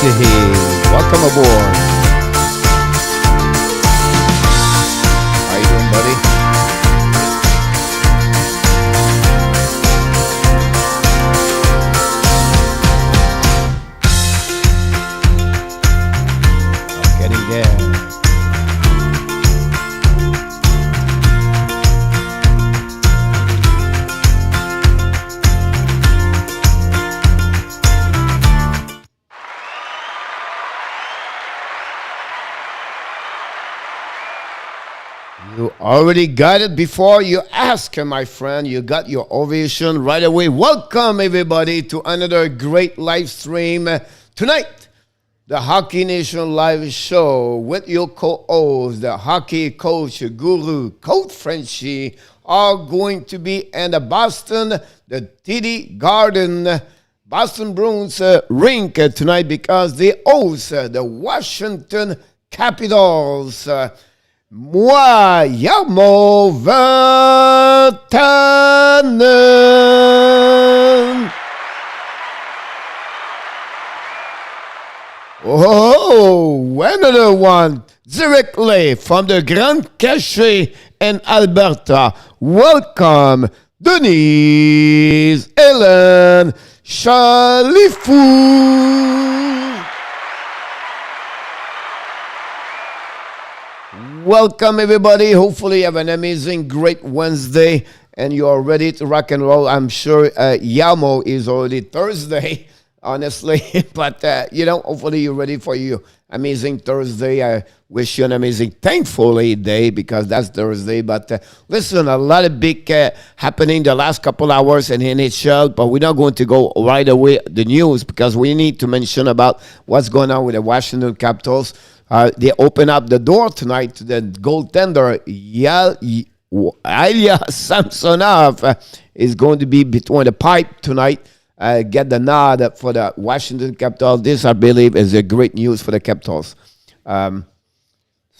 Welcome aboard. How you doing, buddy? Getting there. You already got it before you ask, my friend. You got your ovation right away. Welcome, everybody, to another great live stream. Tonight, the Hockey Nation live show with your co-host, the hockey coach, guru, Coach Frenchie, are going to be in the Boston, the TD Garden, Boston Bruins rink tonight because they host the Washington Capitals. Moi, Yamo Vatanen. Oh, another one. Directly from the Grand Cache in Alberta. Welcome, Denise Hélène Chalifou. Welcome, everybody. Hopefully you have an amazing, great Wednesday and you are ready to rock and roll. I'm sure Yamo is already Thursday, honestly. But, hopefully you're ready for your amazing Thursday. I wish you an amazing, thankfully, day because that's Thursday. But listen, a lot of big happening the last couple hours in NHL, but we're not going to go right away the news because we need to mention about what's going on with the Washington Capitals. They open up the door tonight to the goaltender, Ilya Samsonov, is going to be between the pipe tonight, get the nod for the Washington Capitals. This, I believe, is a great news for the Capitals. So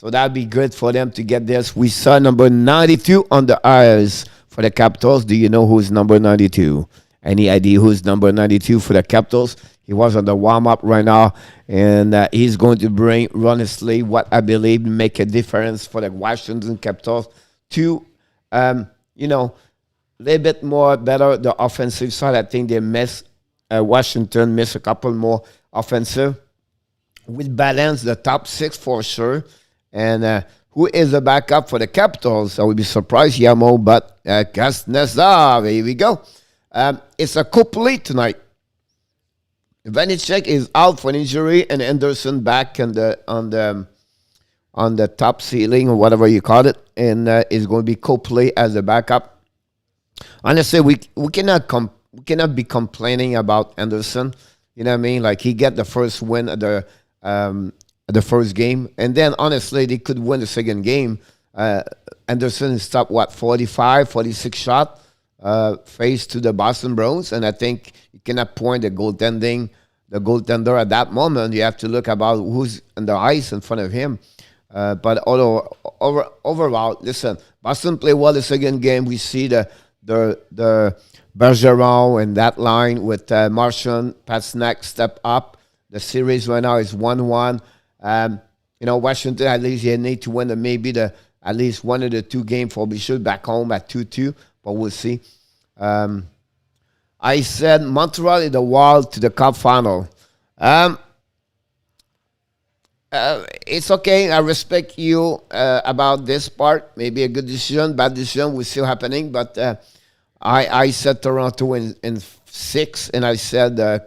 that'd be good for them to get this. We saw number 92 on the ice for the Capitals. Do you know who's number 92? Any idea who's number 92 for the Capitals? He was on the warm-up right now, and he's going to bring, honestly, what I believe make a difference for the Washington Capitals to, a little bit more better the offensive side. I think they Washington missed a couple more offensive. With balance, the top six for sure. And who is the backup for the Capitals? I would be surprised, Yamo, but Kuznetsov, here we go. It's a couple tonight. Vanecek is out for an injury, and Anderson back on the top ceiling or whatever you call it, and is going to be Copley as the backup. Honestly, we cannot be complaining about Anderson. You know what I mean? Like he get the first win at the first game, and then honestly they could win the second game. Anderson stopped 45, 46 shot. Face to the Boston Bruins, and I think you cannot point the goaltender at that moment. You have to look about who's on the ice in front of him. But overall, listen, Boston played well the second game. We see the Bergeron and that line with Marchand, Pastrnak step up. The series right now is 1-1. Washington at least they need to win at least one of the two games for be sure back home at 2-2. But we'll see. I said Montreal is the wall to the Cup final. It's okay. I respect you about this part. Maybe a good decision, bad decision was still happening. But I said Toronto in 6, and I said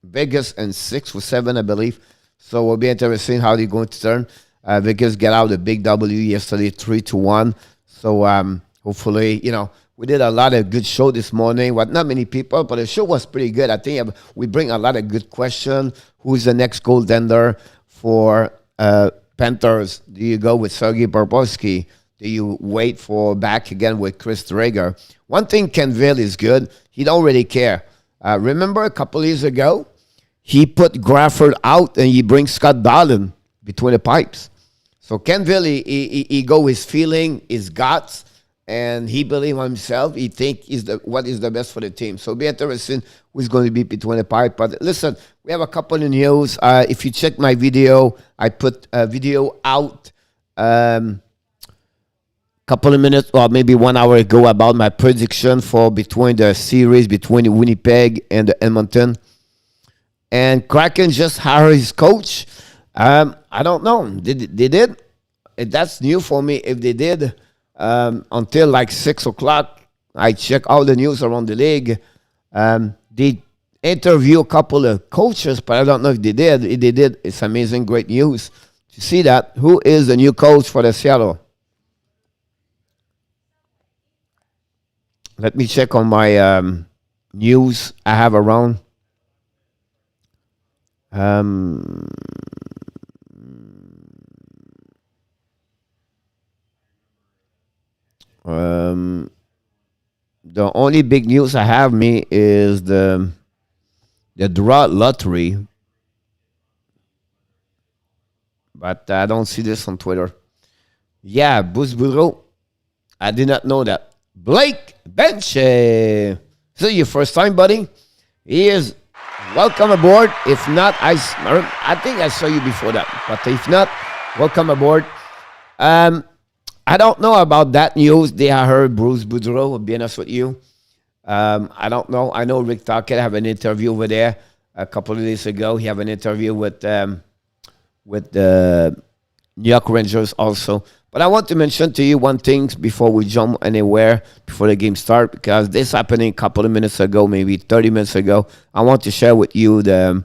Vegas in 6 or 7, I believe. So we'll be interesting how they're going to turn. Vegas get out a big W yesterday, 3-1. So hopefully, we did a lot of good show this morning. Not many people, but the show was pretty good. I think we bring a lot of good questions. Who's the next goaltender for Panthers? Do you go with Sergei Bobrovsky? Do you wait for back again with Chris Drager? One thing, CANVA is good. He don't really care. Remember a couple years ago, he put Grafford out and he brings Scott Dahlen between the pipes. So CANVA, he go his feeling, his guts, and he believes in himself. He think is the what is the best for the team. So be interesting who's going to be between the pipe. But listen, we have a couple of news. If you check my video, I put a video out couple of minutes or maybe 1 hour ago about my prediction for between the series between Winnipeg and the Edmonton. And Kraken just hired his coach. I don't know. They did? That's new for me. If they did, until like 6 o'clock, I check all the news around the league. They interview a couple of coaches, but I don't know if they did. If they did, it's amazing, great news to see that. Who is the new coach for the Seattle? Let me check on my news I have around. The only big news I have me is the draw lottery, but I don't see this on Twitter. Yeah, Boost Bureau. I did not know that. Blake Benche. Is it your first time, buddy? He is. Welcome aboard. If not, I think I saw you before that. But if not, welcome aboard. I don't know about that news. They have heard Bruce Boudreau, to be honest with you. I don't know. I know Rick Tocchet have an interview over there a couple of days ago. He have an interview with the New York Rangers also. But I want to mention to you one thing before we jump anywhere, before the game start, because this happened a couple of minutes ago, maybe 30 minutes ago. I want to share with you the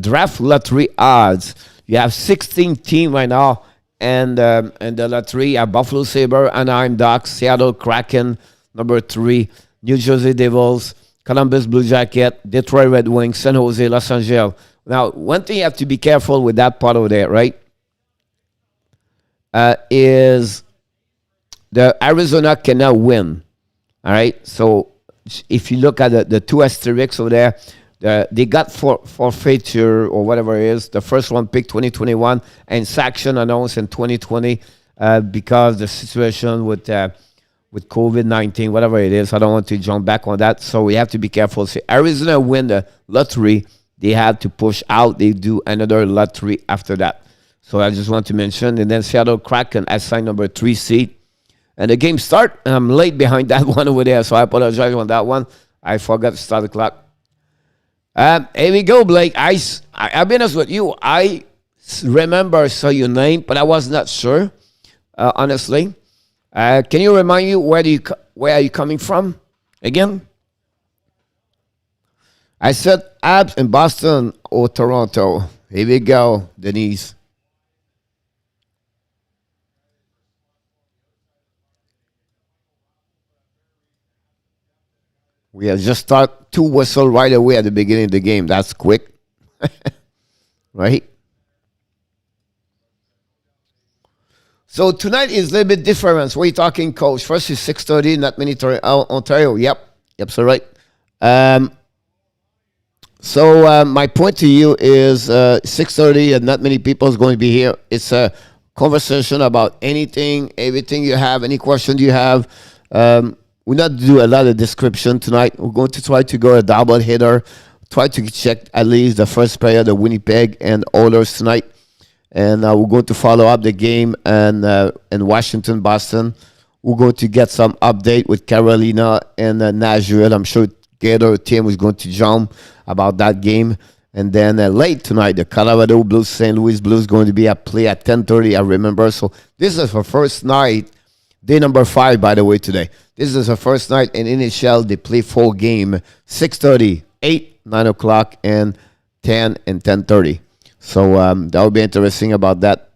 draft lottery odds. You have 16 teams right now, and the lottery are Buffalo Sabre, Anaheim Ducks, Seattle Kraken, number 3, New Jersey Devils, Columbus Blue Jacket, Detroit Red Wings, San Jose, Los Angeles. Now, one thing you have to be careful with that part over there, right? Is the Arizona cannot win. All right. So if you look at the two asterisks over there, they got forfeiture or whatever it is. The first one picked 2021 and sanction announced in 2020 because the situation with COVID-19, whatever it is. I don't want to jump back on that. So we have to be careful. So Arizona win the lottery. They had to push out. They do another lottery after that. So I just want to mention. And then Seattle Kraken assigned number 3 seed. And the game start. And I'm late behind that one over there. So I apologize on that one. I forgot to start the clock. Here we go, Blake. I'll be honest with you. I remember I saw your name, but I was not sure, honestly. Can you remind me where are you coming from again? I said Abs in Boston or Toronto. Here we go, Denise. We have just start 2 whistle right away at the beginning of the game. That's quick, right? So tonight is a little bit different. What are you talking, Coach? First is 6:30, not many Ontario. Yep, so right. So my point to you is 6:30, and not many people is going to be here. It's a conversation about anything, everything you have, any question you have. We're not do a lot of description tonight. We're going to try to go a double hitter, try to check at least the first player, the Winnipeg and Oilers tonight. And we're going to follow up the game and in Washington, Boston. We're going to get some update with Carolina and Nashville. I'm sure Gator team is going to jump about that game. And then late tonight, the Colorado Blues, St. Louis Blues going to be at play at 10:30, I remember. So this is our first night, day number 5, by the way, today. This is our first night in NHL. They play 4 game, 6:30, 8, 9 o'clock, and 10 and 10:30. So that would be interesting about that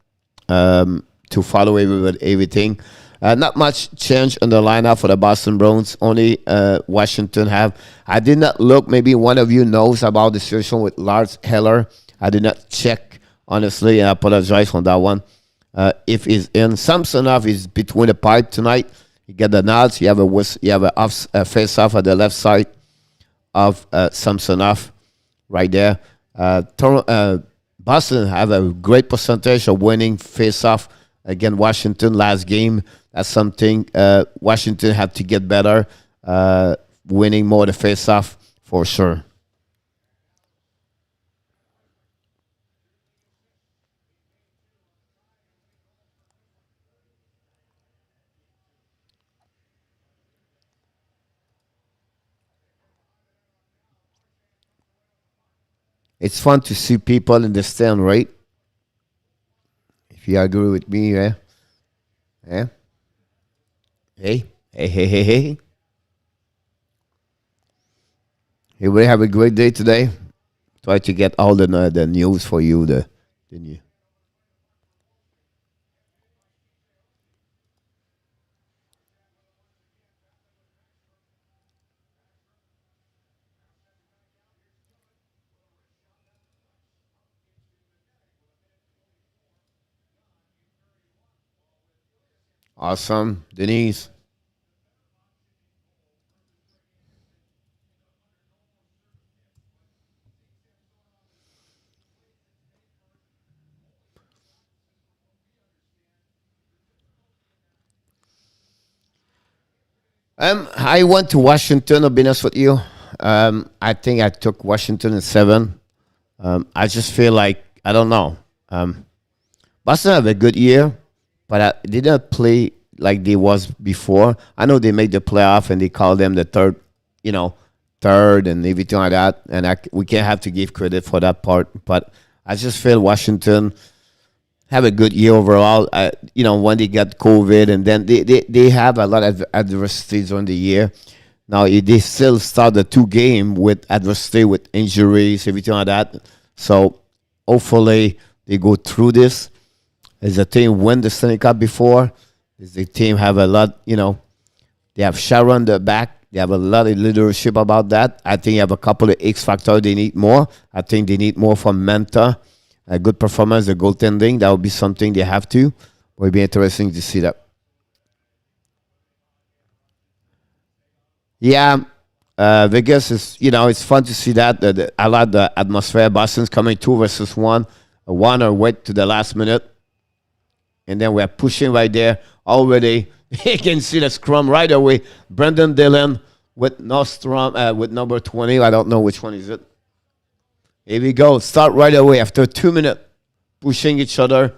to follow everything. Not much change in the lineup for the Boston Bruins. Only Washington have. I did not look. Maybe one of you knows about the situation with Lars Eller. I did not check, honestly, and I apologize on that one. If he's in, Samsonov is between the pipe tonight. You get the nods. You have a face-off at the left side of Samsonov right there. Boston have a great percentage of winning face-off against Washington last game. That's something Washington have to get better, winning more the face-off for sure. It's fun to see people in the stand, right? If you agree with me, yeah, yeah. Hey, hey, hey, hey, hey. Hey, we have a great day today. Try to get all the news for you. The new. Awesome, Denise. I went to Washington. I'll be honest with you. I think I took Washington in 7. I just feel like I don't know. Boston have a good year, but they didn't play like they was before. I know they made the playoff and they call them the third, you know, third and everything like that. And we can't have to give credit for that part. But I just feel Washington have a good year overall. When they got COVID and then they have a lot of adversities on the year. Now they still start the 2 game with adversity, with injuries, everything like that. So hopefully they go through this. As a team win the Stanley Cup before, as the team have a lot, they have Sharon the back. They have a lot of leadership about that. I think you have a couple of X factor they need more. I think they need more from Manta. A good performance, the goaltending, that would be something they have to. It would be interesting to see that. Yeah, Vegas is, it's fun to see that. I like the atmosphere. Boston's coming 2 versus 1. One or wait to the last minute. And then we're pushing right there already. You can see the scrum right away. Brendan Dillon with Nostrom, with number 20. I don't know which one is it. Here we go. Start right away after 2 minutes. Pushing each other.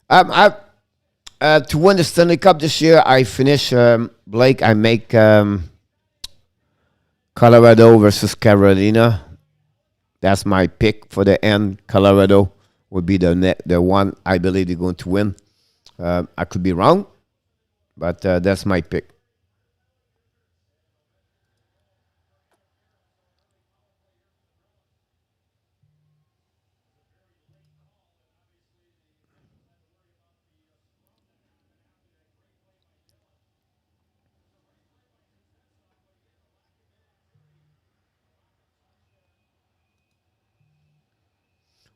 To win the Stanley Cup this year, I finish, Blake, I make Colorado versus Carolina. That's my pick for the end. Colorado would be the one I believe they're going to win. I could be wrong, but that's my pick.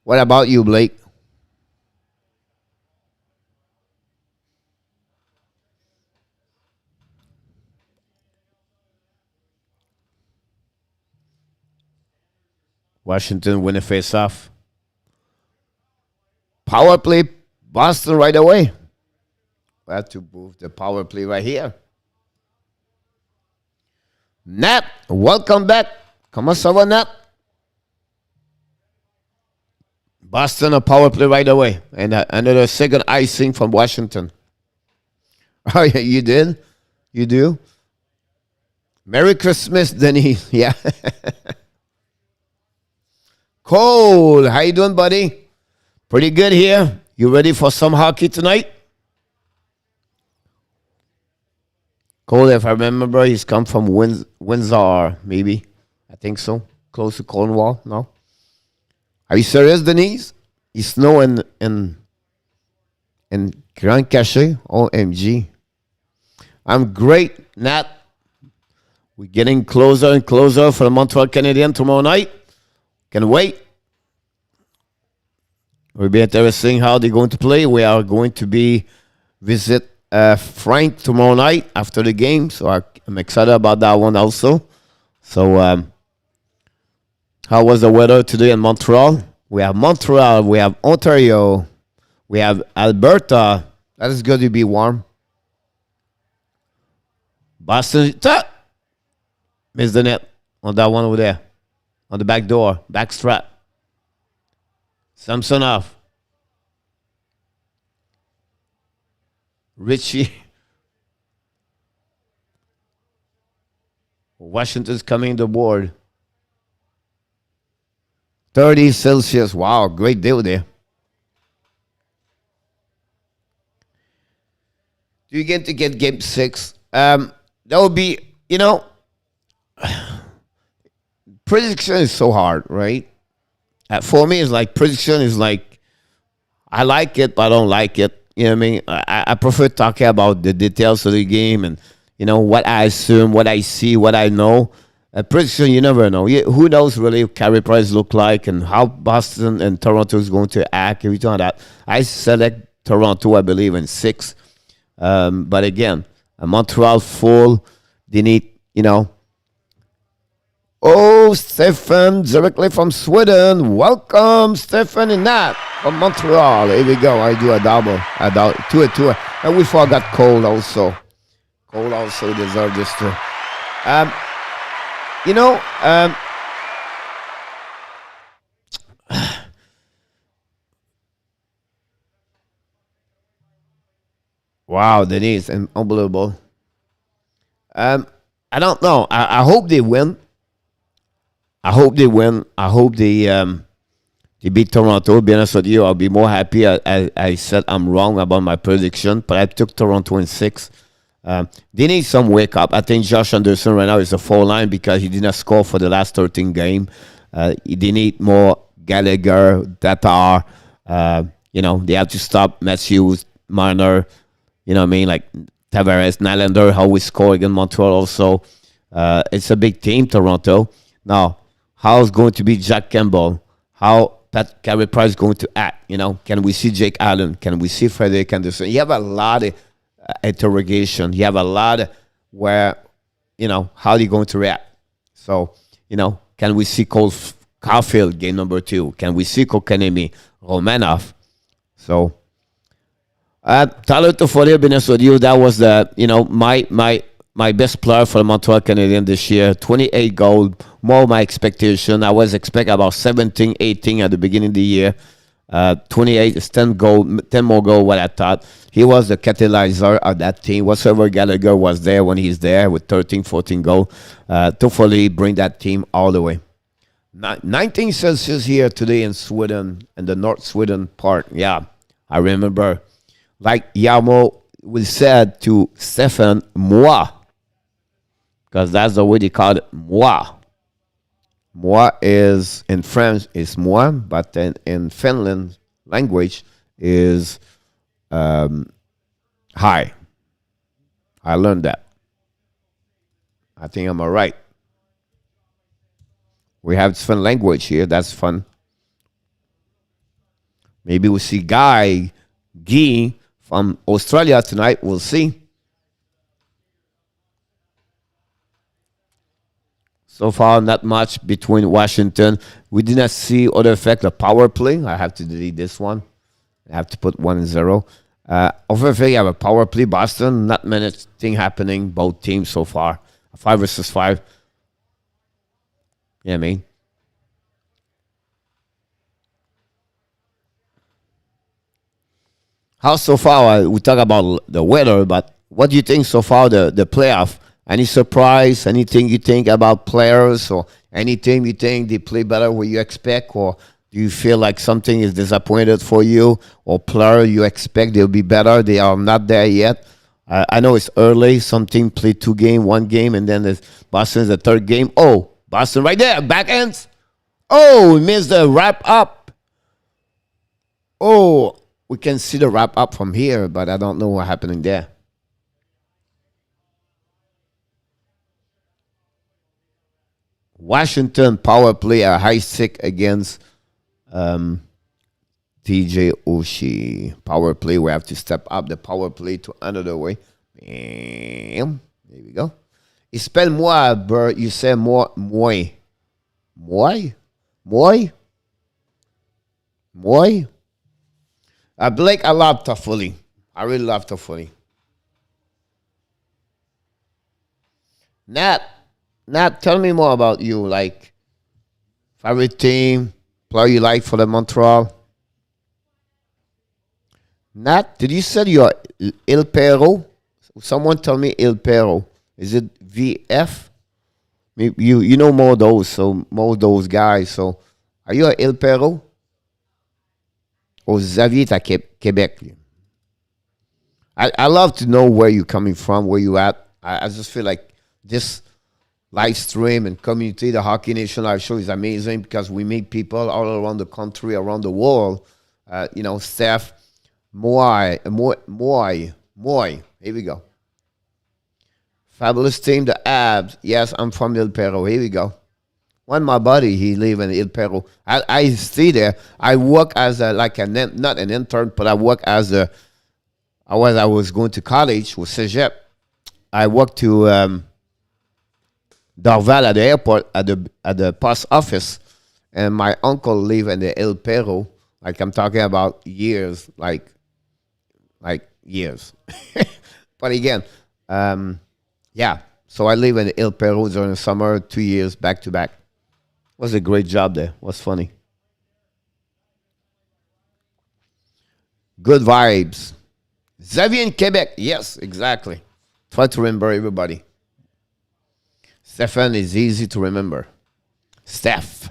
What about you, Blake? Washington win a face-off. Power play, Boston right away. We have to move the power play right here. Nat, welcome back. Comment ça va, Nat? Boston a power play right away. And another second icing from Washington. Oh, yeah, you did? You do? Merry Christmas, Denise. Yeah. Cole, how you doing, buddy? Pretty good here. You ready for some hockey tonight? Cole, if I remember, he's come from Windsor, maybe. I think so. Close to Cornwall, no? Are you serious, Denise? It's snow in Grand Cachet? OMG. I'm great, Nat. We're getting closer and closer for the Montreal Canadiens tomorrow night. Can wait. Will be interesting how they're going to play. We are going to be visit Frank tomorrow night after the game, so I'm excited about that one also. So, how was the weather today in Montreal? We have Montreal. We have Ontario. We have Alberta. That is going to be warm. Boston. Missed the net on that one over there. On the back door. Back strap. Samsonov. Richie. Washington's coming to board. 30 Celsius. Wow, great deal there. Do you get to get game 6? That would be, prediction is so hard, right? For me, it's like prediction is like, I like it, but I don't like it. You know what I mean? I prefer talking about the details of the game and, what I assume, what I see, what I know. Prediction, you never know. Who knows really what Carey Price look like and how Boston and Toronto is going to act. Everything like that. I select Toronto, I believe, in 6. But again, Montreal full. They need, Oh, Stefan, directly from Sweden. Welcome, Stefan, and that from Montreal. Here we go. I do a double. 2-2. And we forgot Cole also. Cole also deserves this too. Wow, Denise, unbelievable. I don't know. I hope they win. I hope they win. I hope they beat Toronto. To be honest with you, I'll be more happy. I said I'm wrong about my prediction, but I took Toronto in 6. They need some wake up. I think Josh Anderson right now is a 4 line because he did not score for the last 13 game. They need more Gallagher, Tatar. They have to stop Matthews, Marner. You know what I mean? Like Tavares, Nylander, how we score against Montreal also. It's a big team, Toronto. Now, how's going to be Jack Campbell? How Carey Price going to act? Can we see Jake Allen? Can we see Frederick Anderson? You have a lot of interrogation. You have a lot of where, how are you going to react? So, can we see Cole Caulfield game number 2? Can we see Kokanemi, Romanov? So, Tyler Toffoli, being honest with you, that was my best player for the Montreal Canadiens this year. 28 goals, more my expectation. I was expecting about 17, 18 at the beginning of the year. 28 is 10 more goals what I thought. He was the catalyzer of that team. Whatsoever Gallagher was there when he's there with 13, 14 goals. Toffoli bring that team all the way. 19 Celsius here today in Sweden, in the North Sweden part. Yeah, I remember. Like Yamo will said to Stefan, moi. Because that's the way they call it, moi. Moi is, in French, is moi, but then in Finland language is hi. I learned that. I think I'm all right. We have Finland language here. That's fun. Maybe we'll see Guy from Australia tonight. We'll see. So far, not much between Washington. We did not see other effect of power play. I have to delete this one. I have to put 1-0. Over effect, you have a power play. Boston, not many thing happening. Both teams so far. 5 versus 5. Yeah, I mean. How so far? We talk about the weather, but what do you think so far the playoff? Any surprise? Anything you think about players or anything you think they play better what you expect, or do you feel like something is disappointed for you, or player you expect they'll be better? They are not there yet. I know it's early. Some team play 2 games, 1 game, and then Boston's the 3rd game. Oh, Boston right there, back ends. Oh, we missed the wrap up. Oh, we can see the wrap up from here, but I don't know what's happening there. Washington power play a high stick against TJ Oshie. Power play, we have to step up the power play to another way. Bam. There we go. You spell moi, but you say moi. Moi? Moi? Boy, Blake, I love Toffoli. I really love Toffoli. Nat, Nat, tell me more about you. Like favorite team, player you like for the Montreal. Nat, did you say you're Il Pero? Someone tell me Il Pero. Is it VF? You know more of those, so more of those guys. So are you a Il Pero or Xavier à Quebec? I love to know where you're coming from, where you at. I just feel like this live stream and community, the Hockey Nation live show is amazing because we meet people all around the country, around the world. Steph, Moy. Here we go. Fabulous team, the Abs. Yes, I'm from Il Pero. Here we go. One my buddy, he live in Il Pero. I stay there. I work as not an intern, but I work as I was going to college with Cégep. I worked to Dorval at the airport at the post office, and my uncle live in the El Pero. Like I'm talking about years, like years. But again, yeah. So I live in El Pero during the summer, 2 years back to back. Was a great job there. Was funny. Good vibes. Xavier in Quebec. Yes, exactly. Try to remember everybody. Stefan is easy to remember. Steph,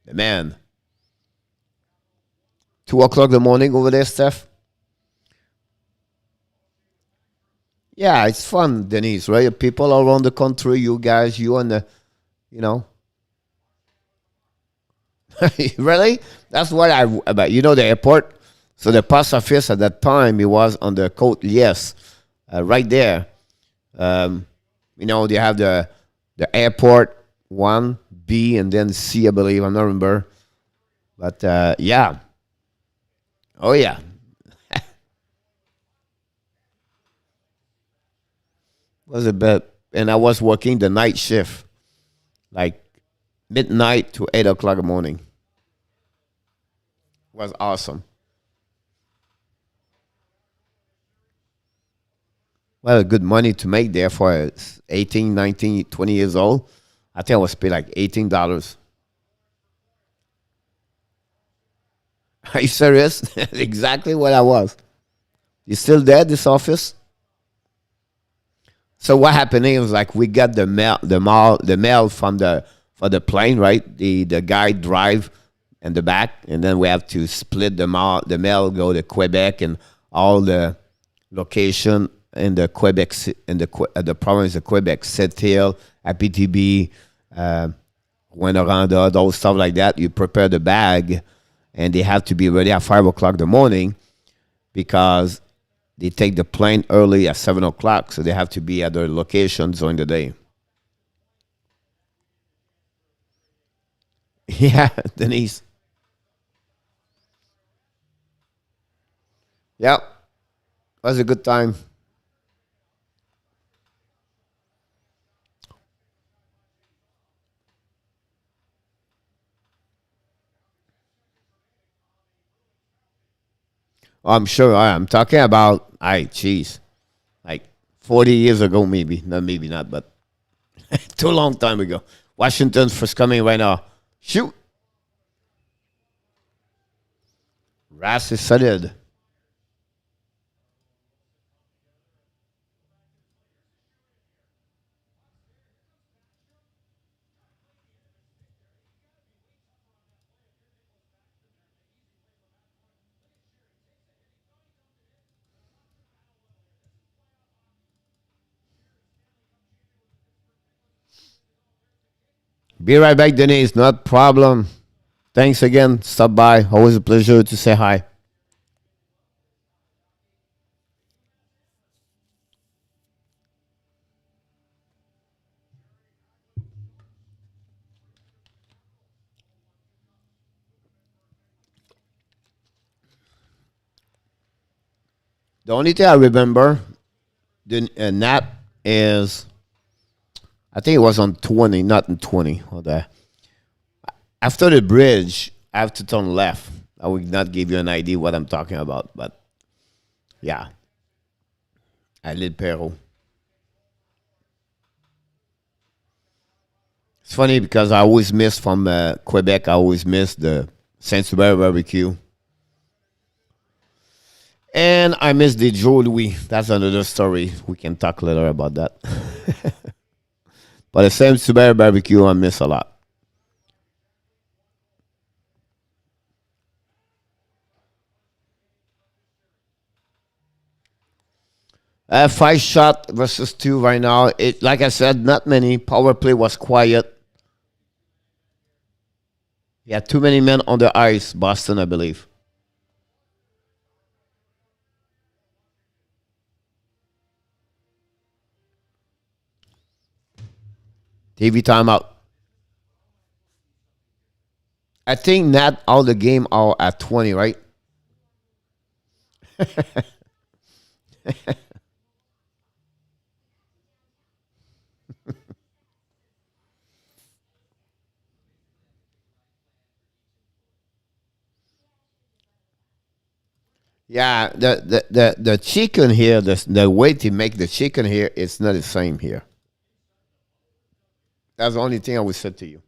the man. 2 o'clock in the morning over there, Steph. Yeah, it's fun, Denise, right? People around the country, you guys, you and the, you know. Really? That's what about. You know the airport? So the post office at that time, it was on the Côte Yes, right there. They have the airport 1B and then C, I believe. I'm not remember. But yeah. Oh, yeah. Was a bit. And I was working the night shift, like midnight to 8 o'clock in the morning. Was awesome. Well, good money to make there for 18, 19, 20 years old. I think I was paid like $18. Are you serious? Exactly what I was. You still there, this office? So what happened is like we got the mail from the plane, right? The guy drive in the back, and then we have to split the mail go to Quebec and all the location in the Quebec the province of Quebec, Sept-Îles, Abitibi, Rwanda, those stuff like that. You prepare the bag, and they have to be ready at 5 o'clock in the morning because they take the plane early at 7 o'clock, so they have to be at their locations during the day. Yeah, Denise. Yep, was a good time. I'm sure I'm talking about, jeez, like 40 years ago, maybe. No, maybe not, but too long time ago. Washington's first coming right now. Shoot. Ras is solid. Be right back, Denise. Not problem. Thanks again. Stop by. Always a pleasure to say hi. The only thing I remember, the nap is, I think it was on 20, not in 20. Hold on. After the bridge, I have to turn left. I will not give you an idea what I'm talking about, but yeah, I did Peru. It's funny because I always miss from Quebec. I always miss the Saint-Hubert barbecue, and I miss the Joe Louis. That's another story. We can talk later about that. But the Saint-Hubert barbecue, I miss a lot. 5 shot versus two right now. It, like I said, not many. Power play was quiet. Yeah, too many men on the ice. Boston, I believe. TV timeout. I think not all the game are at 20, right? Yeah, the chicken here, the way to make the chicken here, it's not the same here. That's the only thing I would say to you.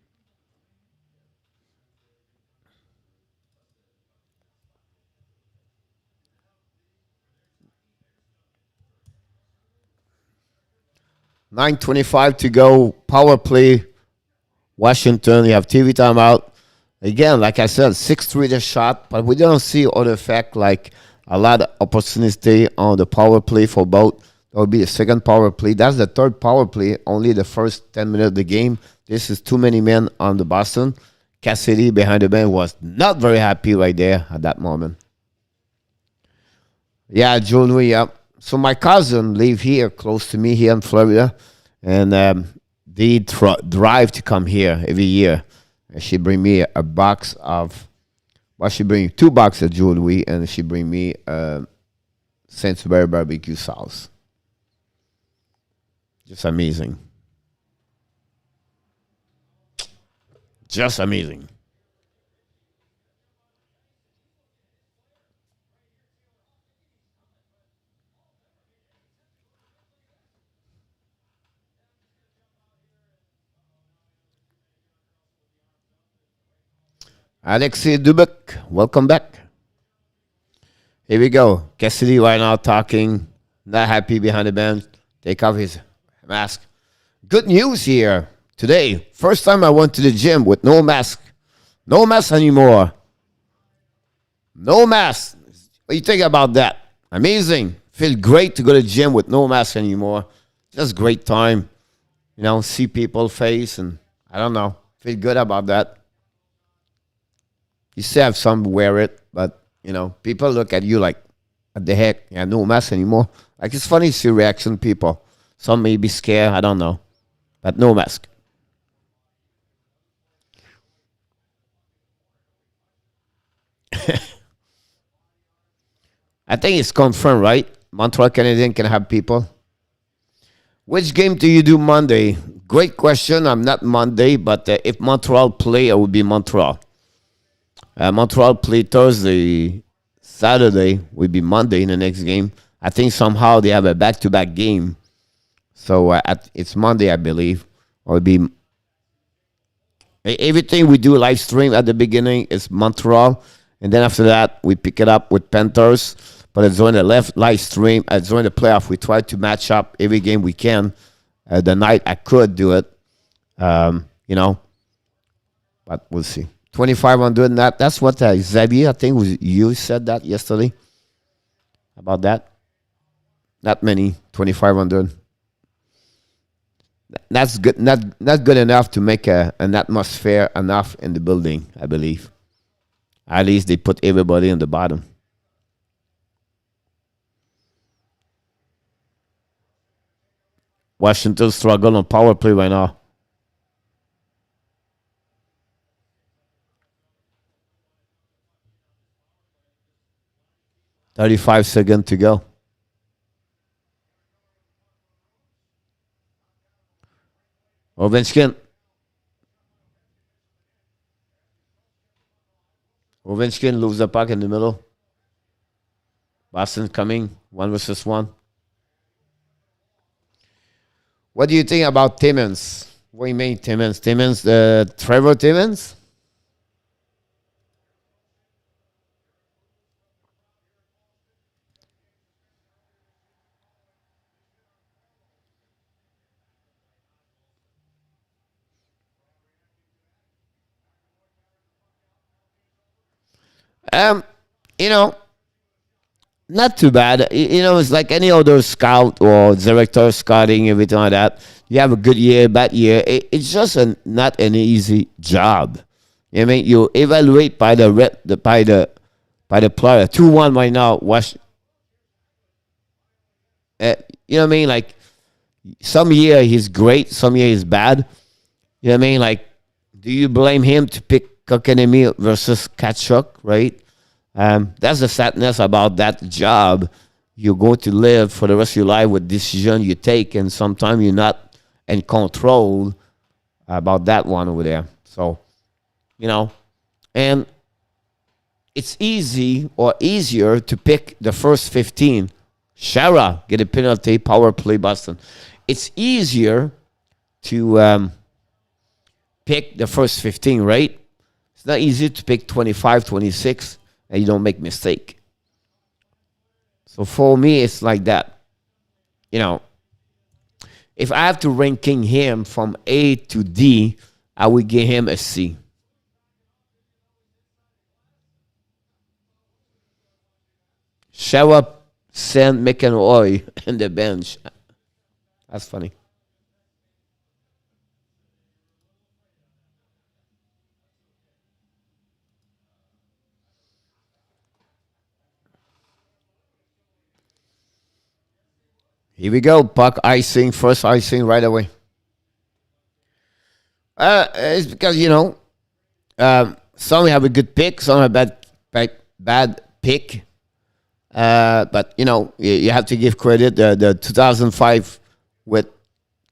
9:25 to go. Power play. Washington. You have TV timeout. Again, like I said, 6-3 the shot, but we don't see other effect like a lot of opportunity on the power play for both. That would be the second power play. That's the third power play. Only the first 10 minutes of the game. This is too many men on the Boston. Cassidy behind the bench was not very happy right there at that moment. Yeah, Joe Louis. Yeah. So my cousin live here close to me here in Florida, and they drive to come here every year. And she bring me a box of, well, she bring 2 boxes of Joe Louis, and she bring me Saint-Hubert barbecue sauce. Just amazing. Just amazing. Alexei Dubek, welcome back. Here we go. Cassidy right now talking, not happy behind the bench. Take off his mask. Good news here today. First time I went to the gym with no mask. No mask anymore. No mask. What do you think about that? Amazing. Feel great to go to the gym with no mask anymore. Just great time. See people face and I don't know. Feel good about that. You still have some wear it, but people look at you like, what the heck? Yeah, no mask anymore. Like it's funny to see reaction people. Some may be scared, I don't know. But no mask. I think it's confirmed, right? Montreal Canadiens can have people. Which game do you do Monday? Great question. I'm not Monday, but if Montreal play, I would be Montreal. Montreal play Thursday, Saturday will be Monday in the next game. I think somehow they have a back-to-back game, so it's Monday, I believe, or it'll be everything we do live stream at the beginning is Montreal, and then after that we pick it up with Panthers. But it's during the left live stream, during the playoff, we try to match up every game we can. The night I could do it, but we'll see. 2,500, and that's what Xavier, I think was you said that yesterday about that. Not many, 2,500. That's good. Not good enough to make an atmosphere enough in the building, I believe. At least they put everybody in the bottom. Washington struggle on power play right now. 35 seconds to go. Ovechkin. Ovechkin lose the puck in the middle. Boston coming 1 versus 1. What do you think about Timmins? What do you mean Timmins? Timmins, the Trevor Timmins? Um, you know, not too bad. It's like any other scout or director scouting, everything like that. You have a good year, bad year. It's just not an easy job. You know what I mean, you evaluate by the player. 2-1 right now. Uh, you know what I mean? Like some year he's great, some year he's bad. You know what I mean? Like, do you blame him to pick Kokanemi versus Kachuk, right? That's the sadness about that job. You're going to live for the rest of your life with decision you take, and sometimes you're not in control about that one over there. So, you know, and it's easy or easier to pick the first 15. Shara get a penalty, power play, Boston. It's easier to pick the first 15, right? It's not easy to pick 25, 26, and you don't make mistake. So for me, it's like that. You know, if I have to ranking him from A to D, I would give him a C. Show up, send McEnroy in the bench. That's funny. Here we go. Puck icing, first icing right away. It's because, some have a good pick, some have bad pick. But, you have to give credit. The 2005 with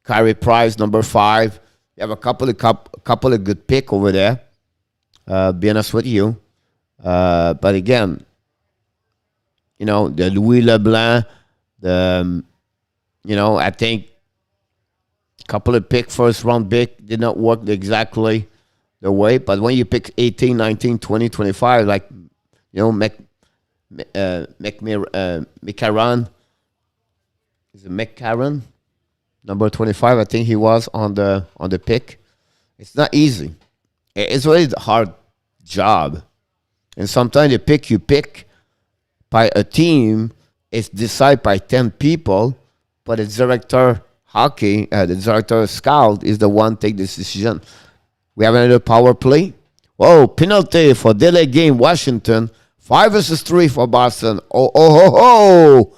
Kyrie Price, number 5. You have a couple of good pick over there. Be honest with you. But again, the Louis Leblanc, I think couple of pick first round pick did not work exactly the way. But when you pick 18, 19, 20, 25, like, McCarron, is it McCarron? Number 25, I think he was on the pick. It's not easy. It's really a hard job. And sometimes the pick you pick by a team is decided by 10 people, but the director hockey, the director scout is the one take this decision. We have another power play. Whoa, penalty for delay game, Washington. 5 versus 3 for Boston. Oh, oh, oh, oh.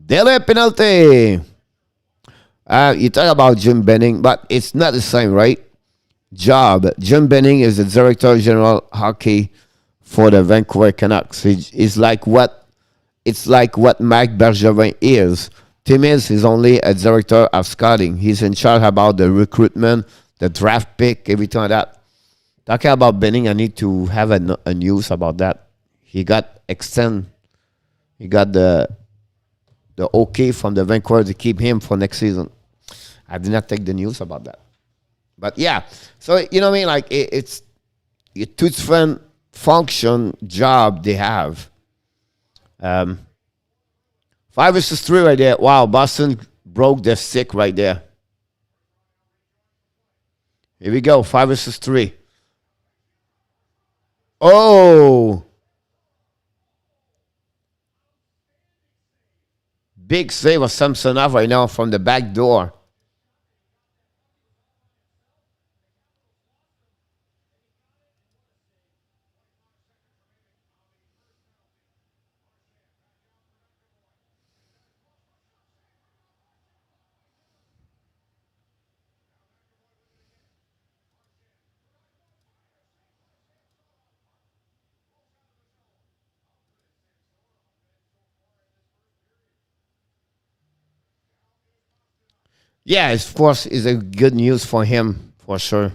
Delay penalty. You talk about Jim Benning, but it's not the same, right? Job. Jim Benning is the director general hockey for the Vancouver Canucks. It's like what Mike Bergevin is. Timmins is only a director of scouting. He's in charge about the recruitment, the draft pick, everything like that. Talking about Benning, I need to have a news about that. He got extend. He got the okay from the Vancouver to keep him for next season. I did not take the news about that. But yeah, so you know what I mean? Like it's two different function job they have. Um, 5 versus 3 right there. Wow, Boston broke their stick right there. Here we go. 5 versus 3. Oh, big save of Samsonov right now from the back door. Yeah, of course, it's a good news for him for sure.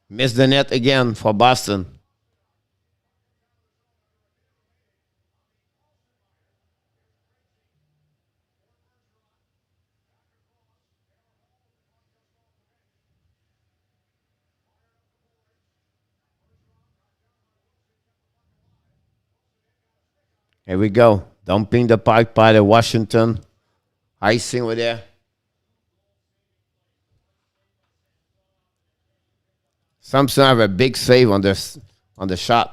Missed the net again for Boston. Here we go. Dumping the puck by the Washington. Icing over there. Samson have a big save on this on the shot.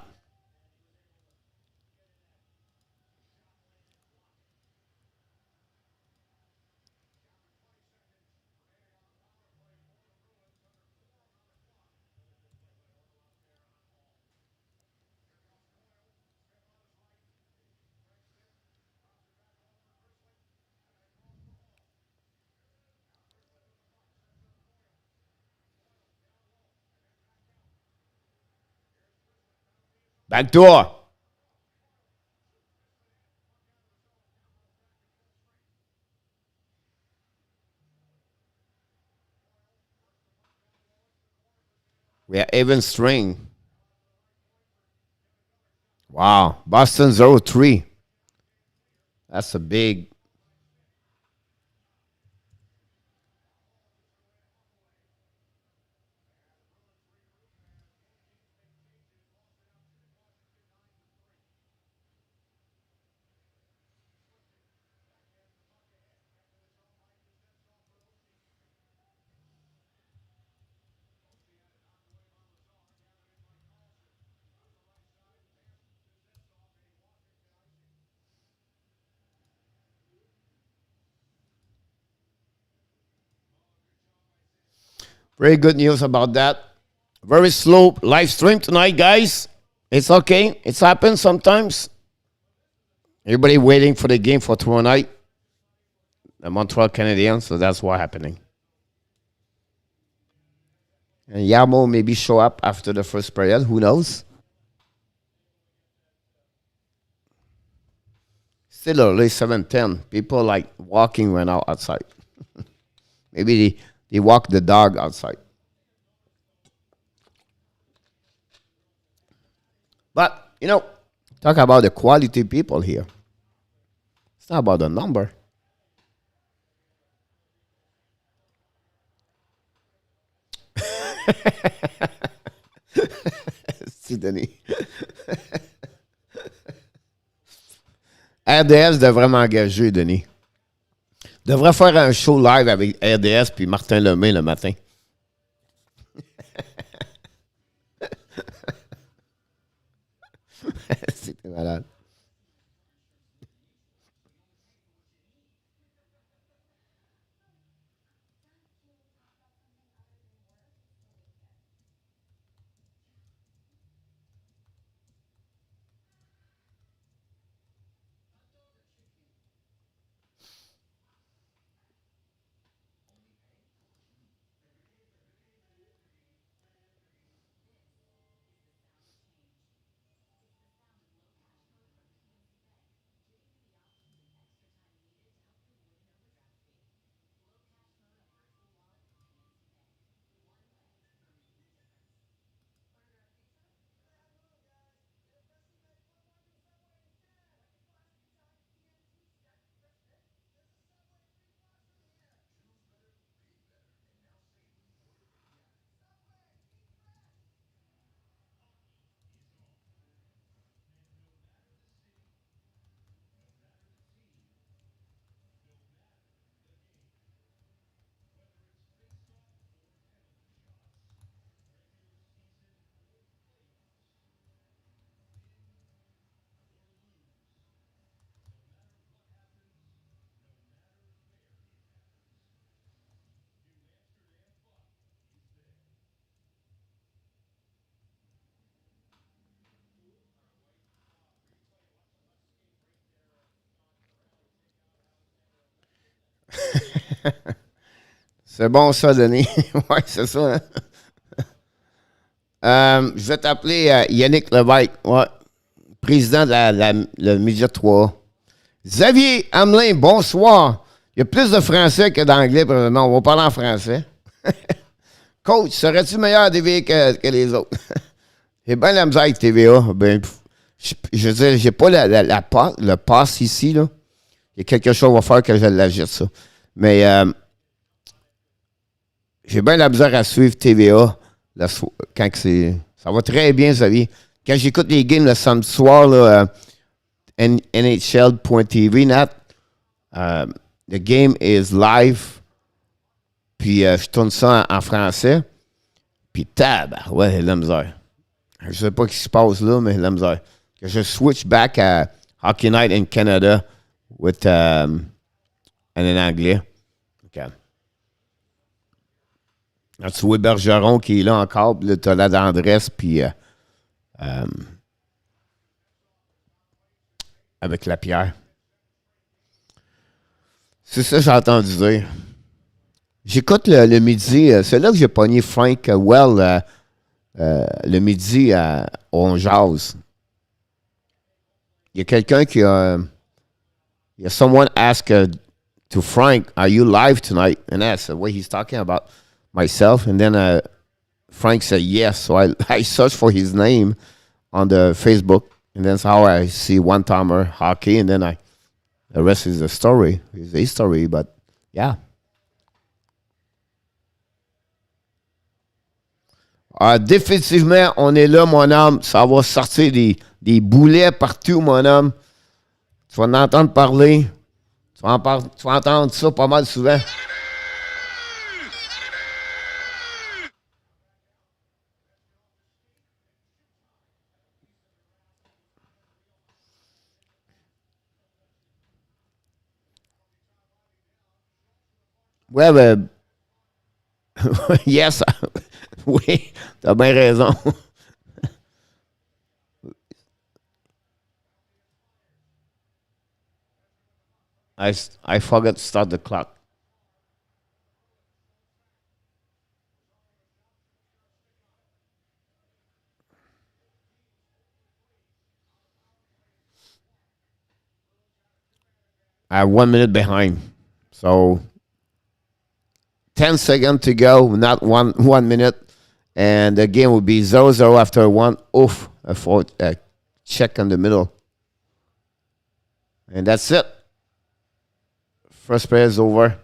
Back door. We are even string. Wow. Boston 0-3. That's a big. Very good news about that. Very slow live stream tonight, guys. It's okay. It's happened sometimes. Everybody waiting for the game for tomorrow night. The Montreal Canadiens, so that's what's happening. And Yamo maybe show up after the first period. Who knows? Still early, 7:10. People like walking right now outside. Maybe they walk the dog outside. But, talk about the quality people here. It's not about the number. Si, Denis. RDS devrait m'engager, Denis. Devrait faire un show live avec RDS puis Martin Lemay le matin. C'était malade. C'est bon ça, Denis. Oui, c'est ça. Hein? Je vais t'appeler Yannick Lévesque, ouais, président de le Média 3. Xavier Hamelin, bonsoir. Il y a plus de français que d'anglais. Non, on va parler en français. Coach, serais-tu meilleur à TVA que les autres? J'ai bien la misère avec TVA. Ben, je veux dire, j'ai pas le pass ici, là. Il y a quelque chose à faire que je l'achète, ça. Mais j'ai bien la misère à suivre TVA quand c'est. Ça va très bien, Xavier. Quand j'écoute les games le samedi soir, là, NHL.tv, Nat, the game is live. Puis je tourne ça en français. Puis ouais, j'ai la misère. Je sais pas ce qui se passe là, mais j'ai la misère. Que je switch back à Hockey Night in Canada with, en anglais. Okay. Là, tu vois Bergeron qui est là encore. Puis là, tu as la d'Andresse. Puis avec la pierre. C'est ça que j'ai entendu dire. J'écoute le midi. C'est là que j'ai pogné Frank Well le midi on jase. Il y a quelqu'un qui a. Someone asked to Frank, "Are you live tonight?" And that's what he's talking about myself. And then Frank said yes. So I searched for his name on the Facebook, and that's how I see One Timer Hockey. And then the rest is a story. It's a story, but yeah. Définitivement, on est là, mon homme. Ça va sortir des boulets partout, mon homme. Tu vas en entendre parler. Tu vas entendre ça pas mal souvent. Ouais, ben. Yes. Oui, t'as bien raison. I forgot to start the clock. I have 1 minute behind. So 10 seconds to go, not 1 minute. And the game will be 0-0 after one. Oof, a check in the middle. And that's it. First period is over.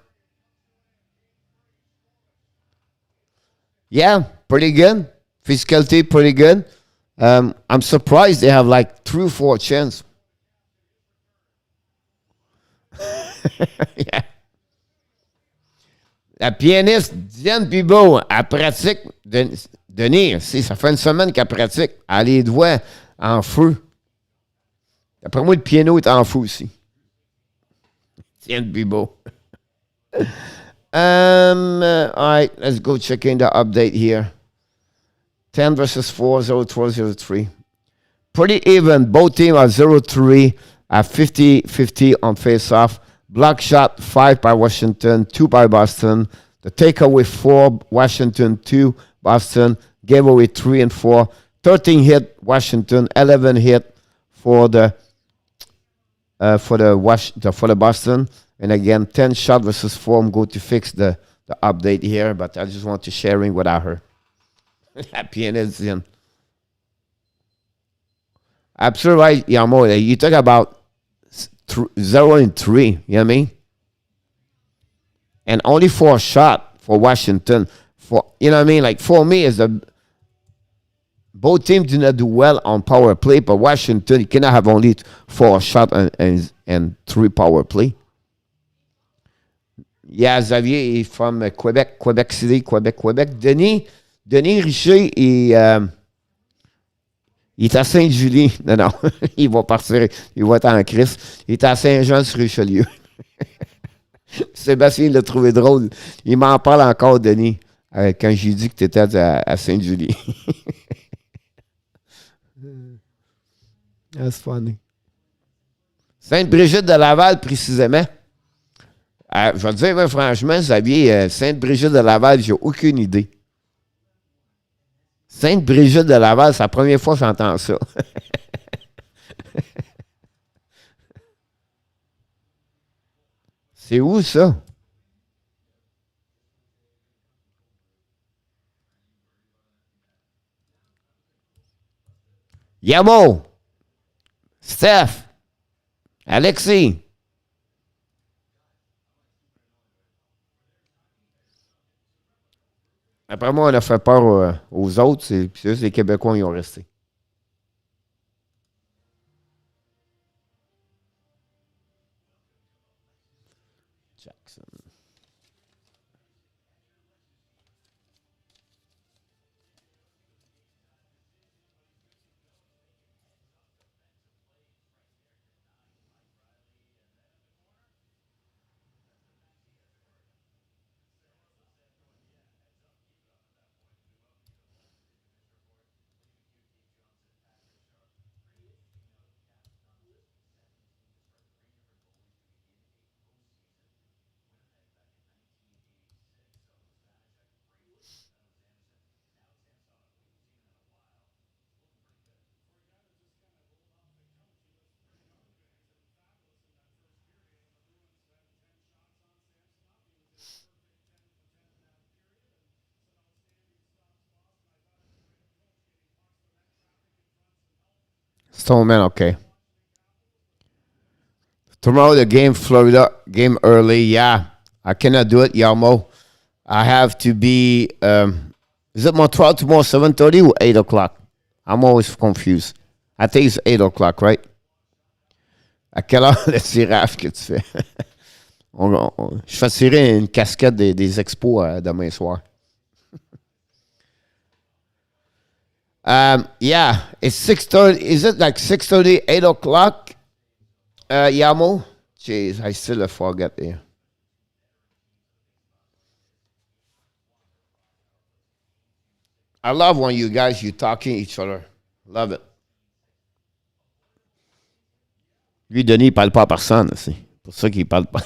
Yeah, pretty good. Physicality, pretty good. I'm surprised they have like 3 or 4 chances. Yeah. La pianiste Diane Pibault, elle pratique. Denis, ça fait une semaine qu'elle pratique. Elle a les doigts en feu. D'après moi, le piano est en feu aussi. Diane Pibault. All right, let's go check in the update here. 10 versus 4, 0-12, 0-3. Pretty even. Both teams are 0-3 at 50-50 on face-off. Block shot, 5 by Washington, 2 by Boston. The takeaway, 4, Washington, 2, Boston. Gave away 3 and 4. 13 hit, Washington, 11 hit for the Boston. And again, 10 shot versus 4. I'm going to fix the update here, but I just want to sharing what I heard. Happy and in. Absolutely right, Yamo. You talk about 0-3, you know what I mean? And only 4 shot for Washington. You know what I mean? Like, for me, both teams did not do well on power play, but Washington, you cannot have only 4 shot and 3 power play. Yeah, Xavier is from Quebec City, Quebec. Denis Richer il est à Sainte-Julie. Non. Il va partir. Il va être en crise. Il est à Saint-Jean-sur-Richelieu. Sébastien l'a trouvé drôle. Il m'en parle encore, Denis, quand j'ai dit que tu étais à Sainte-Julie. That's funny. Sainte-Brigitte de Laval, précisément. Je vais te dire, franchement, Xavier, Sainte-Brigitte de Laval, j'ai aucune idée. Sainte-Brigitte de Laval, c'est la première fois que j'entends ça. C'est où ça? Yamo, Steph, Alexis. Après moi, on a fait peur aux autres. C'est juste les Québécois qui ont resté. Jackson. Stoneman, okay. Tomorrow the game, Florida game early. Yeah, I cannot do it, Yamo. I have to be. Is it Montreal tomorrow, 7:30 or 8 o'clock? I'm always confused. I think it's 8 o'clock, right? À quelle heure le tirage que tu fais? Je fais tirer une casquette des expos demain soir. Yeah, it's 6:30. Is it like 6:30, 8 o'clock? Yamo? Jeez, I still forget there. I love when you talking each other. Love it. Lui, Denis, il parle pas à personne aussi. Pour ça qu'il parle pas.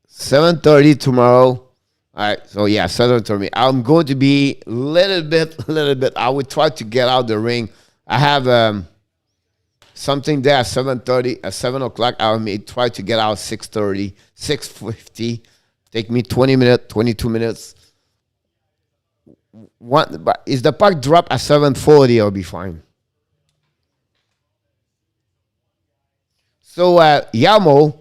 7:30 tomorrow. All right, so yeah, 7:30. I'm going to be little bit. I would try to get out the ring. I have something there at 7:30. At 7 o'clock, I may try to get out 6:30, 6:50. Take me 20 minutes, 22 minutes. But is the puck drop at 7:40? I'll be fine. So Yamo,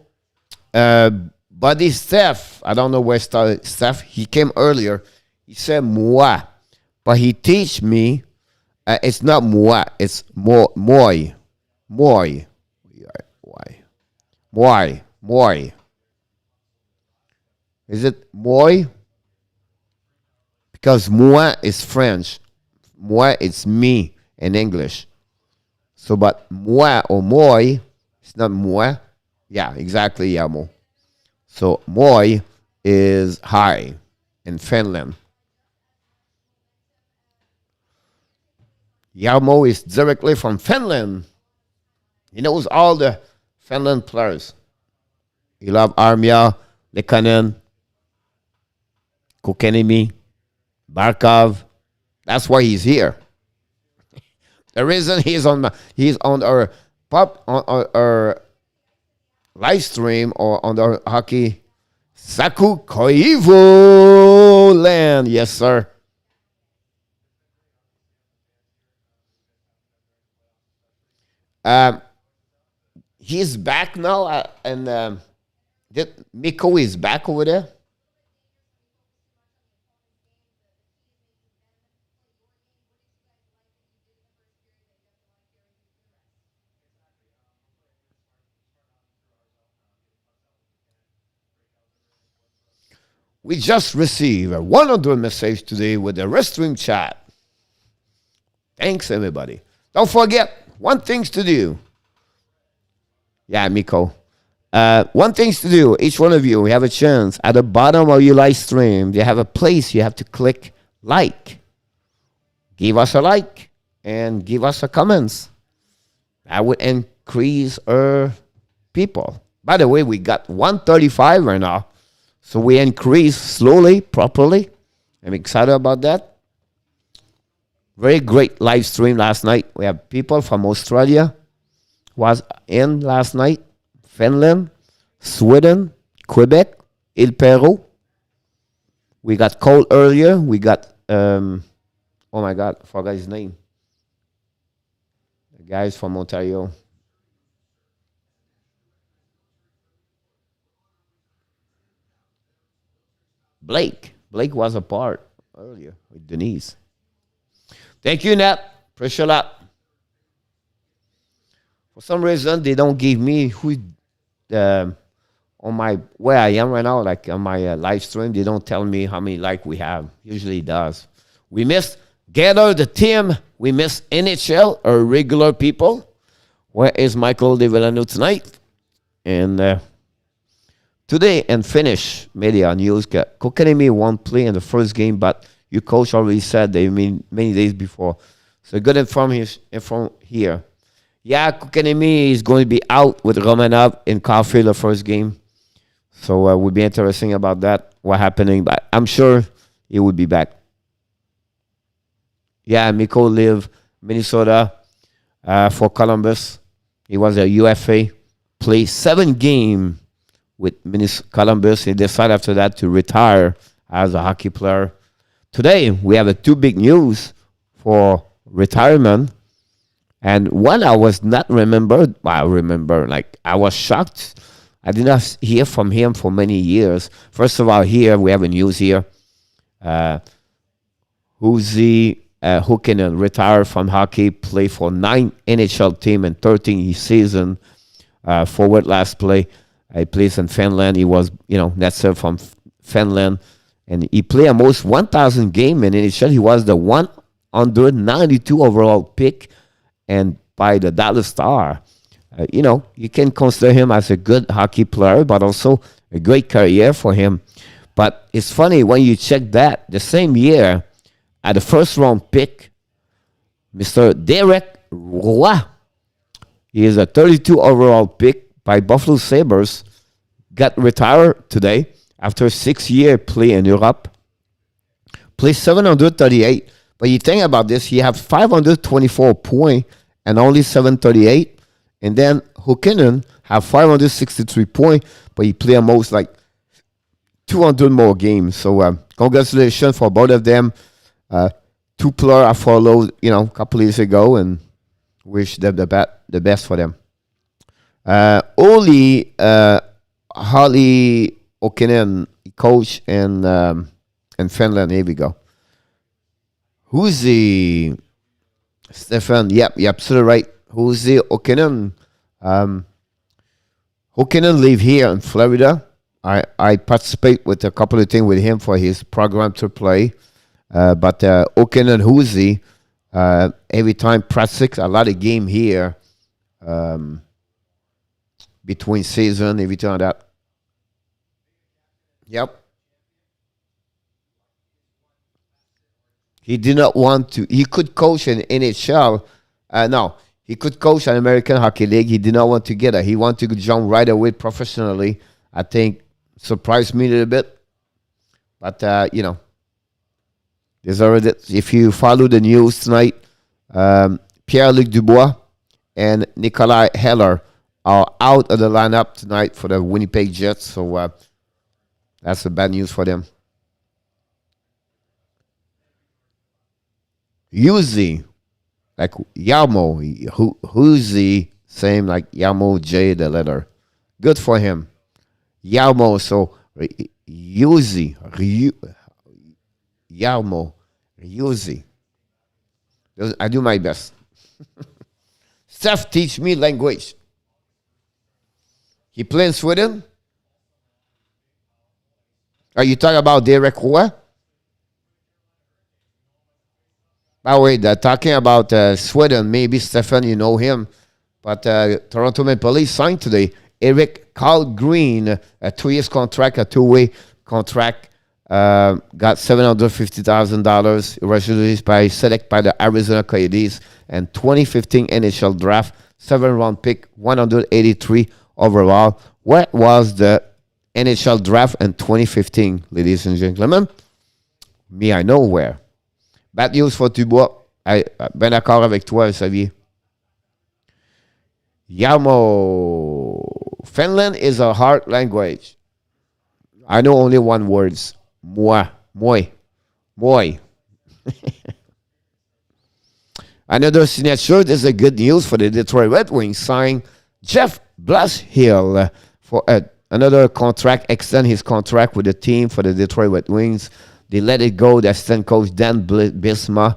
uh, buddy Steph, I don't know where started Steph. He came earlier. He said moi, but he teach me. It's not moi. It's moi. Moi. Moi. Is it moi? Because moi is French. Moi, it's me in English. So, but moi or moi, it's not moi. Yeah, exactly, Yamo. So, moi is high in Finland. Yamo is directly from Finland. He knows all the Finland players. He loves Armia, Lekanen, Kokenimi, Barkov. That's why he's here. The reason he's on our our live stream or on our hockey Saku Koivu land. Yes, sir. Um, he's back now, and Miko is back over there. We just received a 100 message today with the restream chat. Thanks, everybody. Don't forget, one things to do. Yeah, Miko. One things to do. Each one of you, we have a chance. At the bottom of your live stream, you have a place you have to click like. Give us a like and give us a comments. That would increase our people. By the way, we got 135 right now. So we increase slowly, properly. I'm excited about that. Very great live stream last night. We have people from Australia, was in last night. Finland, Sweden, Quebec, Il Peru. We got Cole earlier. We got, oh my God, I forgot his name. The guys from Ontario. Blake. Blake was a part earlier with Denise. Thank you, Nat. Appreciate that. For some reason, they don't give me who on my where I am right now, like on my live stream. They don't tell me how many like we have. Usually it does. We miss Gather the team. We miss NHL or regular people. Where is Michael De Villano tonight? And today and finish media news. Kokanemi won't play in the first game, but your coach already said they mean many days before. So good information here. Yeah, Kokanemi is going to be out with Romanov in Caulfield the first game. So it would be interesting about that, what happening. But I'm sure he will be back. Yeah, Miko live Minnesota for Columbus. He was a UFA. Played 7 games with Columbus. He decided after that to retire as a hockey player. Today, we have 2 big news for retirement. And one I was not remembered. Well, I remember, like, I was shocked. I did not hear from him for many years. First of all, here, we have a news here. Uzi Hukinen retired from hockey, played for 9 NHL team and 13 season. Forward last play. He plays in Finland. He was, net serve from Finland. And he played almost 1,000 games in NHL. He was the 192 overall pick. And by the Dallas Star, you can consider him as a good hockey player, but also a great career for him. But it's funny when you check that, the same year, at the first round pick, Mr. Derek Roy, he is a 32 overall pick by Buffalo Sabres, got retired today after a 6-year play in Europe, played 738. But you think about this, he have 524 points and only 738. And then Hukinen have 563 points, but he play almost like 200 more games. So congratulations for both of them. 2 players I followed, a couple years ago, and wish them the best for them. Holly Okinen, coach in Finland. Here we go. Who's the Stefan? Yep, you're absolutely right. Who's the Okinen? Okinen live here in Florida. I participate with a couple of things with him for his program to play. But Okinen Huzi, every time practice, a lot of game here between season, every time that. Yep. He did not want to. He could coach in NHL. No, he could coach an American Hockey League. He did not want to get it. He wanted to jump right away professionally. I think surprised me a little bit. But, there's already, if you follow the news tonight, Pierre-Luc Dubois and Nikolai Heller are out of the lineup tonight for the Winnipeg Jets. So that's the bad news for them. Uzi, like Yamo, Huzi, same like Yamo J, the letter. Good for him. Yamo, so Uzi, Yamo, Uzi. I do my best. Steph teach me language. He play in Sweden? Are you talking about Derek Roy? By the way, they're talking about Sweden. Maybe Stefan, you know him. But Toronto Maple Leafs signed today Eric Carl Green, a 2-year contract, a 2-way contract. Got $750,000. Originally selected by the Arizona Coyotes and 2015 NHL draft, 7th-round pick, 183 overall. What was the NHL draft in 2015, ladies and gentlemen? Me, I know where. Bad news for Dubois. Ben d'accord avec toi, Xavier. Yamo. Finland is a hard language. I know only one words. Moi. Moi. Moi. Another signature. This is a good news for the Detroit Red Wings. Signed Jeff Blashill for another contract. Extend his contract with the team for the Detroit Red Wings. They let it go. The assistant coach Dan Bisma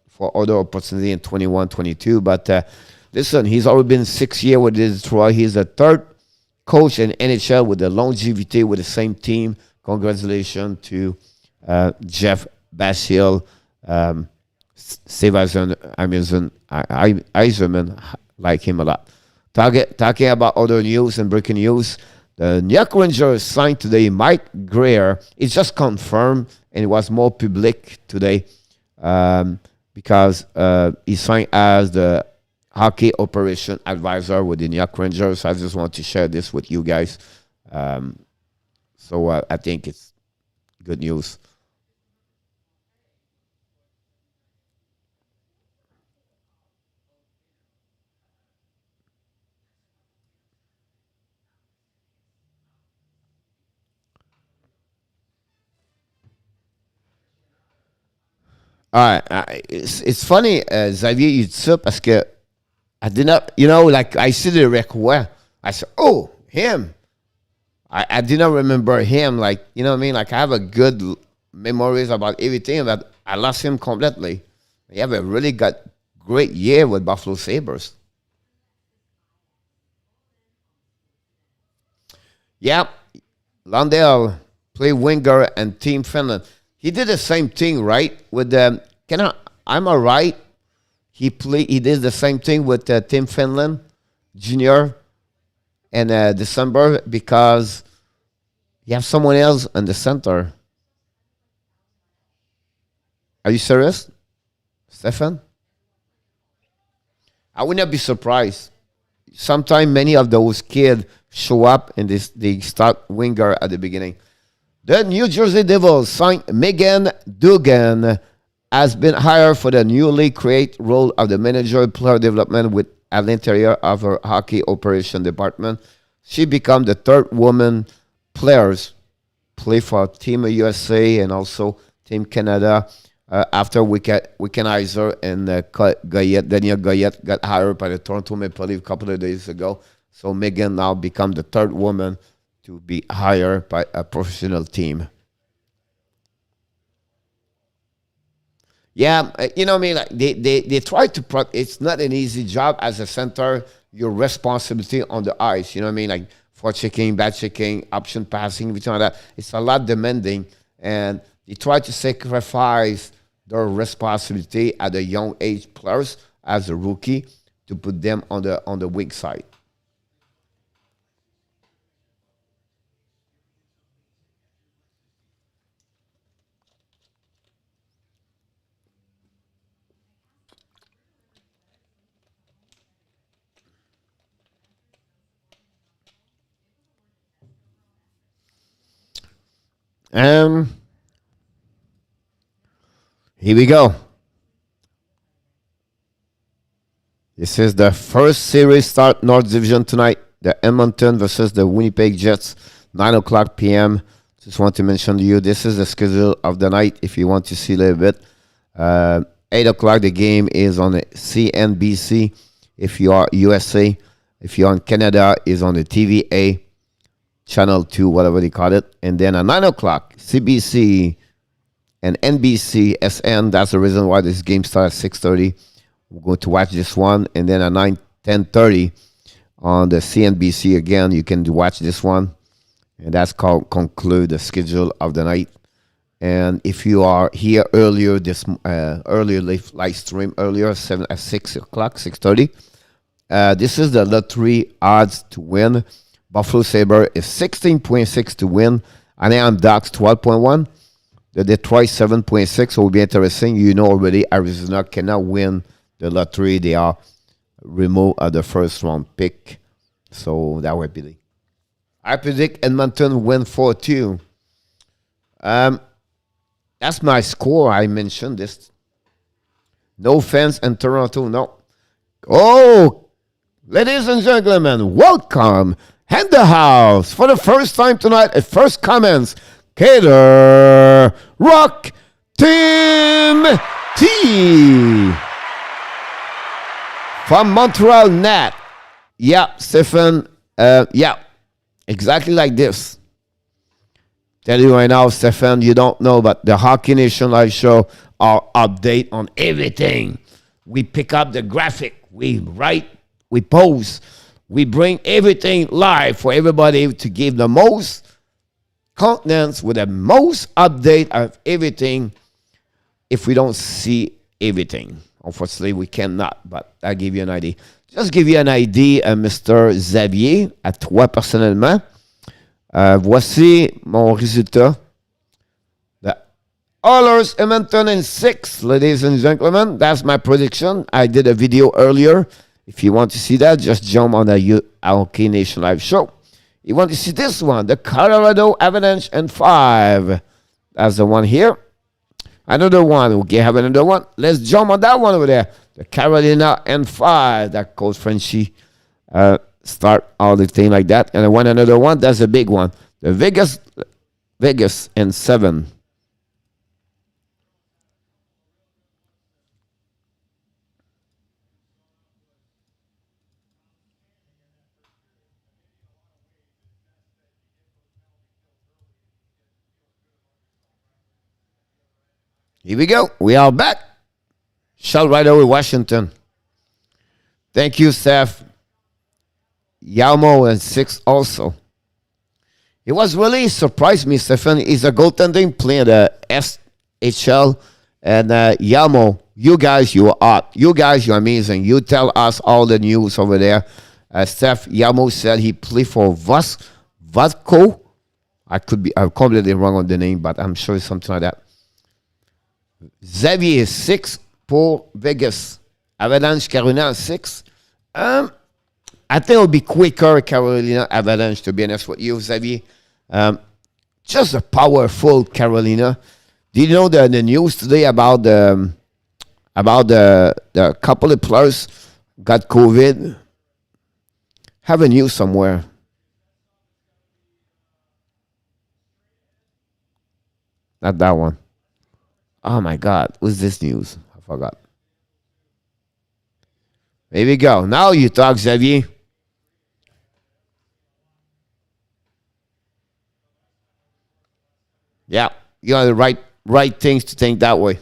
for other opportunity in 21-22. But listen, he's already been 6 years with Detroit. He's the third coach in NHL with the longevity with the same team. Congratulations to Jeff Blashill. Steve Eiserman like him a lot. Talking about other news and breaking news, the New York Rangers signed today Mike Greer. It's just confirmed, and it was more public today because he signed as the hockey operation advisor with the New York Rangers. I just want to share this with you guys. So I think it's good news. All right, it's funny, Xavier, you sais, parce que I did not, like I see the record. I said, oh, him. I did not remember him. Like, you know what I mean? Like, I have a good memories about everything, but I lost him completely. He have a really great year with Buffalo Sabres. Yeah, Lundell play winger and Team Finland. He did the same thing, right? With I'm all right. He did the same thing with Team Finland Junior in December because you have someone else in the center. Are you serious, Stefan? I would not be surprised. Sometimes many of those kids show up and they start winger at the beginning. The New Jersey Devils signed Megan Dugan has been hired for the newly created role of the manager player development with at the interior of her hockey operation department. She became the third woman players play for Team USA and also Team Canada after Wickenheiser and Daniel Goyette got hired by the Toronto Maple Leafs a couple of days ago. So Megan now become the third woman to be hired by a professional team. Yeah, you know what I mean? Like they try to, it's not an easy job as a center. Your responsibility on the ice, you know what I mean? Like for checking, back checking, option passing, everything like that. It's a lot demanding. And they try to sacrifice their responsibility at a young age players as a rookie to put them on the weak side. Um, Here we go. This is the first series start North Division tonight. The Edmonton versus the Winnipeg Jets, 9 o'clock p.m. Just want to mention to you, this is the schedule of the night if you want to see a little bit. 8 o'clock, the game is on the CNBC if you are USA. If you're in Canada, is on the TVA, Channel 2, whatever they call it. And then at 9 o'clock, CBC and NBC, SN. That's the reason why this game starts at 6:30. We're going to watch this one. And then at 10:30 on the CNBC again, you can watch this one. And that's called conclude the schedule of the night. And if you are here earlier, earlier live stream earlier, 6 o'clock, 6:30. This is the lottery odds to win. Buffalo Sabre is 16.6 to win. Anaheim Ducks 12.1. The Detroit 7.6 will be interesting. You know already Arizona cannot win the lottery. They are removed at the first round pick. So that would be. I predict Edmonton win 4-2. That's my score. I mentioned this. No fans in Toronto. No. Oh, Ladies and gentlemen, welcome in the house for the first time tonight. At first comments, Cater Rock Team T from Montreal Nat. Yeah, Stephen. Yeah, exactly like this. Tell you right now, Stefan, you don't know, but the Hockey Nation Live Show are update on everything. We pick up the graphic, we write, we post, we bring everything live for everybody to give the most contents with the most update of everything. If we don't see everything, unfortunately, we cannot. But I'll give you an idea. Just give you an idea, Mr. Xavier, à toi personnellement. Voici mon résultat. The Oilers Edmonton in 6, ladies and gentlemen. That's my prediction. I did a video earlier. If you want to see that, just jump on the Hockey Nation Live Show. You want to see this one, the Colorado Avalanche in 5. That's the one here. Another one. Okay, have another one. Let's jump on that one over there. The Carolina in 5. That Coach Frenchie. Start all the thing like that. And I want another one. That's a big one. The Vegas in 7. Here we go. We are back. Shall right away, Washington. Thank you, Steph. Yamo in 6 also. It was really surprised me, Stefan. He's a goaltending player, the SHL. And Yamo, you guys, you are hot. You guys, you're amazing. You tell us all the news over there. Steph Yamo said he played for Vasco. I'm completely wrong on the name, but I'm sure it's something like that. Xavier is 6 pour Vegas. Avalanche Carolina 6. I think it'll be quicker, Carolina Avalanche, to be honest with you, Xavier. Just a powerful Carolina. Did you know the news today about the couple of players got COVID? Have a news somewhere. Not that one. Oh my God, what's this news? I forgot. There we go. Now you talk, Xavier. Yeah, you got the right things to think that way.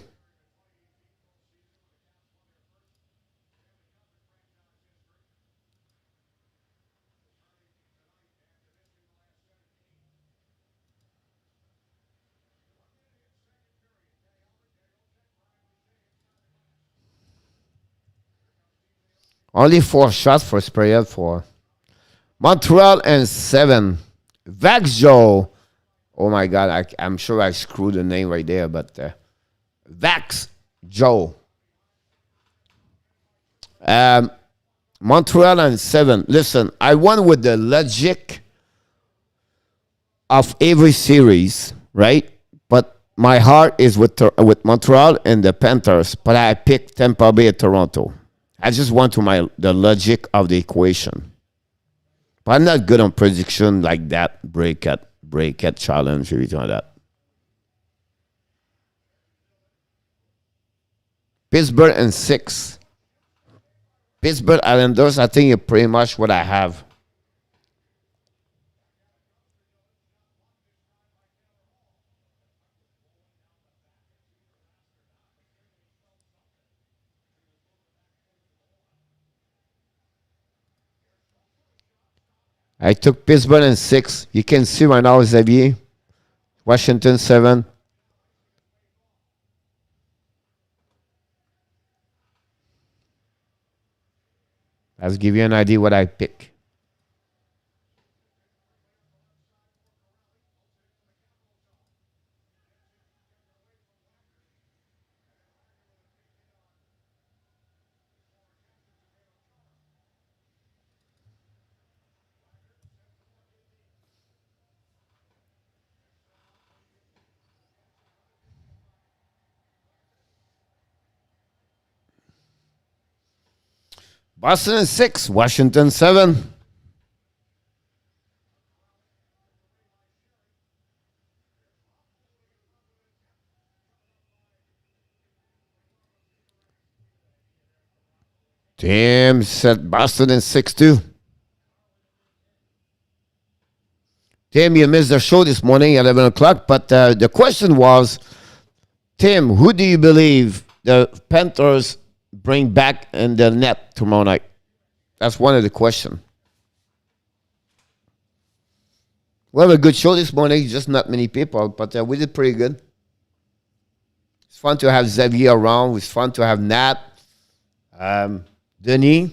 Only 4 shots for Sprayer for Montreal and 7. Vax Joe. Oh my God, I'm sure I screwed the name right there, but Vax Joe. Montreal and 7. Listen, I won with the logic of every series, right? But my heart is with Montreal and the Panthers, but I picked Tampa Bay and Toronto. I just want to the logic of the equation. But I'm not good on prediction like that. Break it, challenge, everything like that. Pittsburgh and 6. Pittsburgh Islanders, I think, are pretty much what I have. I took Pittsburgh and 6. You can see right now, Xavier. Washington 7. Let's give you an idea what I pick. Boston in 6, Washington 7. Tim said Boston in 6 too. Tim, you missed the show this morning at 11 o'clock, but the question was, Tim, who do you believe the Panthers bring back in the net tomorrow night? That's one of the questions. We have a good show this morning, just not many people, but we did pretty good. It's fun to have Xavier around. It's fun to have Nat, Denis.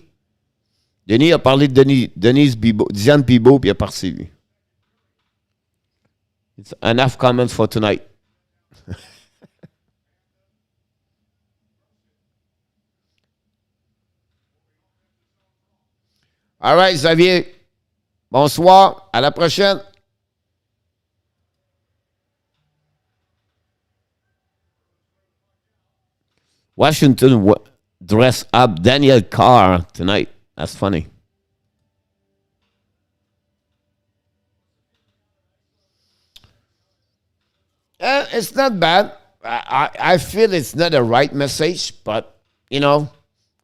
Denis a parlé de Denise Bibo, Diane Bibo, puis il est parti, lui. It's enough comments for tonight. All right, Xavier. Bonsoir. À la prochaine. Washington dress up Daniel Carr tonight. That's funny. It's not bad. I feel it's not the right message, but,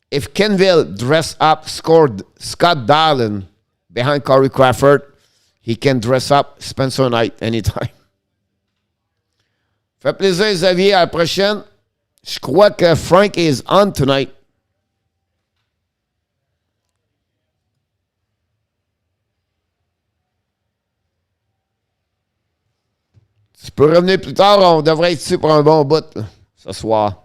if CANVA dress up, scored Scott Darlin behind Corey Crawford, he can dress up Spencer Knight anytime. Fait plaisir, Xavier. À la prochaine. Je crois que Frank is on tonight. Tu peux revenir plus tard, on devrait être ici pour un bon bout là, ce soir.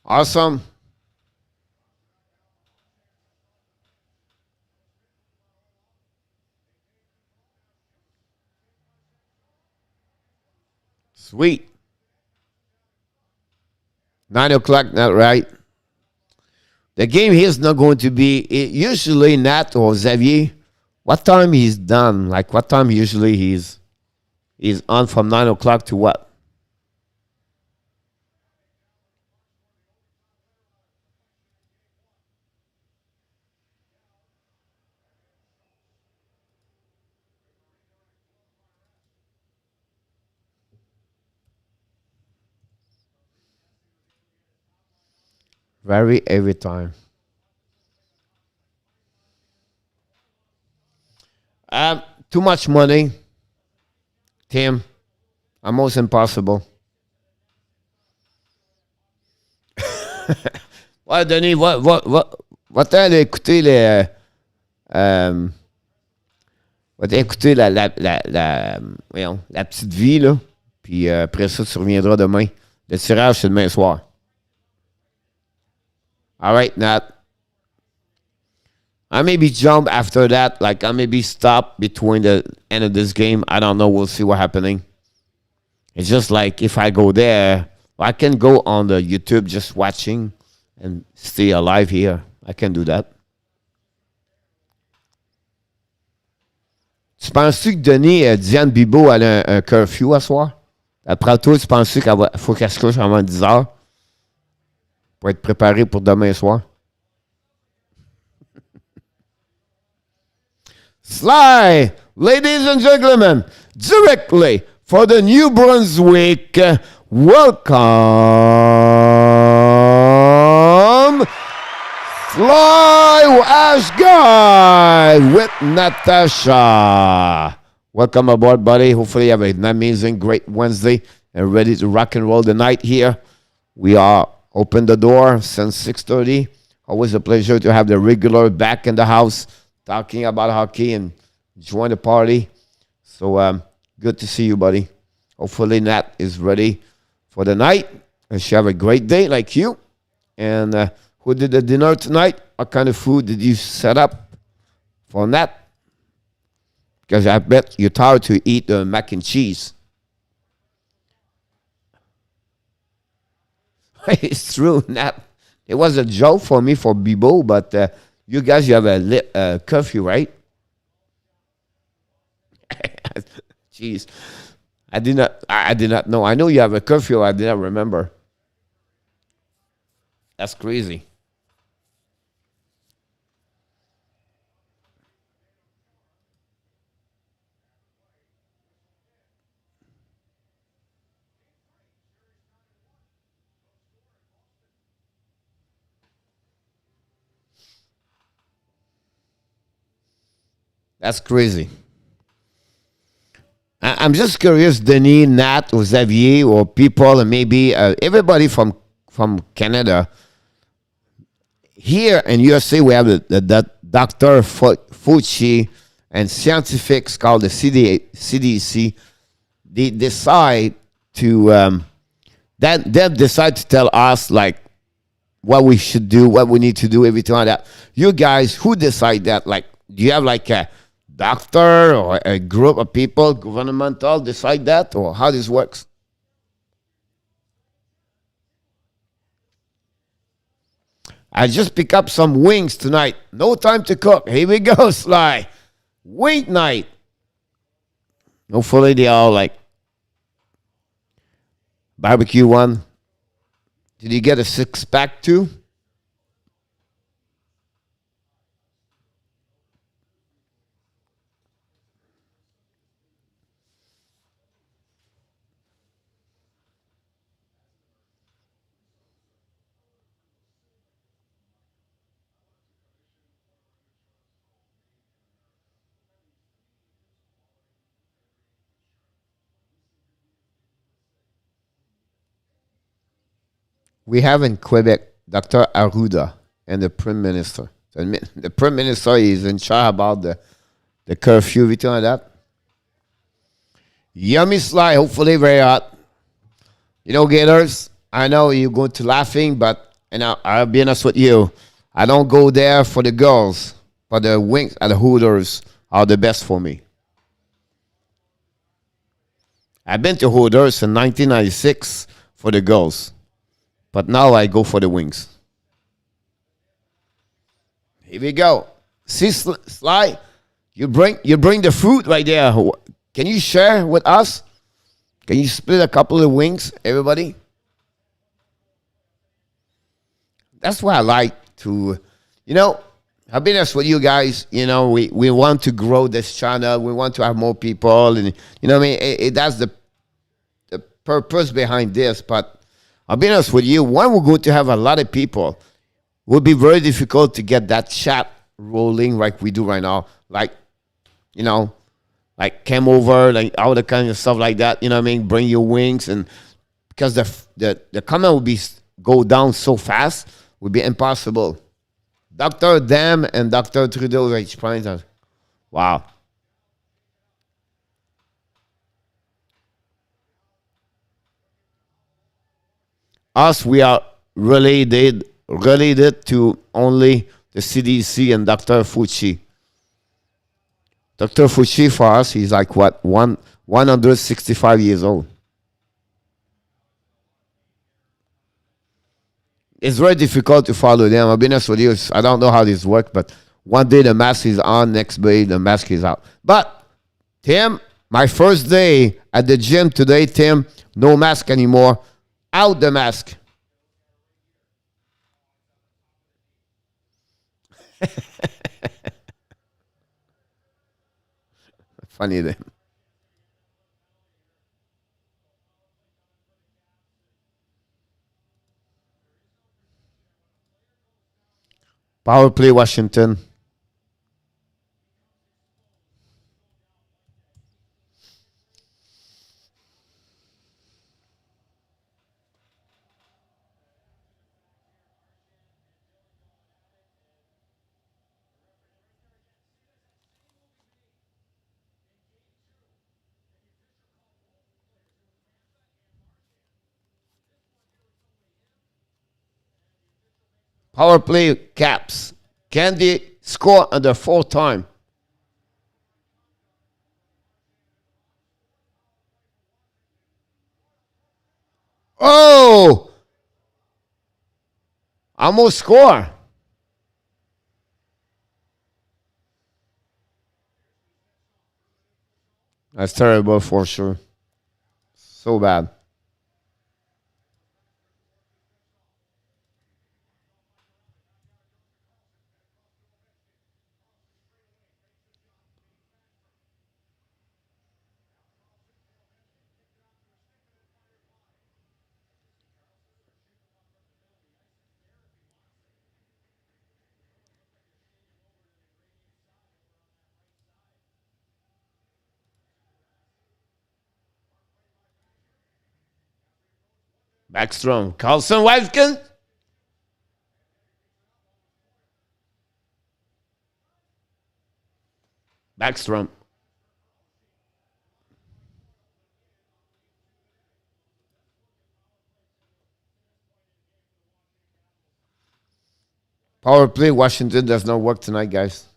Awesome. Sweet. 9 o'clock, not right. The game here is not going to be usually Nat or Xavier. What time he's done? Like what time usually he's on from 9 o'clock to what? Vary every time. Too much money, Tim. Almost impossible. Ouais, Denis, va-t'en écouter va-t'en écouter voyons, la petite vie, là. Puis après ça, tu reviendras demain. Le tirage, c'est demain soir. All right, Nat. I maybe jump after that. Like, I maybe stop between the end of this game. I don't know. We'll see what's happening. It's just like if I go there, I can go on the YouTube just watching and stay alive here. I can do that. Tu penses-tu que Denis, Diane Bibo, elle a un curfew à soir? Après toi, tu penses-tu qu'il faut qu'elle se couche avant 10 heures pour être préparé pour demain soir? Sly, ladies and gentlemen, directly for the New Brunswick, welcome, Sly Ash Guy with Natasha. Welcome aboard, buddy. Hopefully you have an amazing, great Wednesday and ready to rock and roll the night here. We are open the door since 6:30. Always a pleasure to have the regular back in the house talking about hockey and join the party. So good to see you, buddy. Hopefully Nat is ready for the night and she have a great day like you. And who did the dinner tonight? What kind of food did you set up for that, because I bet you're tired to eat the mac and cheese. It's true. Nap. It was a joke for me for Bibo, but you guys, you have a curfew, right? Jeez, I did not. I did not know. I know you have a curfew. I did not remember. That's crazy. That's crazy. I'm just curious, Denis, Nat, or Xavier, or people, and maybe everybody from Canada. Here in USA, we have the Dr. Fauci and scientifics called the CDC. They decide to that they decide to tell us like what we should do, what we need to do, everything like that. You guys, who decide that? Like, do you have like a doctor or a group of people, governmental, decide that, or how this works? I just pick up some wings tonight. No time to cook. Here we go, Sly. Wing night. Hopefully they all like barbecue one. Did you get a six pack too? We have in Quebec Dr. Arruda and the Prime Minister. So the Prime Minister is in charge about the curfew, everything like that. Yummy Sly, hopefully very hot. You know, Gators, I know you're going to laughing, but and I'll be honest with you. I don't go there for the girls, but the wings and the Hooters are the best for me. I've been to Hooters in 1996 for the girls, but now I go for the wings. Here we go. See, Sly, you bring the fruit right there. Can you share with us? Can you split a couple of wings, everybody? That's what I like to, you know, I'll be honest with you guys. You know, we want to grow this channel. We want to have more people. And, you know what I mean? That's the purpose behind this. But I'll be honest with you. When we're going to have a lot of people, it will be very difficult to get that chat rolling like we do right now. Like, you know, like came over, like all the kind of stuff like that. You know what I mean? Bring your wings, and because the comment would be go down so fast, would be impossible. Dr. Dem and Dr. Trudeau each point. Wow. Us, we are related to only the CDC and Dr. Fucci. Dr. Fucci for us, he's like what, 165 years old. It's very difficult to follow them. I'll be honest with you. I don't know how this works, but one day the mask is on, next day the mask is out. But Tim, my first day at the gym today, Tim, no mask anymore. Out the mask. Funny then. Power play Washington. Power play Caps. Can they score on the fourth time? Oh, almost score. That's terrible for sure. So bad. Backstrom. Carlson Watkins. Backstrom. Power play. Washington does not work tonight, guys.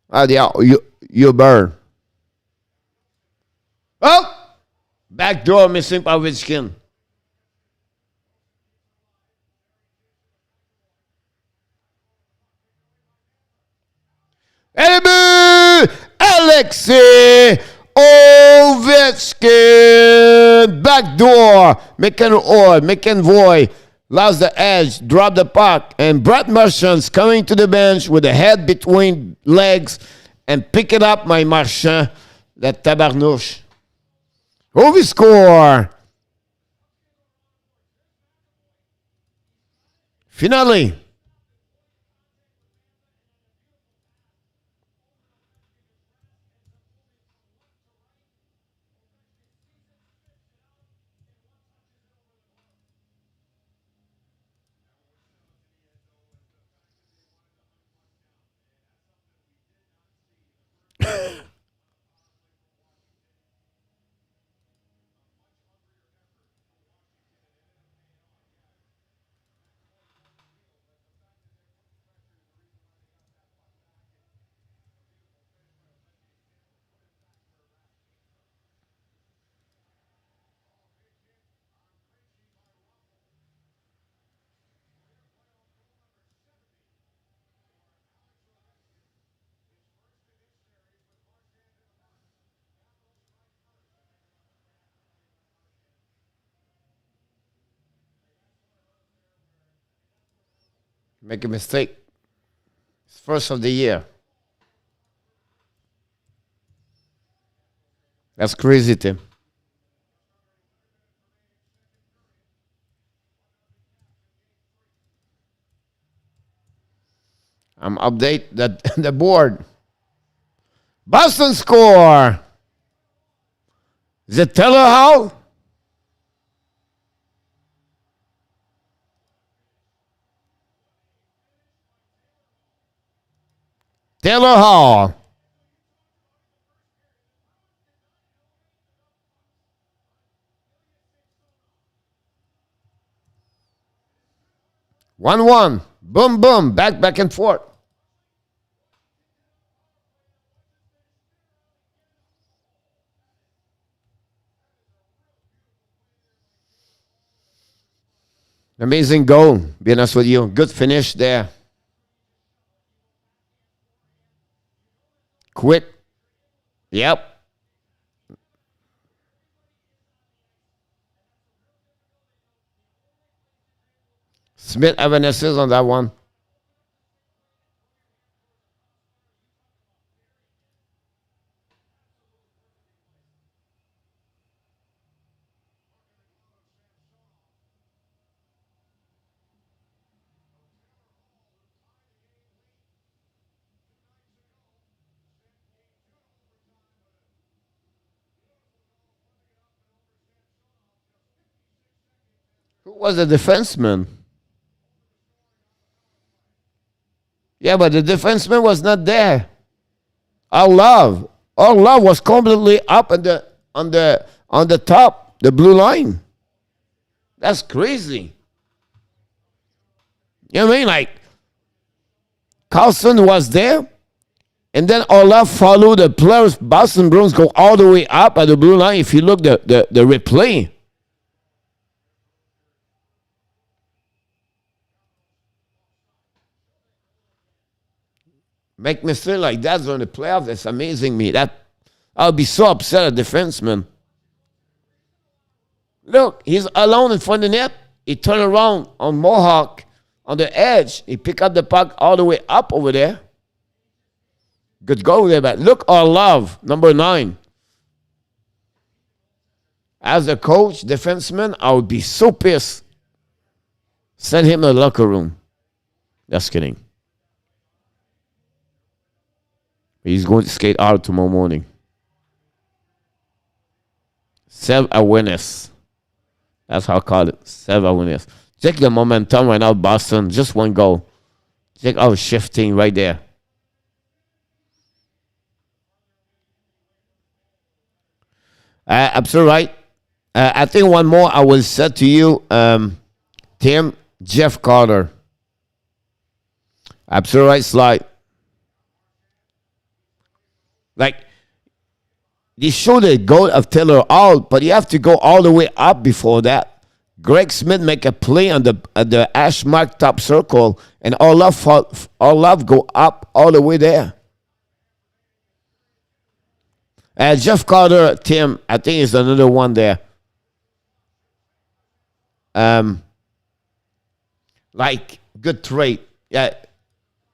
Ah, yeah, you burn. Oh, backdoor missing Pavitskin. Elby Alexei Ovechkin. Backdoor. McEnvoy lost the edge, dropped the puck, and Brett Marchand's coming to the bench with the head between legs and pick it up, my Marchand. La tabarnouche. Ovi score. Finally. Make a mistake. It's first of the year. That's crazy, Tim. I'm update the board. Boston score. Is it Taylor Hall? Taylor Hall. 1-1. Boom, boom. Back and forth. Amazing goal. Be honest with you. Good finish there. Quick. Yep. Smith have an assist on that one. Who was the defenseman? Yeah, but the defenseman was not there. Our love was completely up on the top, the blue line. That's crazy. You know what I mean? Like Carlson was there, and then Olaf followed the players. Boston Bruins go all the way up at the blue line. If you look the replay, make me feel like that's on the playoffs. That's amazing me. That I'll be so upset at defenseman. Look, he's alone in front of the net. He turned around on Mohawk on the edge. He picked up the puck all the way up over there. Good goal there, but look, our love, number 9. As a coach, defenseman, I would be so pissed. Send him to the locker room. Just kidding. He's going to skate out tomorrow morning. Self-awareness. That's how I call it. Self-awareness. Check the momentum right now, Boston. Just one goal. Check out shifting right there. Absolutely right. I think one more I will say to you, Tim, Jeff Carter. Absolutely right, slide. Like, they show the goal of Taylor out, but you have to go all the way up before that. Greg Smith make a play on the hash mark top circle, and Olaf go up all the way there. Jeff Carter, Tim, I think is another one there. Like, good trade. Yeah,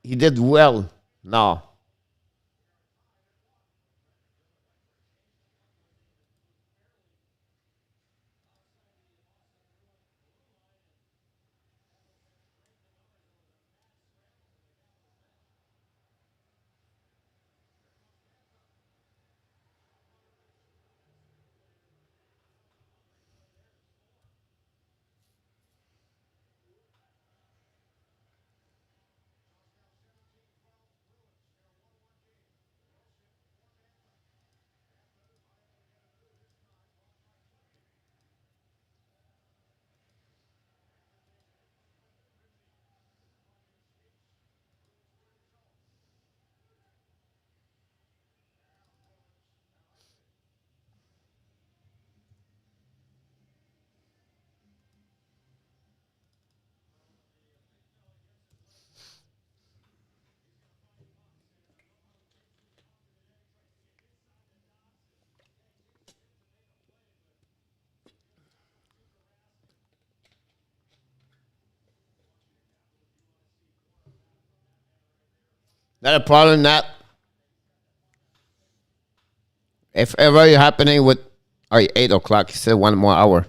he did well now. Not a problem. That if ever you're happening with, all right, 8 o'clock, still 1 more hour.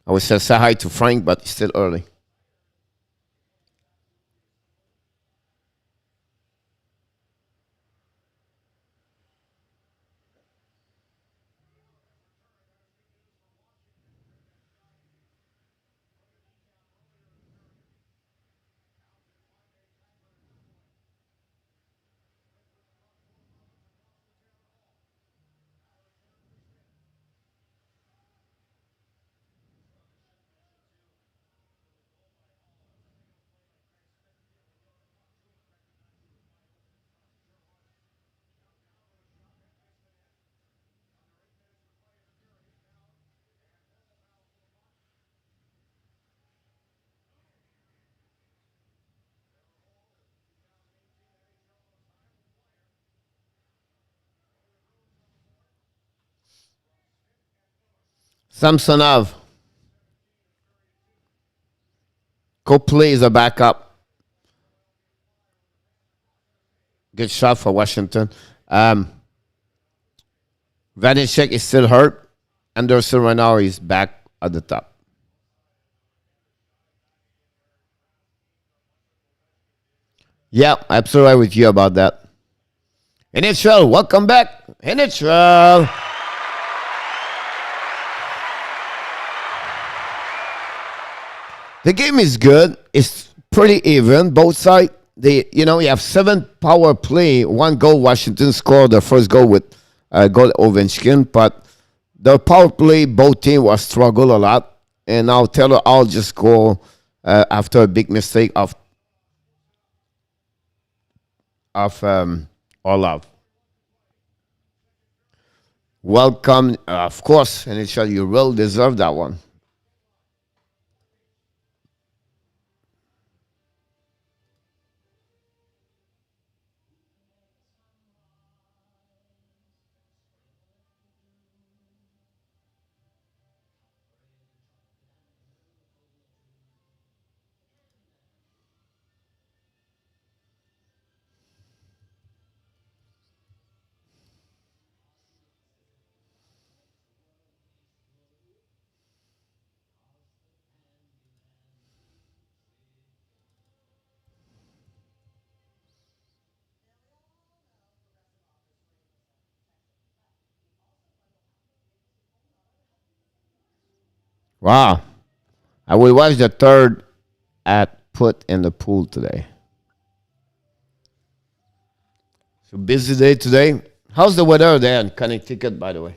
I would say hi to Frank, but it's still early. Samsonov, Copley is a backup. Good shot for Washington. Vanishek is still hurt. Anderson right now is back at the top. Yeah, I'm absolutely right with you about that. NHL, welcome back. NHL. The game is good. It's pretty even. Both sides you have seven power play, one goal. Washington scored the first goal with goal Ovechkin, but the power play both team was struggle a lot, and now Taylor Hall just go after a big mistake of Olaf. Welcome, of course, and you will deserve that one. Wow, I will watch the third at put in the pool today. So busy day today. How's the weather there in Connecticut, by the way?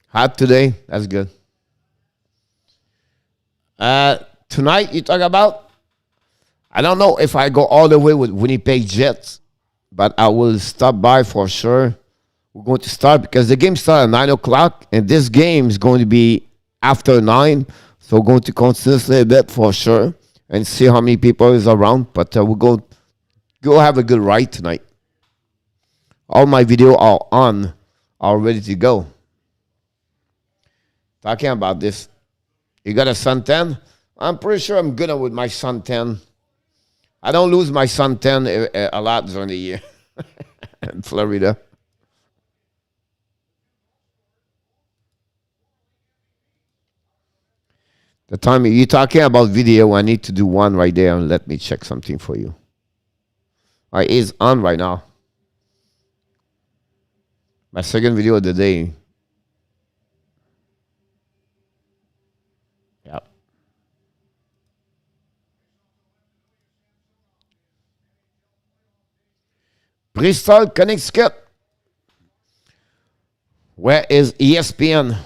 Hot today. That's good. Uh, Tonight you talk about. I don't know if I go all the way with Winnipeg Jets, but I will stop by for sure. We're going to start because the game starts at 9 o'clock, and this game is going to be after 9. So we're going to continuously bet for sure and see how many people is around. But we'll go have a good ride tonight. All my video are on, are ready to go. Talking about this, you got a suntan? I'm pretty sure I'm good with my suntan. I don't lose my suntan a lot during the year in Florida. The time you're talking about video, I need to do one right there and let me check something for you. All right, it's on right now. My second video of the day. Yep. Bristol, Connecticut. Where is ESPN?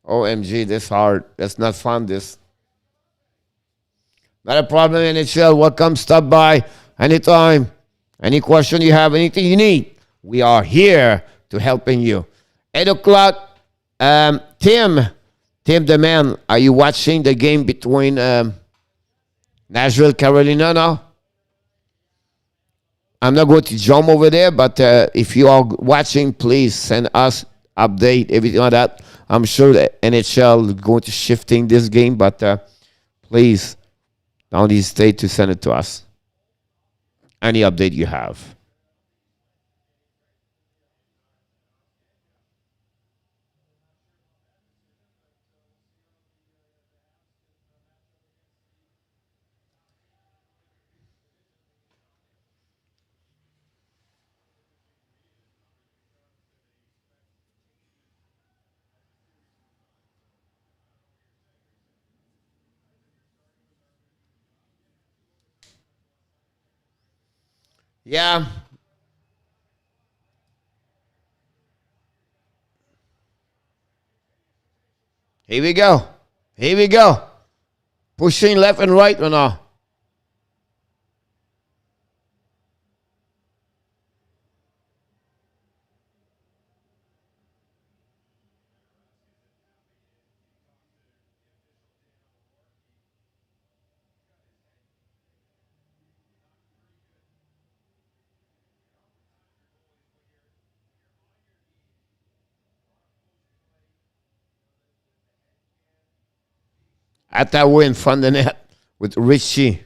OMG, this hard. That's not fun, this. Not a problem, NHL. Welcome. Stop by anytime. Any question you have, anything you need, we are here to helping you. 8 o'clock. Tim the man, are you watching the game between Nashville, Carolina now? I'm not going to jump over there, but if you are watching, please send us update, everything like that. I'm sure that NHL is going to shifting this game, but please don't hesitate to send it to us. Any update you have. Yeah, here we go. Here we go. Pushing left and right or no? At that way in front of the net with Richie.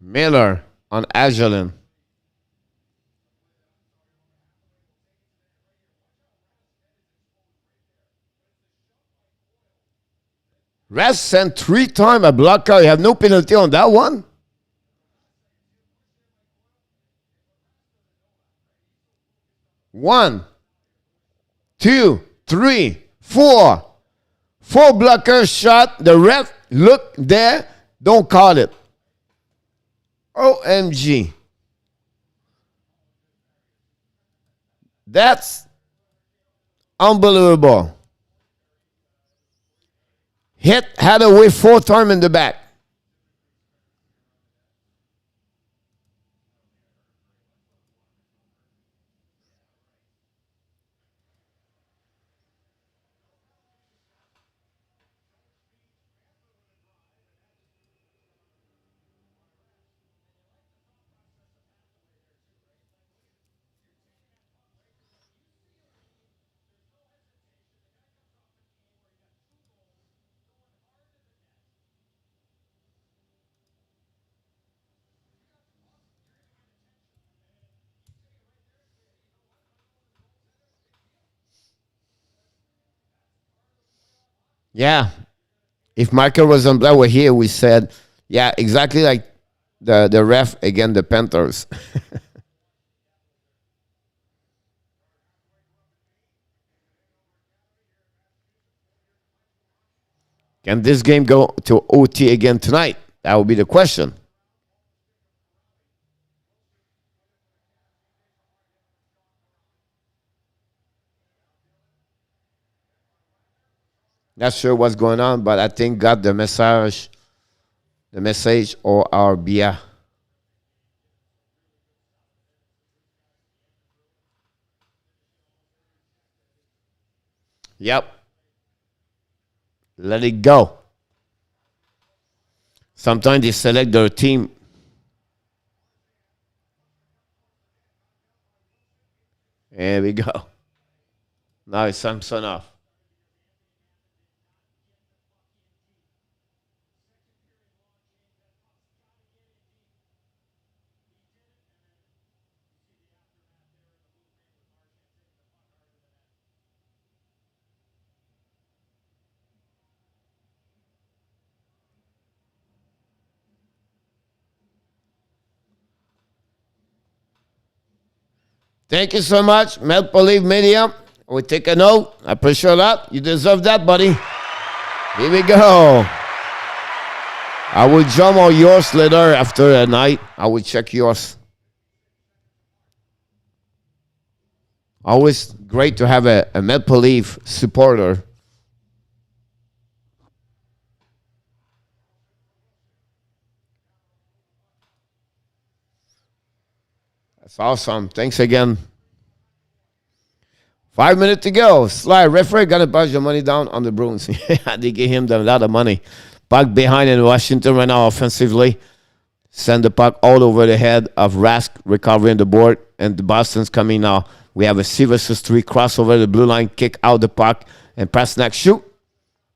Miller on Agelin. Ref sent 3 times a blocker. You have no penalty on that one. 1, 2, 3, 4. 4 blockers shot. The ref look there. Don't call it. OMG. That's unbelievable. Hit Hathaway 4 times in the back. Yeah. If Michael Rosenblatt were here, we said, yeah, exactly like the ref against the Panthers. Can this game go to OT again tonight? That would be the question. Not sure what's going on, but I think got the message or our beer. Yep. Let it go. Sometimes they select their team. There we go. Now it's Samsonov. Thank you so much, Maple Leaf Media. We take a note. I appreciate that. You deserve that, buddy. Here we go. I will jump on yours later after the night. I will check yours. Always great to have a Maple Leaf supporter. That's awesome. Thanks again. 5 minutes to go. Sly referee gonna pass your money down on the Bruins. They gave him a lot of money. Puck behind in Washington right now offensively. Send the puck all over the head of Rask, recovering the board, and the Boston's coming now. We have a C-versus-3 crossover the blue line, kick out the puck, and Pasternak shoot.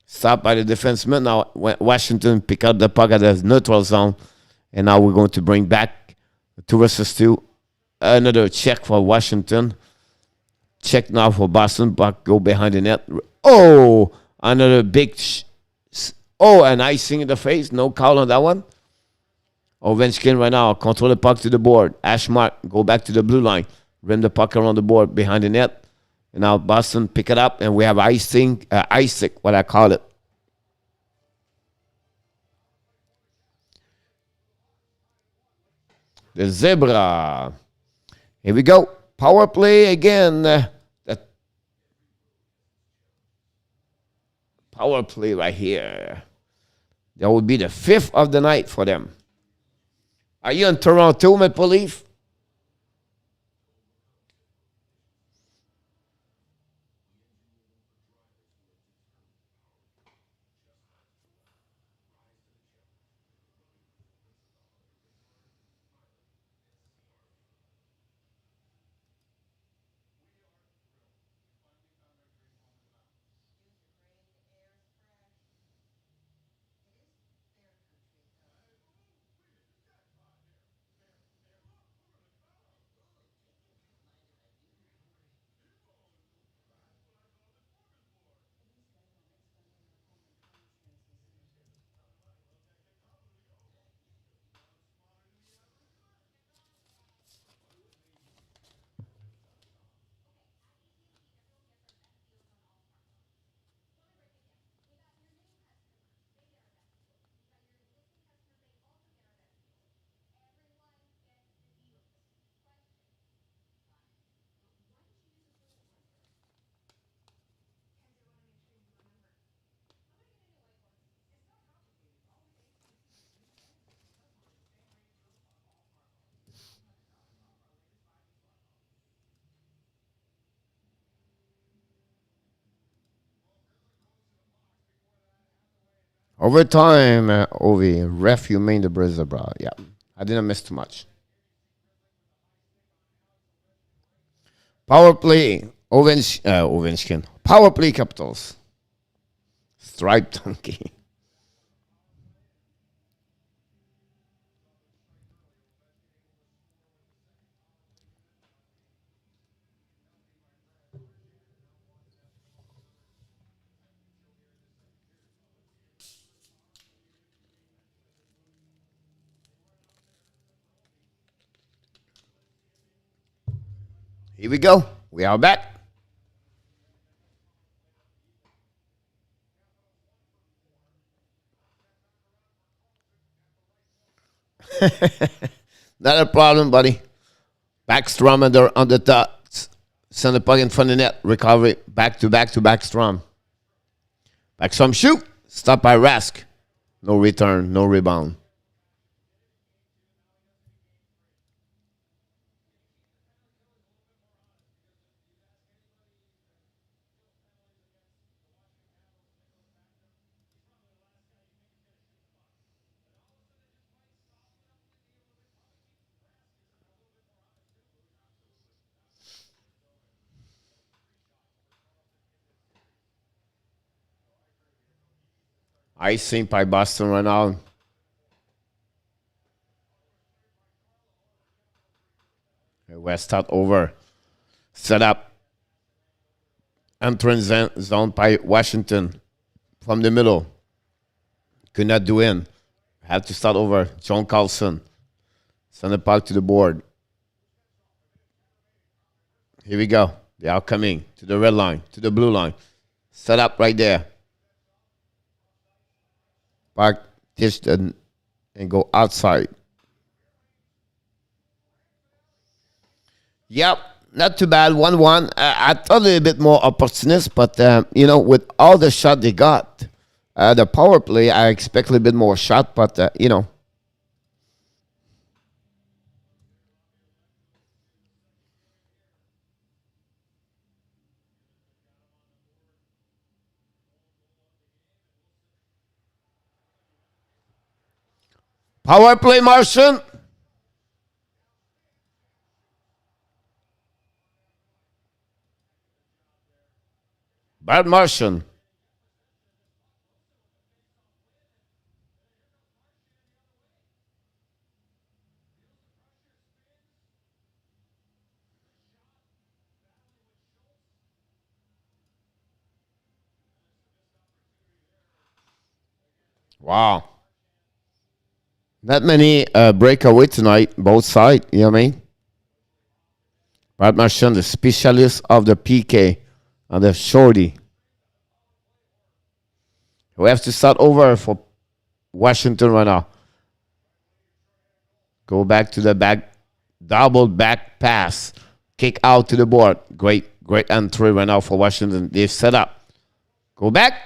Stopped by the defenseman. Now Washington pick up the puck at the neutral zone, and now we're going to bring back 2 versus 2. Another check for Washington. Check now for Boston. Puck go behind the net. Oh, another big. An icing in the face. No call on that one. Ovechkin right now control the puck to the board. Ashmark go back to the blue line. Rim the puck around the board behind the net. And now Boston pick it up, and we have icing, what I call it. The zebra. Here we go. Power play again. That power play right here. That would be the 5th of the night for them. Are you in Toronto, Maple Leaf? Overtime, Ovi. Ref, you made the Brizza, bro. Yeah. I didn't miss too much. Power play. Ovechkin. Power play Capitals. Striped donkey. Here we go. We are back. Not a problem, buddy. Backstrom on the top. Send the puck in front of the net. Recovery. Back to Backstrom. Backstrom shoot. Stop by Rask. No return. No rebound. Icing by Boston right now. West out over. Set up. Entrance zone by Washington from the middle. Could not do in. Have to start over. John Carlson. Send the puck to the board. Here we go. They are coming to the red line, to the blue line. Set up right there. Puck dished and go outside. Yep, not too bad. 1-1. I thought a little bit more opportunist, but, with all the shot they got, the power play, I expect a little bit more shot, but, Power play, Martian. Bad Martian. Wow. Not many breakaway tonight, both sides. You know what I mean? Brad Marchand, the specialist of the PK and the shorty. We have to start over for Washington right now. Go back to the back, double back pass, kick out to the board. Great entry right now for Washington. They've set up. Go back.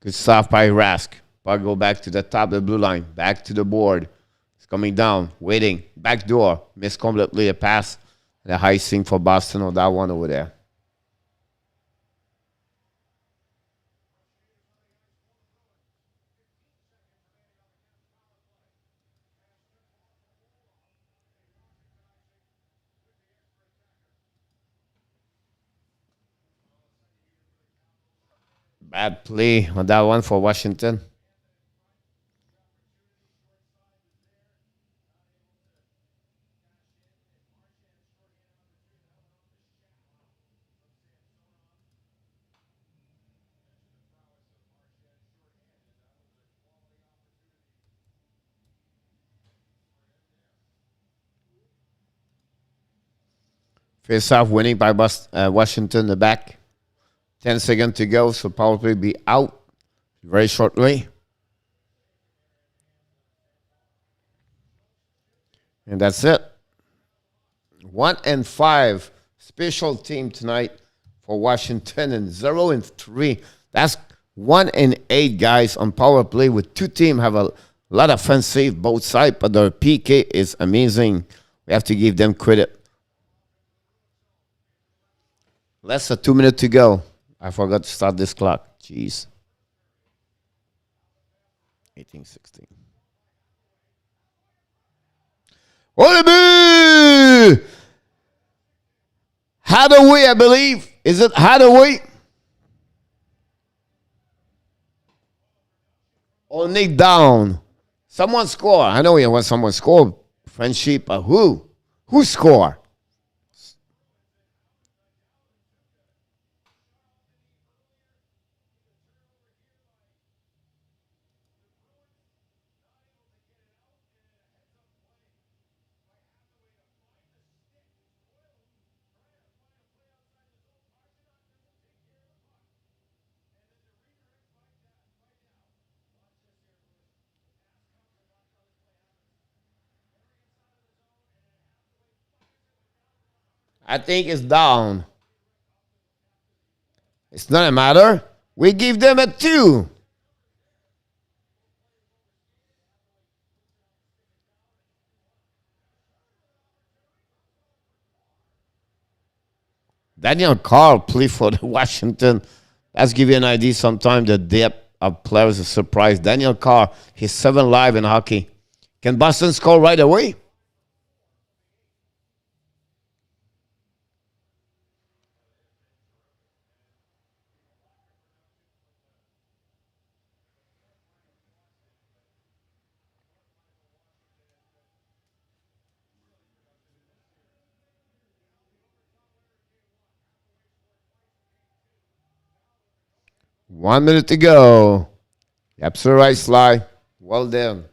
Good stuff by Rask. Puck go back to the top of the blue line. Back to the board. It's coming down. Waiting. Back door. Missed completely a pass. The high sink for Boston on that one over there. Bad play on that one for Washington. Face off winning by Washington in the back. 10 seconds to go, so power play be out very shortly. And that's it. 1-5 special team tonight for Washington and 0-3. That's 1-8 guys on power play with two teams have a lot of offensive both sides, but their PK is amazing. We have to give them credit. Less than 2 minutes to go. I forgot to start this clock. Jeez. 18-16. Oliver! Hadaway, I believe. Is it Hadaway? Or Nick down? Someone score. I know when someone score. Friendship, but who? Who score? I think it's down. It's not a matter. We give them a 2. Daniel Carl play for the Washington. Let's give you an idea sometimes the depth of players is surprised. Daniel Carl, he's 7 live in hockey. Can Boston score right away? One minute to go. Absolutely right, Sly. Well done.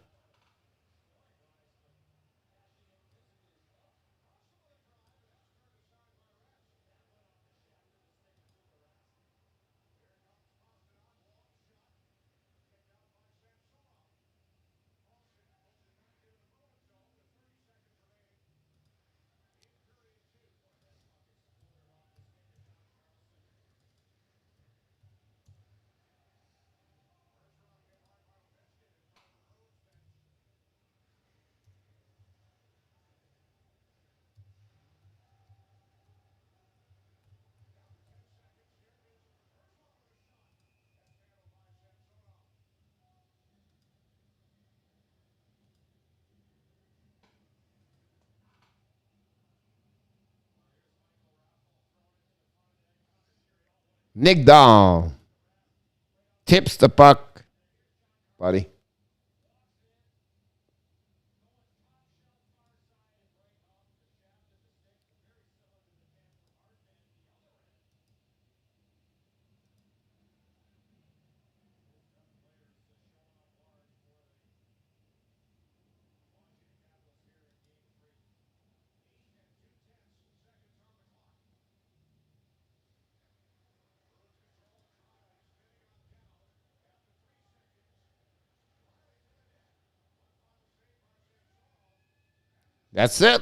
Nick down. Tips the puck, buddy. That's it.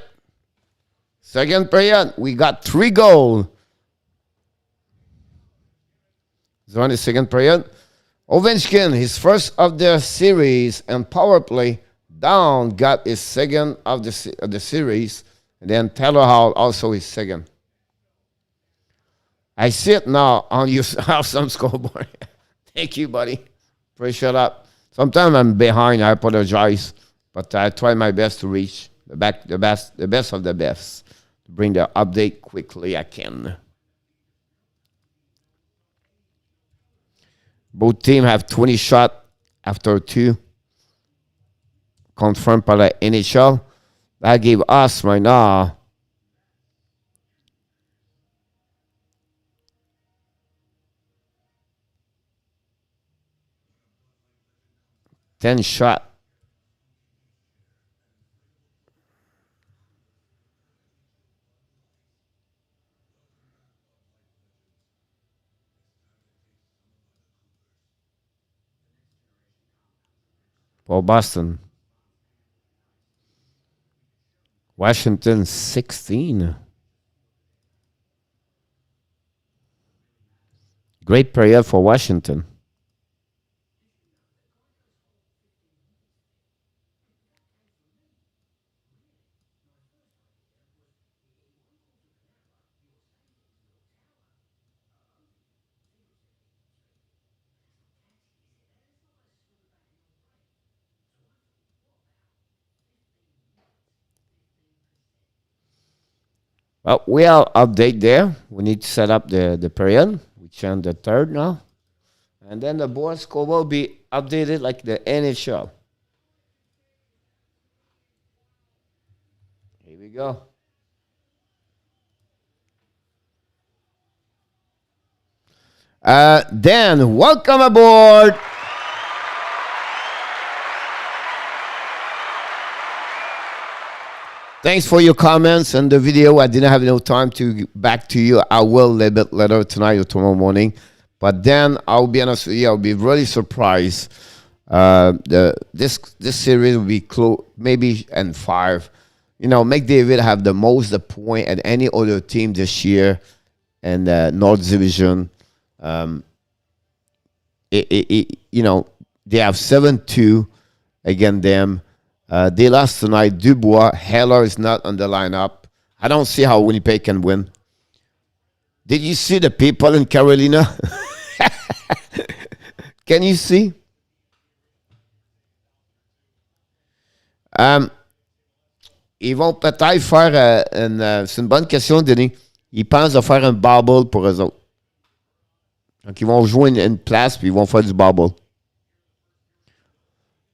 Second period, we got 3 goals. So on the second period, Ovechkin, his first of the series, and power play down got his second of the series, and then Taylor Hall also his second. I see it now on your awesome scoreboard. Thank you, buddy. Appreciate that. Sometimes I'm behind. I apologize, but I try my best to reach the best of the best, to bring the update quickly I can. Both teams have 20 shots after 2, confirmed by the NHL. That gave us right now 10 shots for Boston. Washington 16. Great period for Washington. We are update there. We need to set up the period. We change the third now. And then the board score will be updated like the NHL. Here we go. Dan, welcome aboard. Thanks for your comments and the video. I didn't have no time to get back to you. I will a little bit later tonight or tomorrow morning. But then I'll be honest with you, I'll be really surprised. This series will be close, maybe in 5. You know, McDavid have the most the point at any other team this year in the North Division. You know, they have 7-2 against them. They lost tonight. Dubois, Heller is not on the lineup. I don't see how Winnipeg can win. Did you see the people in Carolina? Can you see? Ils vont peut-être faire c'est une bonne question, Denis. Ils pensent de faire un bubble pour eux autres. Donc, ils vont jouer une place puis ils vont faire du bubble.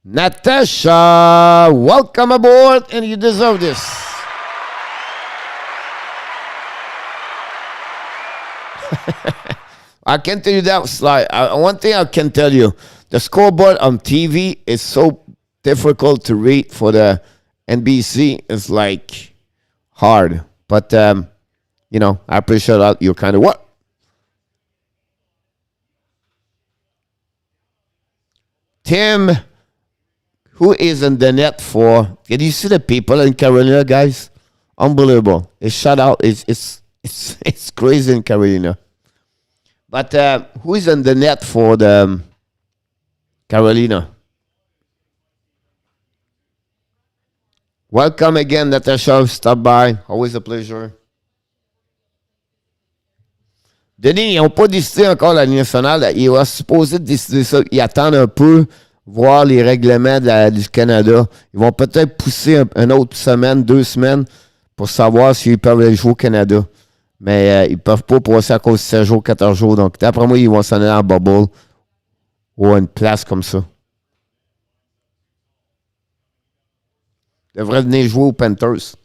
Natasha, welcome aboard, and you deserve this. I can tell you that slide. One thing I can tell you, the scoreboard on TV is so difficult to read for the NBC. It's like hard. But, you know, I appreciate that you're kind of what? Tim, who is in the net for? Can you see the people in Carolina, guys? Unbelievable. It's shut out. It's crazy in Carolina. But who is in the net for the Carolina? Welcome again, Natasha. Stop by. Always a pleasure. Denis, ils n'ont pas décidé encore la Ligue nationale. Ils vont supposer décider ça. Ils attendent un peu, voir les règlements du Canada. Ils vont peut-être pousser une autre semaine, 2 semaines, pour savoir s'ils peuvent aller jouer au Canada. Mais ils ne peuvent pas passer à cause de 16 jours, 14 jours. Donc, d'après moi, ils vont s'en aller en bubble ou à une place comme ça. Ils devraient venir jouer aux Panthers.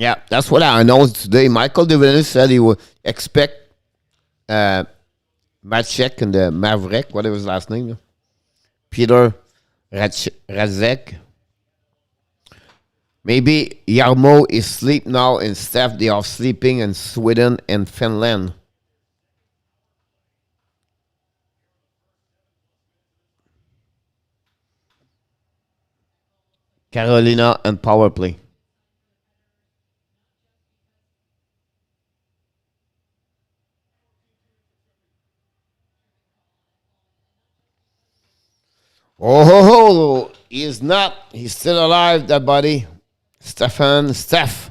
Yeah, that's what I announced today. Michael Devaney said he would expect Maciek and the Maverick, whatever his last name, Peter Razek. Maybe Yarmo is asleep now and Steph, they are sleeping in Sweden and Finland. Carolina and power play. Oh, he is not. He's still alive, that buddy. Steph.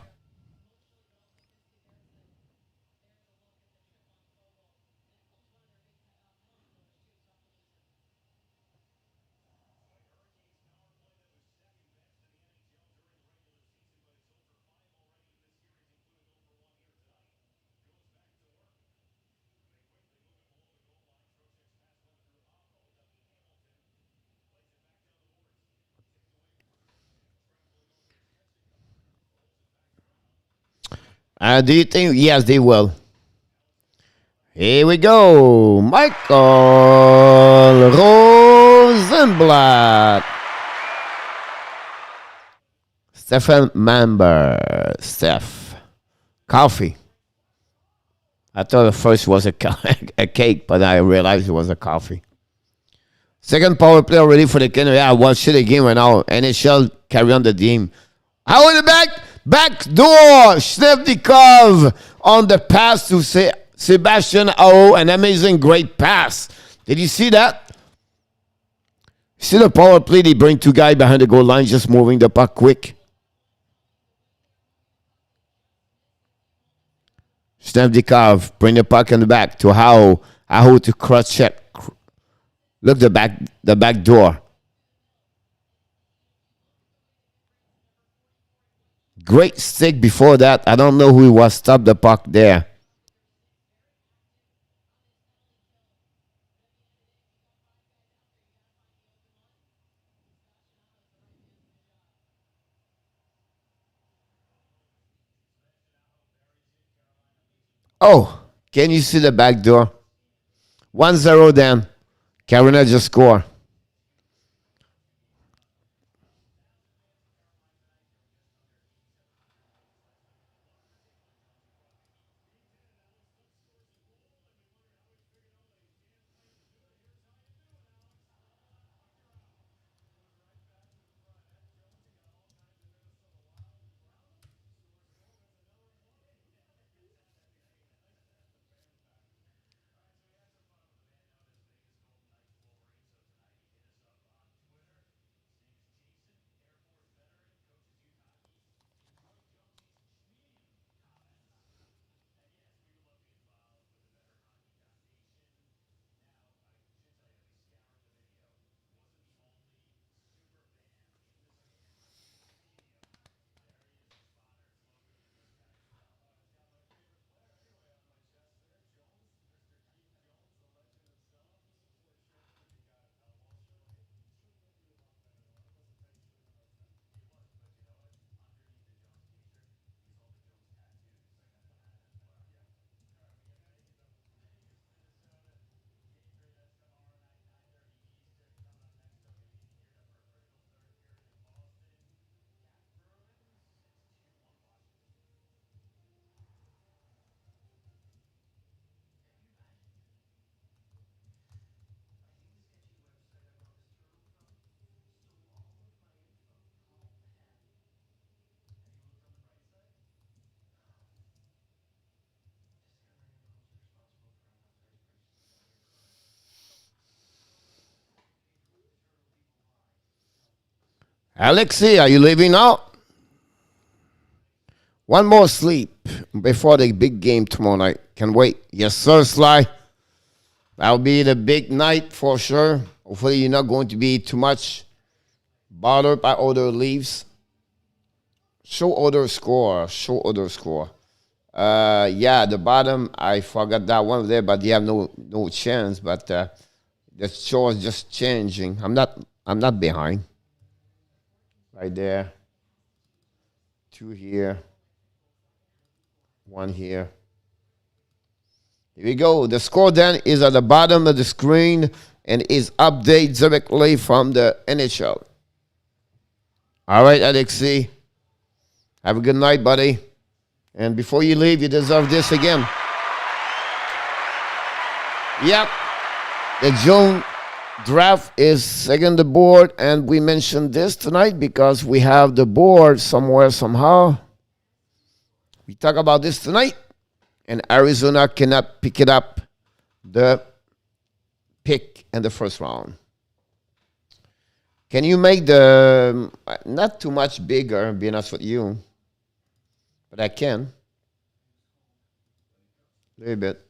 Do you think? Yes, they will. Here we go. Michael Rosenblatt. Stefan Member. Steph. Coffee. I thought at first it was a cake, but I realized it was a coffee. Second power play already for the Canada. Yeah, I watched it again right now. NHL carry on the team. How in the back door, Slivnikov on the pass to Sebastian Aho, an amazing great pass. Did you see that? See the power play, they bring 2 guys behind the goal line, just moving the puck quick. Snevdikov bring the puck in the back to how to cross check. Look the back door. Great stick before that. I don't know who he was. Stop the puck there. Oh, can you see the back door? 1-0 then. Carolina just score. Alexei, are you leaving now? One more sleep before the big game tomorrow night. Can wait. Yes, sir, Sly. That'll be the big night for sure. Hopefully, you're not going to be too much bothered by other leaves. Show other score. Show other score. Yeah, the bottom, I forgot that one there, but they have no chance. But the show is just changing. I'm not behind. Right there. Two here. One here. Here we go. The score then is at the bottom of the screen and is updated directly from the NHL. All right, Alexei. Have a good night, buddy. And before you leave, you deserve this again. Yep. The June draft is second the board, and we mentioned this tonight because we have the board somewhere, somehow. We talk about this tonight, and Arizona cannot pick it up, the pick in the first round. Can you make the, not too much bigger, being honest with you, but I can. A little bit.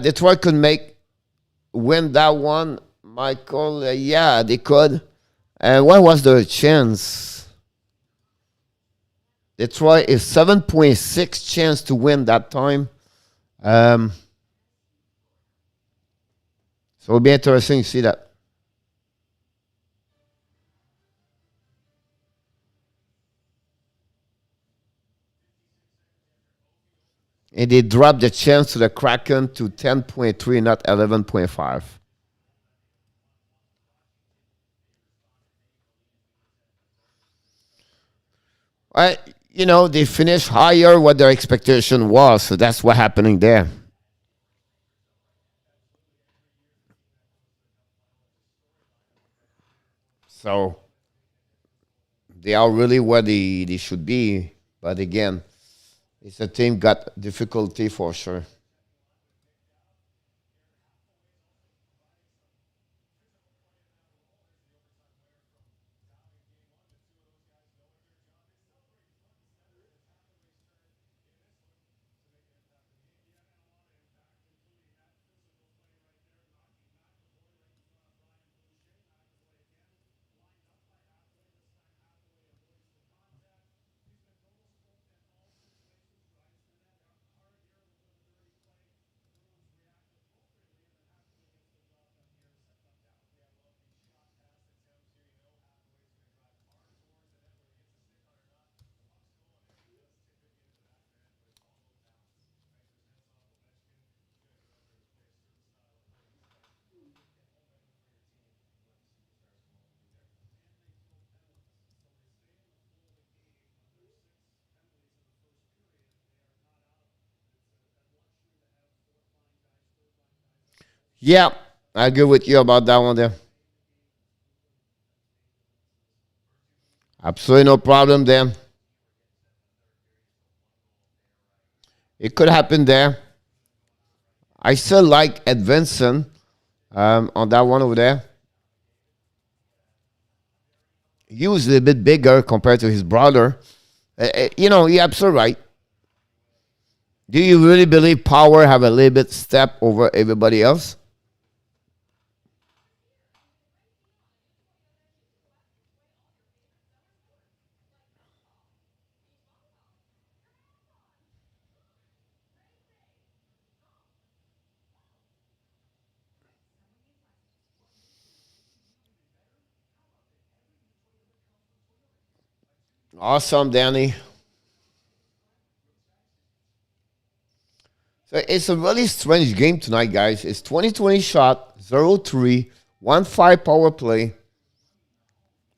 Detroit could win that one, Michael. Yeah, they could. And what was the chance? Detroit is 7.6 chance to win that time. So it'll be interesting to see that. And they dropped the chance to the Kraken to 10.3, not 11.5. They finished higher what their expectation was, so that's what happening there. So they are really where they should be, but again, it's a team got difficulty for sure. Yeah, I agree with you about that one there. Absolutely no problem there. It could happen there. I still like Edvinson on that one over there. He was a little bit bigger compared to his brother. You're absolutely right. Do you really believe Power have a little bit step over everybody else? Awesome, Danny. So it's a really strange game tonight, guys. It's 2020 shot, 0-3, 1-5 power play,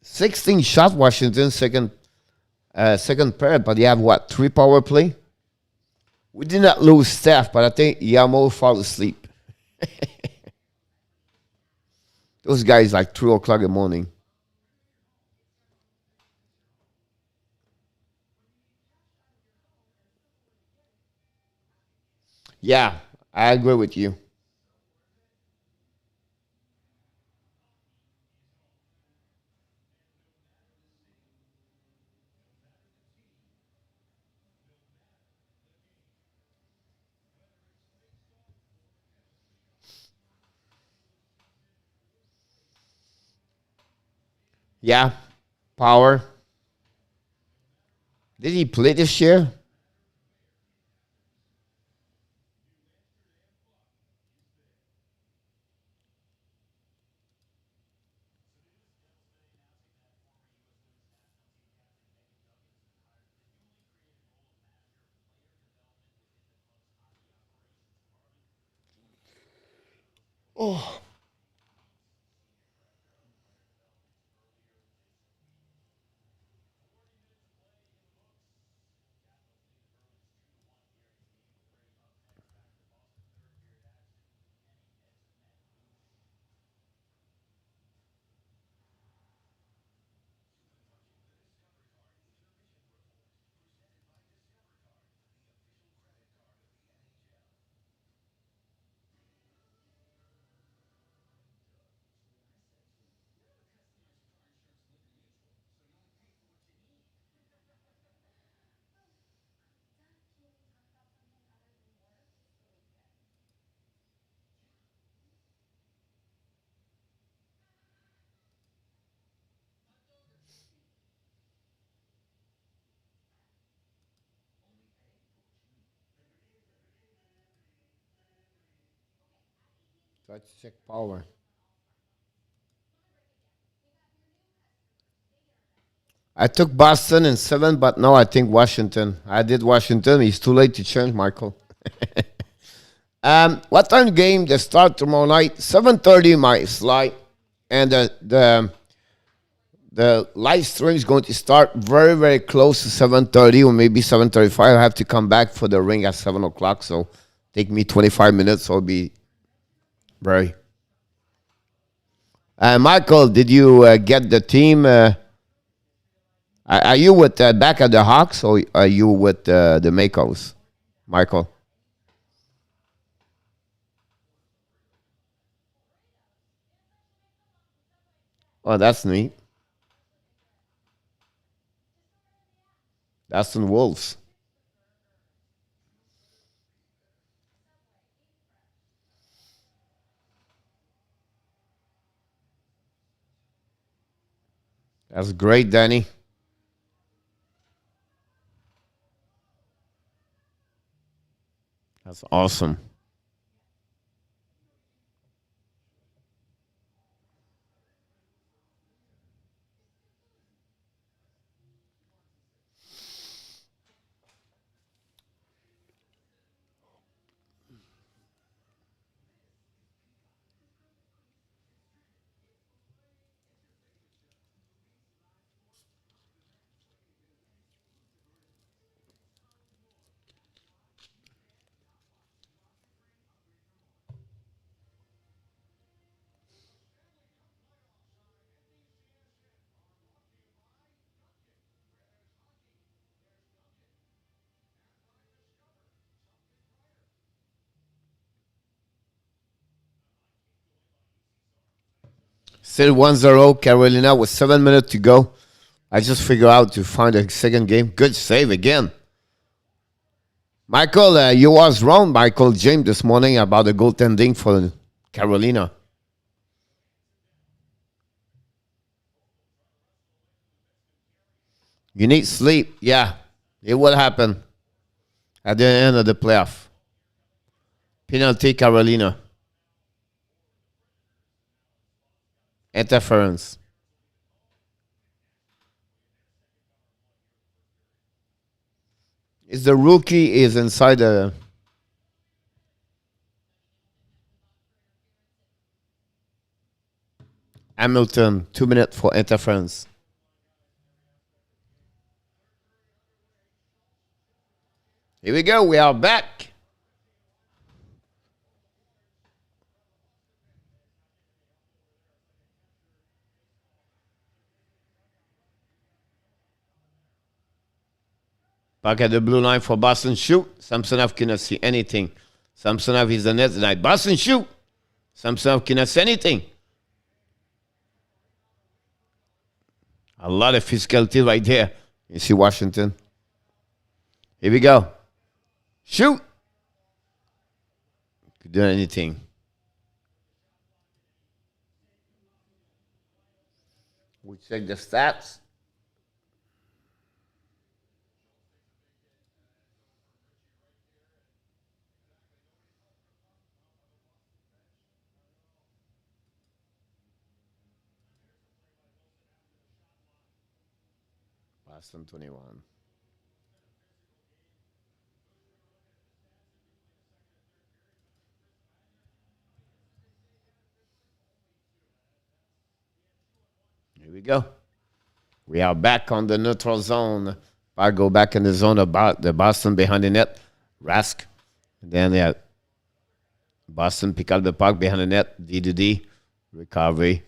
16 shot Washington, second period, but you have what, 3 power play? We did not lose Steph, but I think Yamo fell asleep. Those guys like 3 o'clock in the morning. Yeah, I agree with you. Yeah, Power. Did he play this year? Oh, try to check Power. I took Boston in 7, but no, I think Washington. I did Washington. It's too late to change, Michael. What time game? The start tomorrow night, 7:30. My slide, and the live stream is going to start very very close to 7:30 or maybe 7:35. I have to come back for the ring at 7 o'clock, so take me 25 minutes. So it'll be very. Michael, did you get the team? Are you with back at the Hawks or are you with the Makos, Michael? Oh, that's neat. That's the Wolves. That's great, Danny. That's awesome. Still 1-0 Carolina with 7 minutes to go. I just figured out to find a second game. Good save again. Michael, you was wrong, Michael James, this morning about the goaltending for Carolina. You need sleep. Yeah, it will happen at the end of the playoff. Penalty, Carolina. Interference. Is the rookie is inside the Hamilton? 2 minutes for interference. Here we go. We are back. Back at the blue line for Boston. Shoot. Samsonov cannot see anything. Samsonov is the net tonight. Boston shoot. Samsonov cannot see anything. A lot of physicality right there. You see Washington. Here we go. Shoot. Could do anything. We check the stats. Boston 21. Here we go. We are back on the neutral zone. I go back in the zone about the Boston behind the net. Rask. And then Boston pick up the puck behind the net. D. Recovery.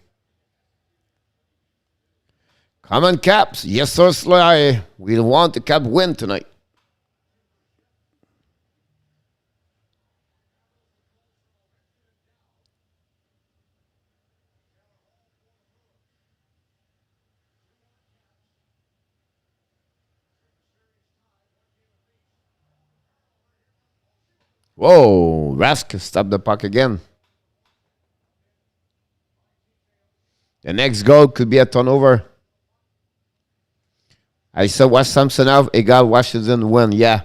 Come on, Caps. Yes, sir, Sly. We want the Cap win tonight. Whoa, Rask stopped the puck again. The next goal could be a turnover. I said what Samsonov, it got Washington win, yeah.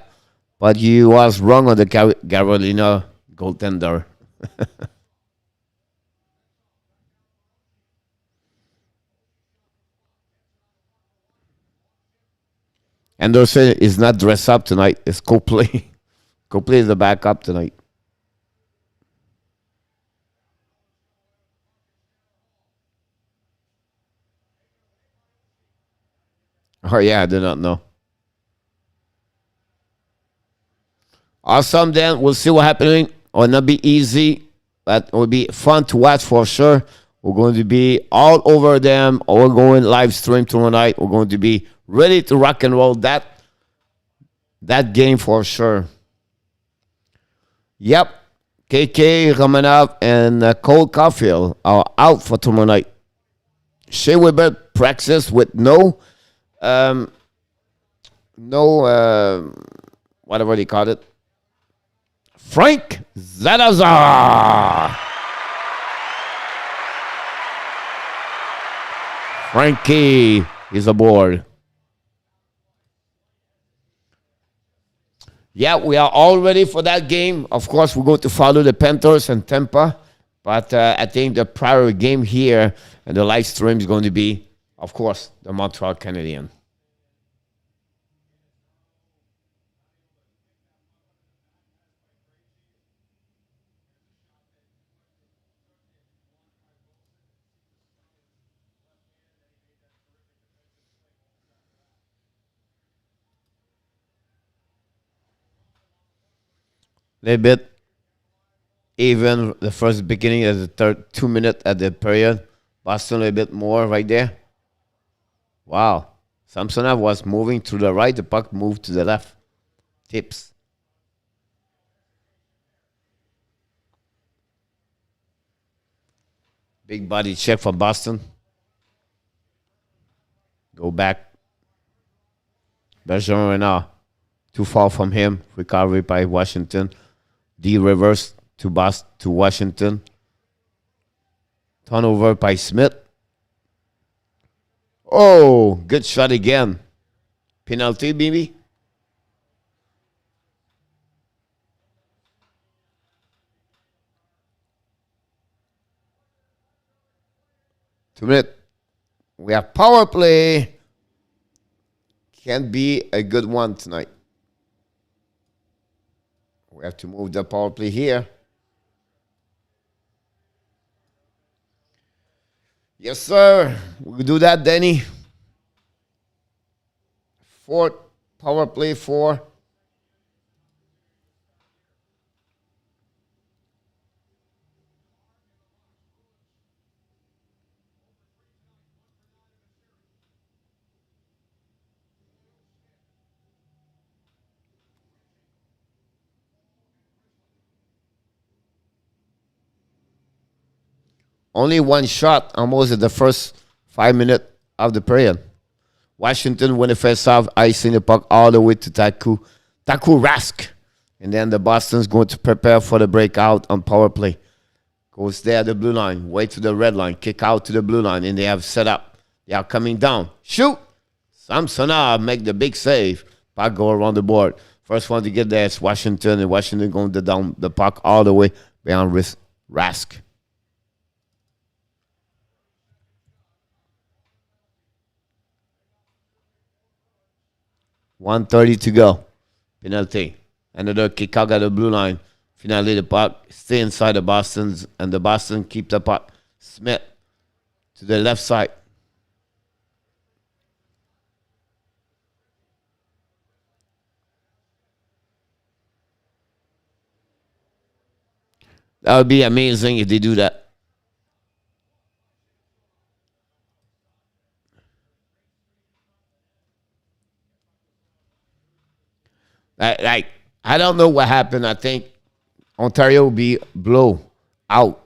But you was wrong on the Carolina goaltender. Anderson is not dressed up tonight. It's Copley. Copley is the backup tonight. Oh, yeah, I did not know. Awesome, then. We'll see what happening. It will not be easy, but it will be fun to watch for sure. We're going to be all over them. We're going live stream tomorrow night. We're going to be ready to rock and roll that game for sure. Yep. KK, Romanov, and Cole Caulfield are out for tomorrow night. Shea Weber practice with whatever they call it. Frank Zadazar. Frankie is aboard. Yeah, we are all ready for that game. Of course, we're going to follow the Panthers and Tampa. But I think the prior game here and the live stream is going to be, of course, the Montreal Canadiens. Little bit even the first beginning of the third 2 minutes at the period. Boston a little bit more right there. Wow. Samsonov was moving to the right. The puck moved to the left. Tips. Big body check for Boston. Go back. Bergeron right now. Too far from him. Recovery by Washington. D reverse to Washington. Turnover by Smith. Oh, good shot again. Penalty, maybe? Two-minute. We have power play. Can be a good one tonight. We have to move the power play here. Yes, sir. We'll do that, Danny. Fourth power play for. Only one shot almost at the first 5 minutes of the period. Washington win the first half, icing the puck all the way to Taku Rask. And then the Boston's going to prepare for the breakout on power play. Goes there, the blue line, way to the red line, kick out to the blue line, and they have set up. They are coming down. Shoot! Samsonov make the big save. Puck go around the board. First one to get there is Washington, and Washington going to down the puck all the way beyond Rask. 1:30 to go. Penalty. Another kick out at the blue line. Finally, the puck stay inside the Boston's, and the Boston keep the puck. Smith to the left side. That would be amazing if they do that. Like I don't know what happened. I think Ontario will be blow out.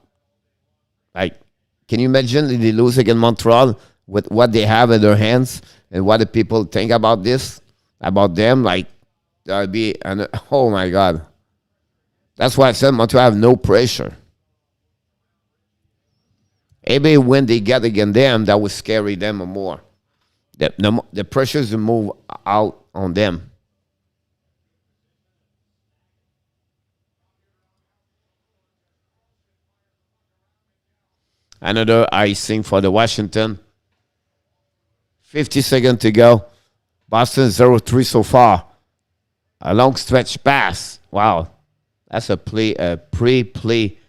Like, can you imagine if they lose against Montreal with what they have in their hands and what the people think about this, about them? Like, that would be, oh my God. That's why I said Montreal have no pressure. Maybe when they get against them, that would scare them more. The pressures will move out on them. Another icing for the Washington. 50 seconds to go. Boston 0-3 so far. A long stretch pass. Wow. That's a pre-play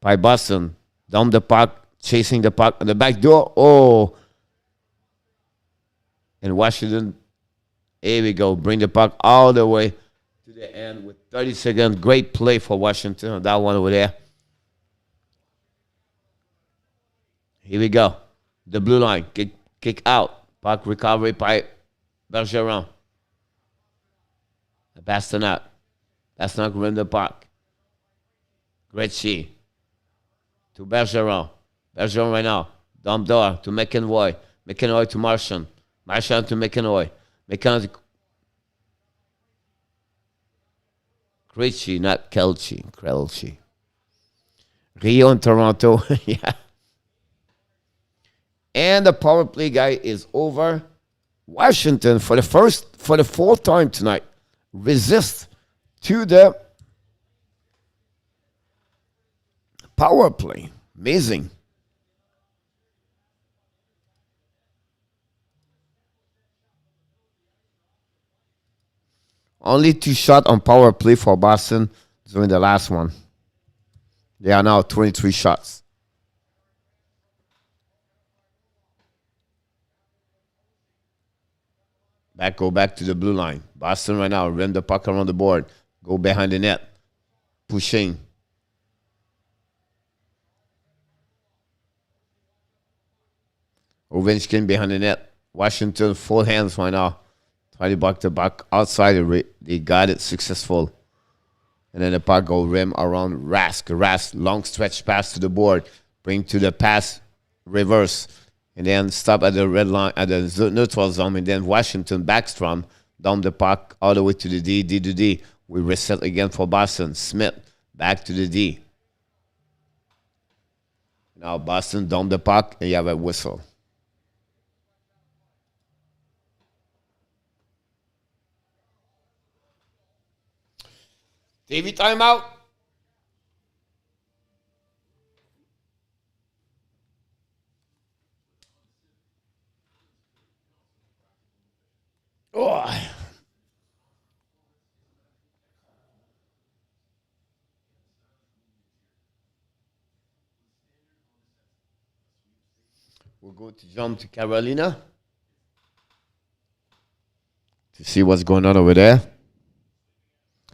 by Boston. Down the puck, chasing the puck on the back door. Oh. And Washington, here we go. Bring the puck all the way to the end with 30 seconds. Great play for Washington on that one over there. Here we go. The blue line. Kick out. Puck recovery by Bergeron. Pasternak. Pasternak win the puck. Gretzky. To Bergeron. Bergeron right now. Dump door to McEnroy. McEnroy to Marchand. Marchand to McEnroy. McEnroy to Krejci, not Kelchi. Krejci. Rio and Toronto. Yeah. And the power play guy is over. Washington for the fourth time tonight resist to the power play. Amazing. Only 2 shots on power play for Boston during the last one. They are now 23 shots. Go back to the blue line. Boston right now, rim the puck around the board. Go behind the net. Pushing. Ovechkin behind the net. Washington, full hands right now. Try to buck the puck outside. They got it successful. And then the puck go rim around Rask. Rask, long stretch pass to the board. bring to the pass, reverse, and then stop at the red line, at the neutral zone, and then Washington backstrom down the puck all the way to the D to D. We reset again for Boston. Smith back to the D. Now Boston down the puck, and you have a whistle. TV timeout. Oh. We'll go to jump to Carolina to see what's going on over there.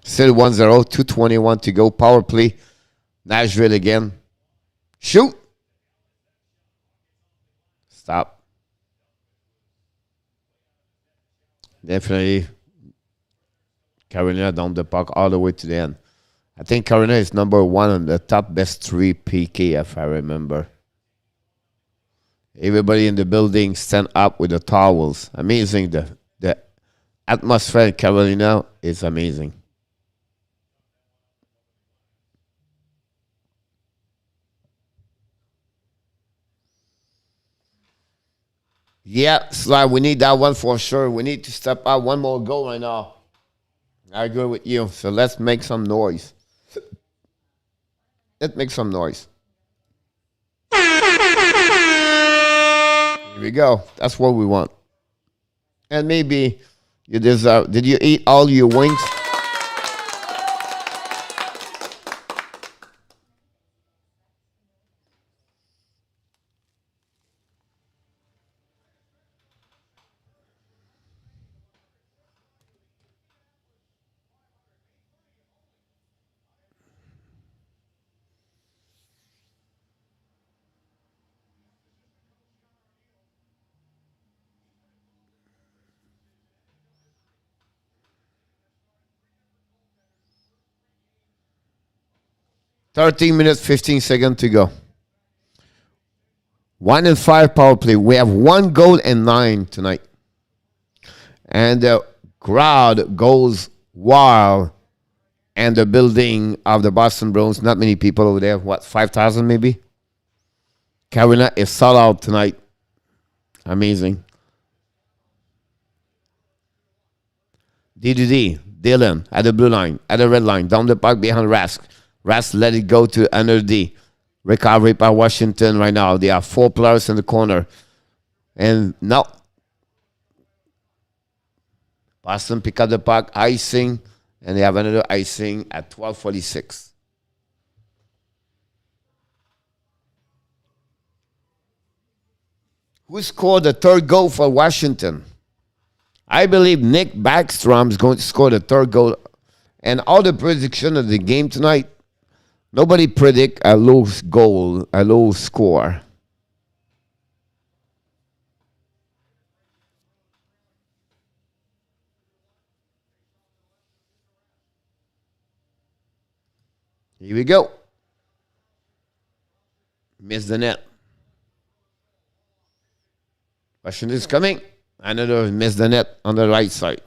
Still 1-0, 2:21 to go. Power play. Nashville again. Shoot. Stop. Definitely Carolina down the puck all the way to the end. I think Carolina is number one on the top best 3 PK, if I remember. Everybody in the building stand up with the towels. Amazing. The atmosphere in Carolina is amazing. Yeah, Sly, we need that one for sure. We need to step out one more goal right now. I agree with you. So let's make some noise. Let's make some noise. Here we go. That's what we want. And maybe you deserve. Did you eat all your wings? 13 minutes, 15 seconds to go. 1-5 power play. We have 1 goal and 9 tonight. And the crowd goes wild. And the building of the Boston Bruins, not many people over there. What, 5,000 maybe? Carolina is sold out tonight. Amazing. D2D, Dylan at the blue line, at the red line, down the puck behind Rask. Rask let it go to another D. Recovery by Washington right now. They have 4 players in the corner. And now, Boston pick up the puck, icing, and they have another icing at 12:46. Who scored the 3rd goal for Washington? I believe Nick Backstrom is going to score the 3rd goal. And all the prediction of the game tonight, nobody predict a low goal, a low score. Here we go. Miss the net. Washington is coming. Another miss the net on the right side.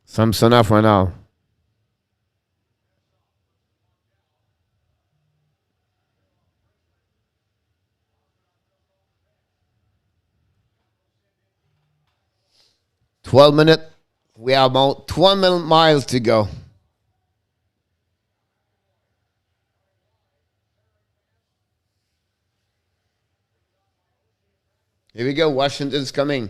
Samsonov right now. $12 minutes. We have about 12 miles to go. Here we go. Washington's coming.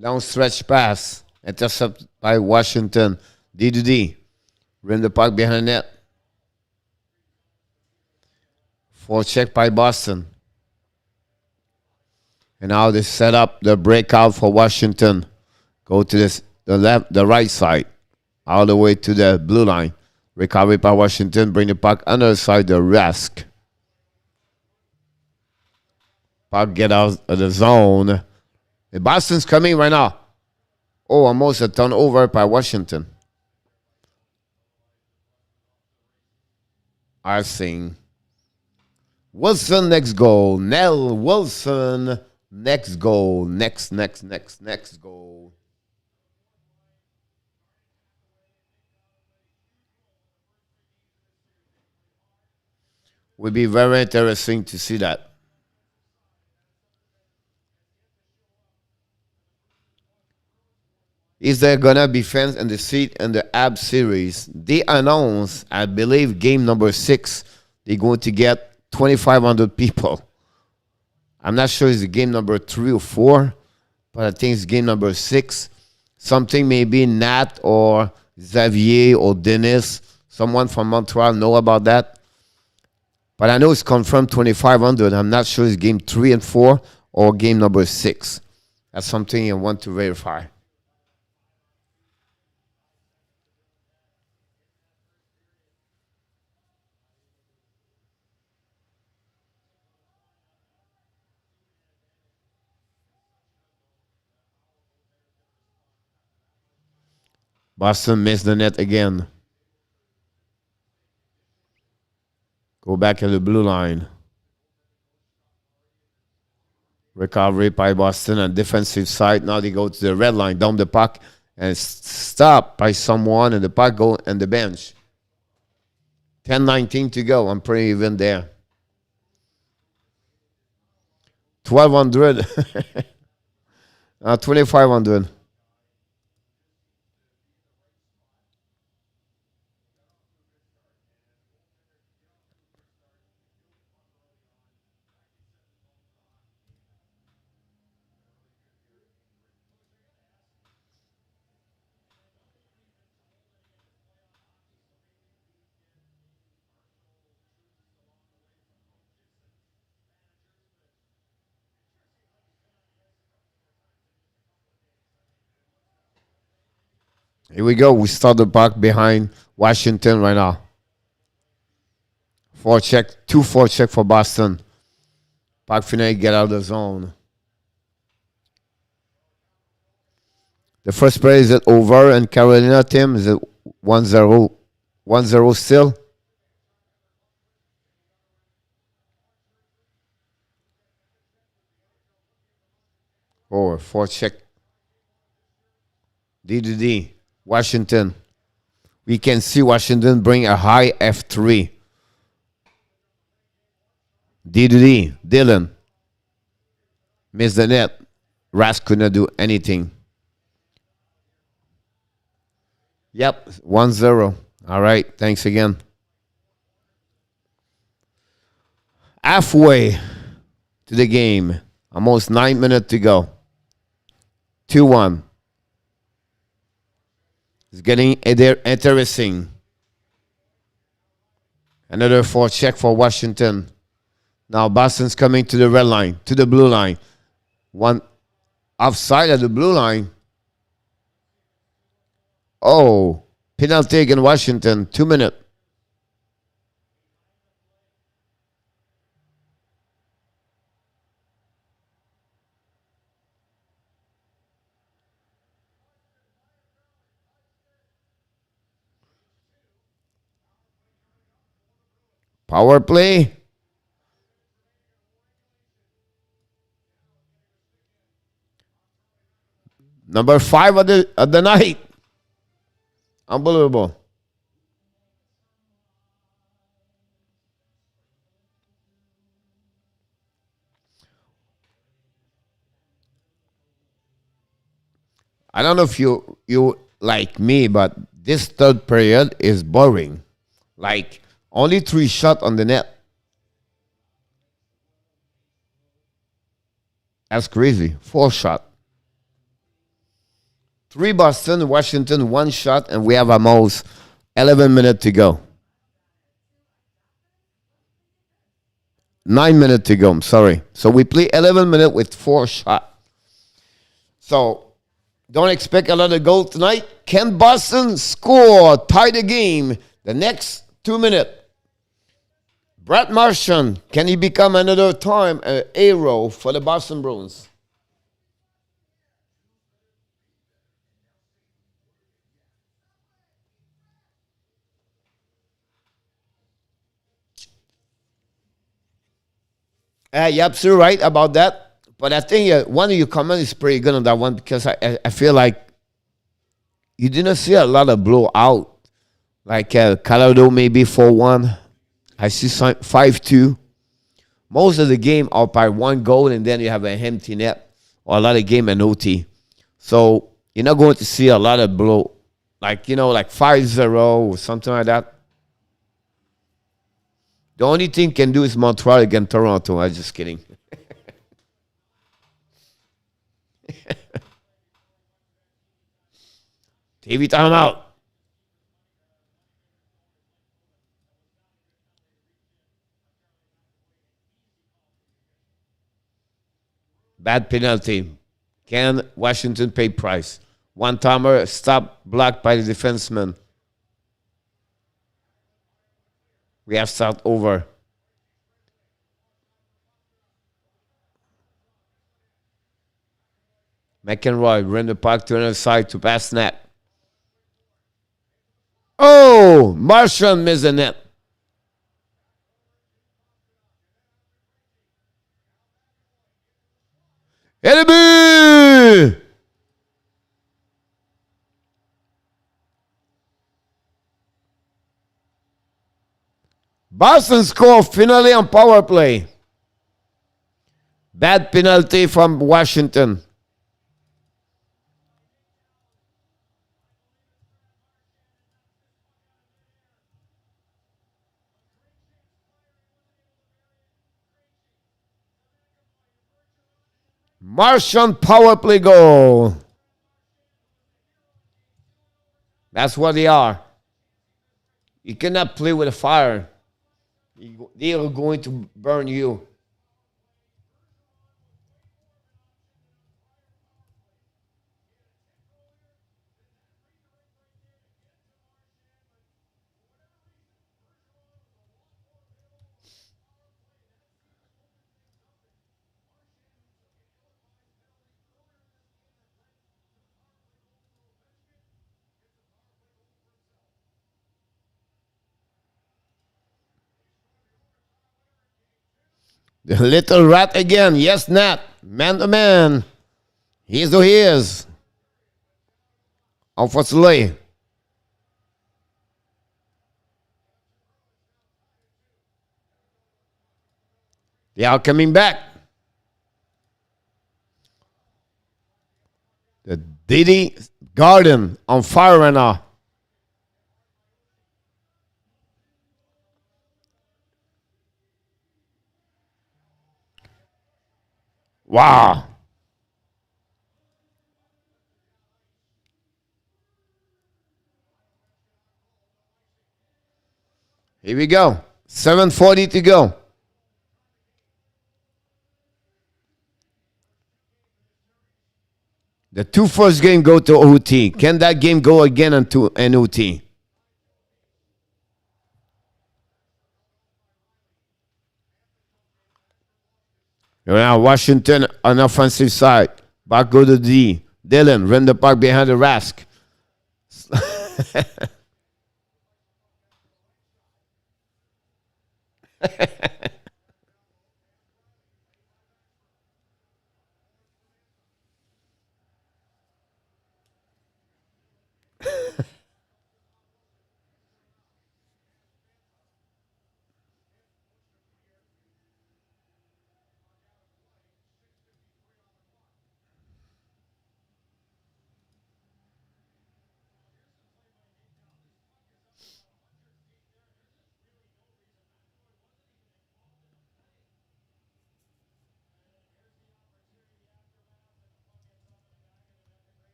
Down stretch pass. Intercepted by Washington. D to D. Rim the puck behind net. Forecheck by Boston. And now they set up the breakout for Washington. Go to the right side. All the way to the blue line. Recovery by Washington. Bring the puck on the side. The Rask. Puck get out of the zone. The Boston's coming right now. Oh, almost a turnover by Washington. Icing. Wilson next goal. Nell Wilson next goal. Next goal. Would be very interesting to see that. Is there gonna be fans in the seat in the AB series? They announced, I believe, game number 6, they're going to get 2,500 people. I'm not sure it's game number 3 or 4, but I think it's game number 6. Something maybe Nat or Xavier or Dennis, someone from Montreal know about that. But I know it's confirmed 2,500. I'm not sure it's game 3 and 4 or game number 6. That's something I want to verify. Boston missed the net again. Go back to the blue line. Recovery by Boston on defensive side. Now they go to the red line, down the puck, and stopped by someone, and the puck go on the bench. 10:19 to go. I'm pretty even there. 1,200. 2,500. Here we go. We start the puck behind Washington right now. 2-4 check for Boston. Puck finale, get out of the zone. The first play, is it over in Carolina, Tim? Is it 1-0? 1-0 still? Or 4-check. D. Washington. We can see Washington bring a high F3. D. Dylan. Missed the net. Rask could not do anything. Yep, 1-0. All right, thanks again. Halfway to the game. Almost 9 minutes to go. 2-1. It's getting interesting. Another 4-check for Washington. Now Boston's coming to the red line, to the blue line. One offside at the blue line. Oh, penalty against Washington. 2 minutes. Power play. Number 5 of the night. Unbelievable. I don't know if you like me, but this third period is boring. Like only 3 shots on the net. That's crazy. 4 shots. 3 Boston, Washington, 1 shot, and we have almost 11 minutes to go. 9 minutes to go, I'm sorry. So we play 11 minutes with 4 shots. So don't expect a lot of goals tonight. Can Boston score, tie the game the next 2 minutes? Brett Marchand, can he become another time a hero for the Boston Bruins? You're absolutely right about that. But I think one of your comments is pretty good on that one because I feel like you didn't see a lot of blowout. Like Colorado maybe 4-1. I see 5-2. Most of the game are by one goal, and then you have an empty net or a lot of game in OT. So you're not going to see a lot of blow, like like 5-0 or something like that. The only thing can do is Montreal against Toronto. I'm just kidding. TV timeout. Bad penalty. Can Washington pay price? One timer, stop blocked by the defenseman. We have start over. McEnroy ran the puck to another side to pass net. Oh, Marchand missed the net. Enemy! Boston score finally on power play. Bad penalty from Washington. Marchand power play goal. That's what they are. You cannot play with a fire. They are going to burn you. The little rat again. Yes, Nat. Man to man. He's who he is. Unfortunately. They are coming back. The Diddy Garden on fire right now. Wow. Here we go. 7:40 to go. The two first game go to OT. Can that game go again into an OT? Now Washington on offensive side. Back go to D. Dylan run the puck behind the Rask.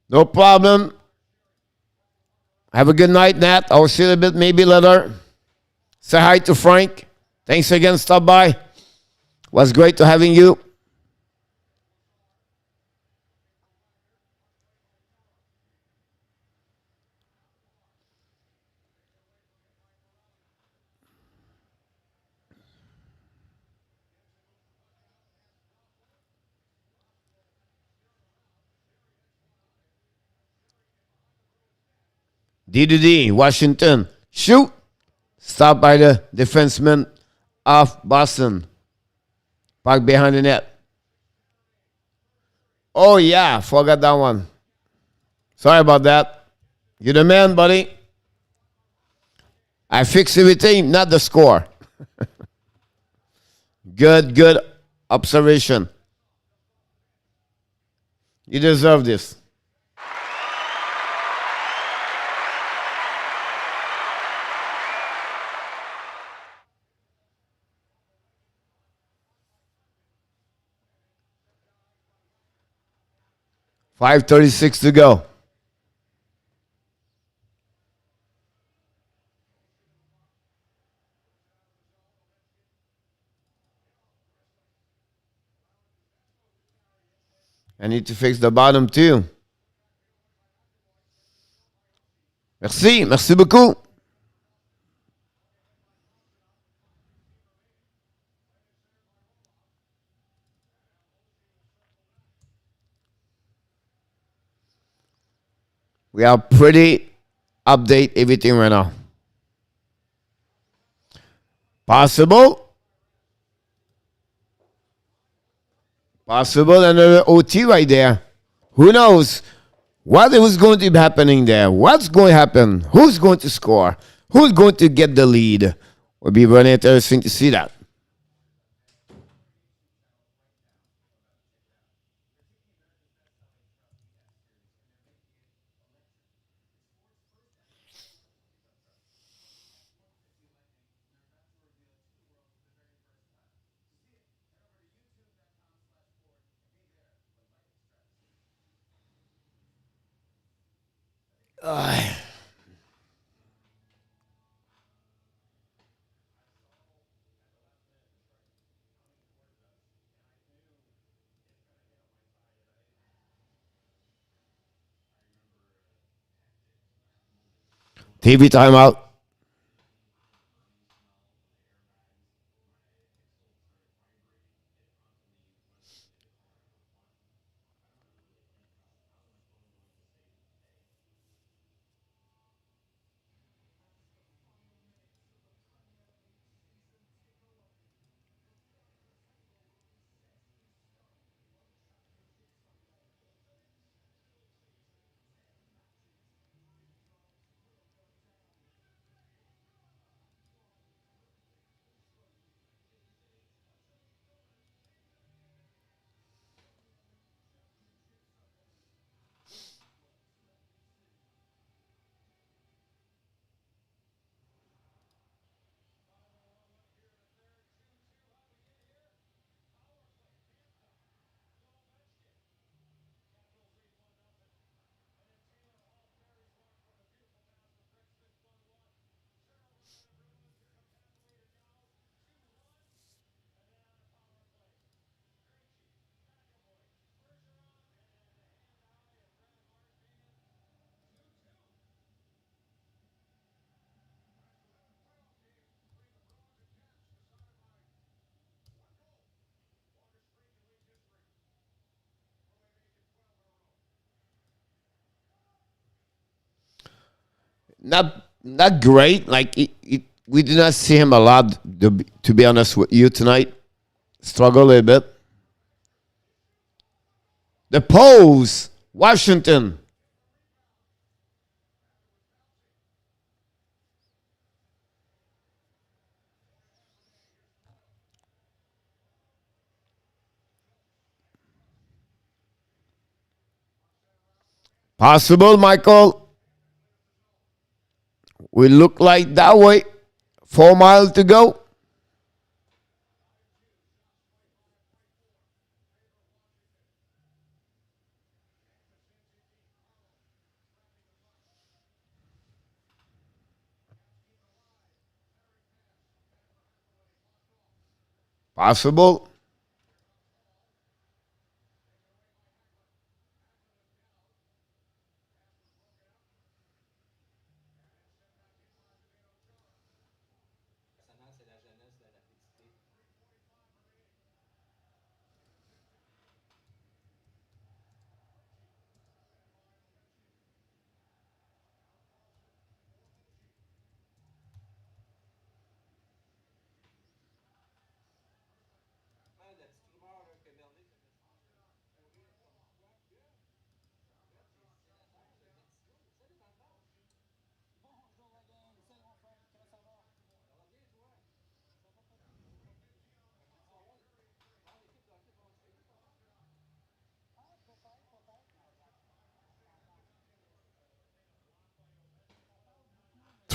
No problem. Have a good night, Nat. I'll see you a bit maybe later. Say hi to Frank. Thanks again, stop by. Was great to having you. D2D, Washington. Shoot. Stopped by the defenseman of Boston. Park behind the net. Oh, yeah. Forgot that one. Sorry about that. You're the man, buddy. I fixed everything, not the score. Good observation. You deserve this. .536 to go. I need to fix the bottom too. Merci beaucoup. We are pretty update everything right now. Possible. Possible another OT right there. Who knows what is going to be happening there? What's going to happen? Who's going to score? Who's going to get the lead? We'll be very interesting to see that. TV timeout. Not great. Like we did not see him a lot. To be honest with you tonight, struggle a little bit. The pose, Washington. Possible, Michael. We look like that way. 4 miles to go. Possible.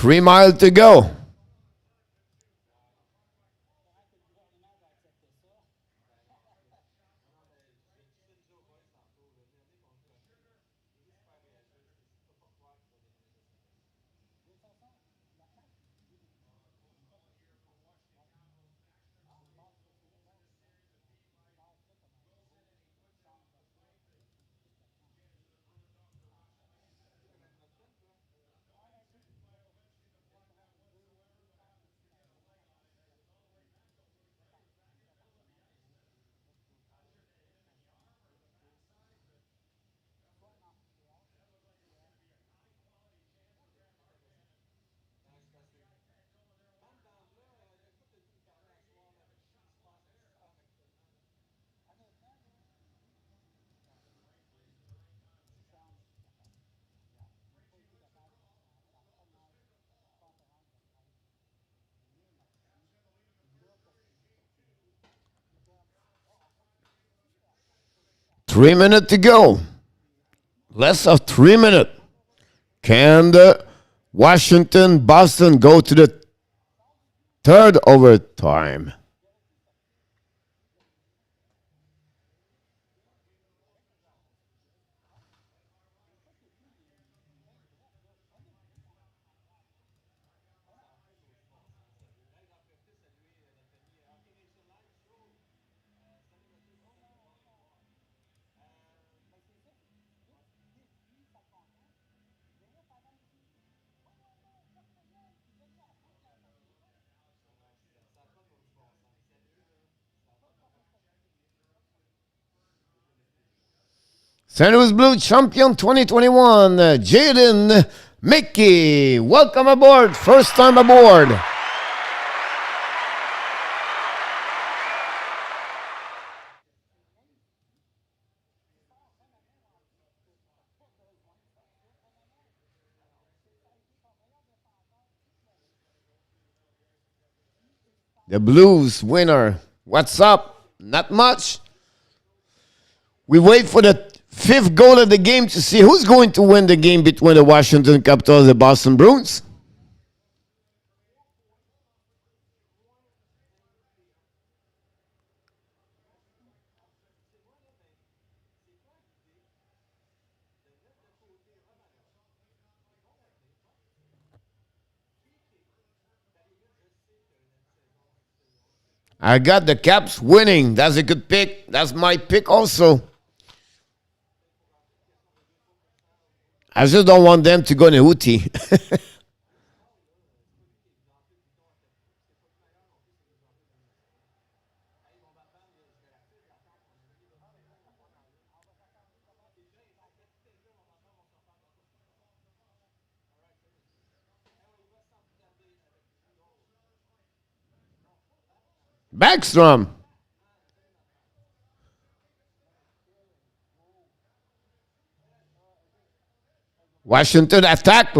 Three-mile to go. Three-minute to go. Less of 3 minutes. Can the Washington Boston go to the third overtime? St. Louis Blue champion 2021, Jaden Mickey. Welcome aboard. First time aboard. The Blues winner. What's up? Not much. We wait for the fifth goal of the game to see who's going to win the game between the Washington Capitals and the Boston Bruins. I got the Caps winning. That's a good pick. That's my pick also. I just don't want them to go in a hootie. Backstrom. Washington attack.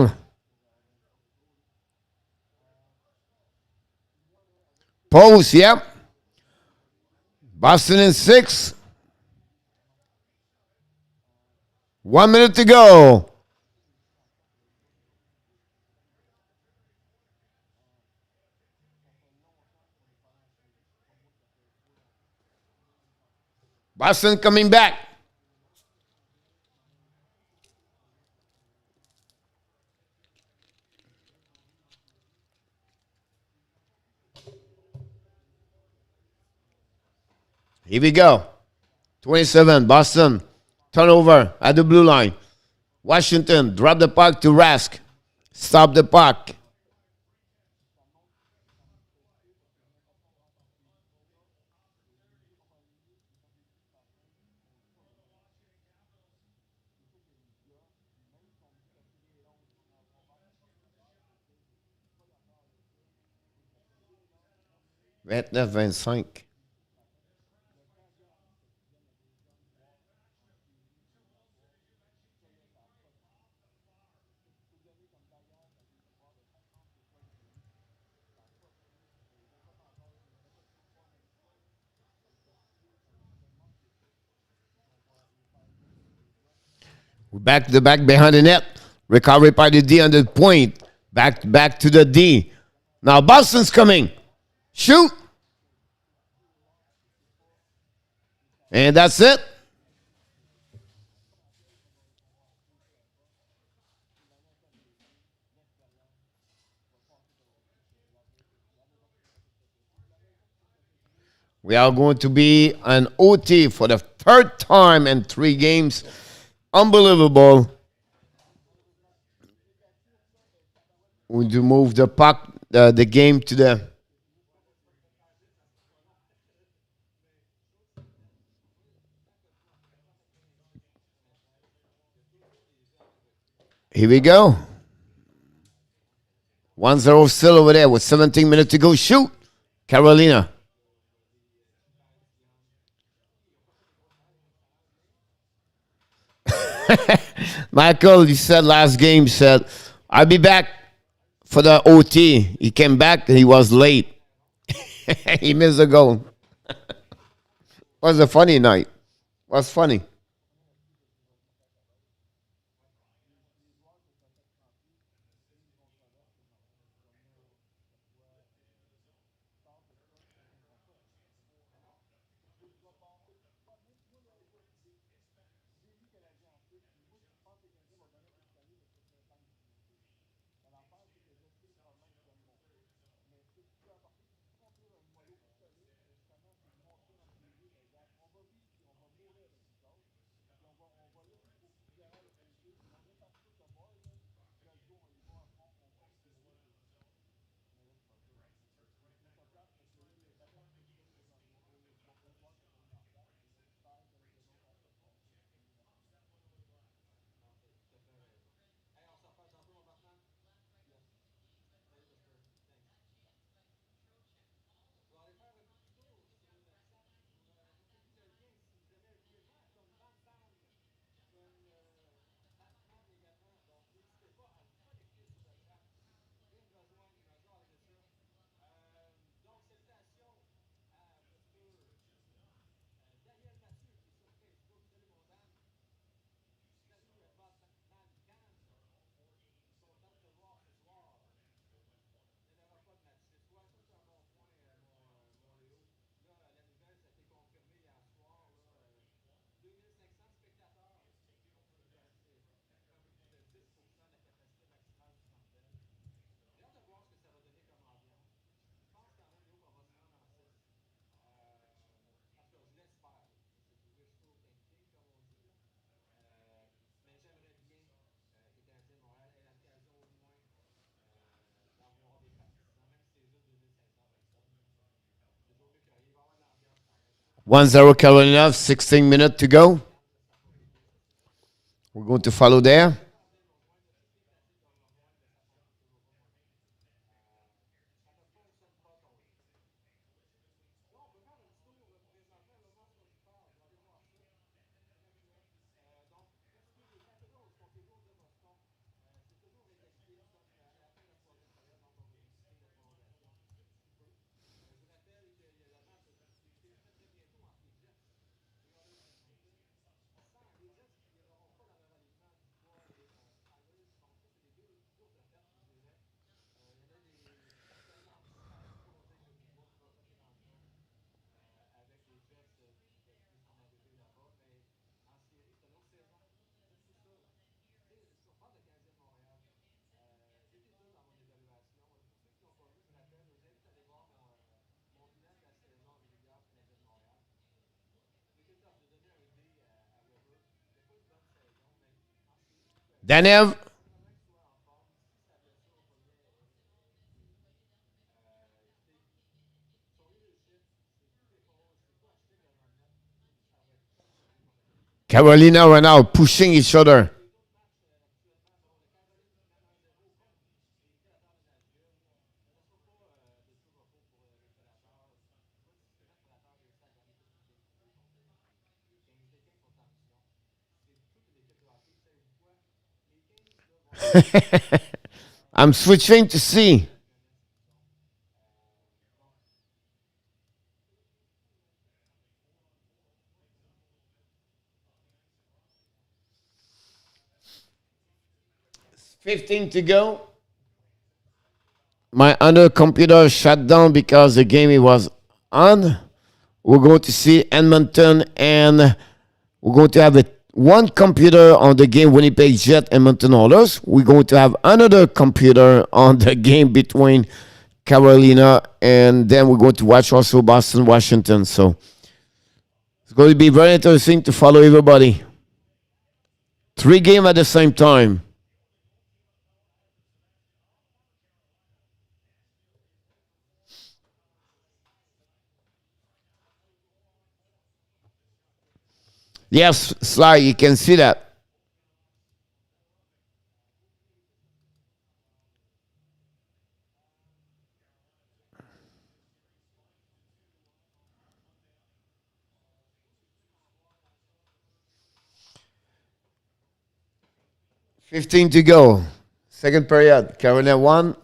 Pose, yep. Boston in six. 1 minute to go. Boston coming back. Here we go. 27, Boston. Turnover at the blue line. Washington, drop the puck to Rask. Stop the puck. Vingt-neuf, 25. Back to the back behind the net. Recovery by the D on the point. Back to the D. Now Boston's coming. Shoot. And that's it. We are going to be an OT for the third time in 3 games. Unbelievable. We to move the puck, the game to the. Here we go. 1-0 still over there with 17 minutes to go. Shoot. Carolina. Michael, you said last game, said, I'll be back for the OT. He came back and he was late. He missed a goal. Was a funny night. Was funny. One zero Carolina, 16 minutes to go. We're going to follow there. Danev, Carolina right now pushing each other. I'm switching to C. 15 to go. My other computer shut down because the game it was on. We're going to see Edmonton, and we're going to have one computer on the game Winnipeg Jet and Edmonton Oilers. We're going to have another computer on the game between Carolina, and then we're going to watch also Boston, Washington. So it's going to be very interesting to follow everybody. 3 games at the same time. Yes, Sly, you can see that. $15 to go. Second period. Carolina 1.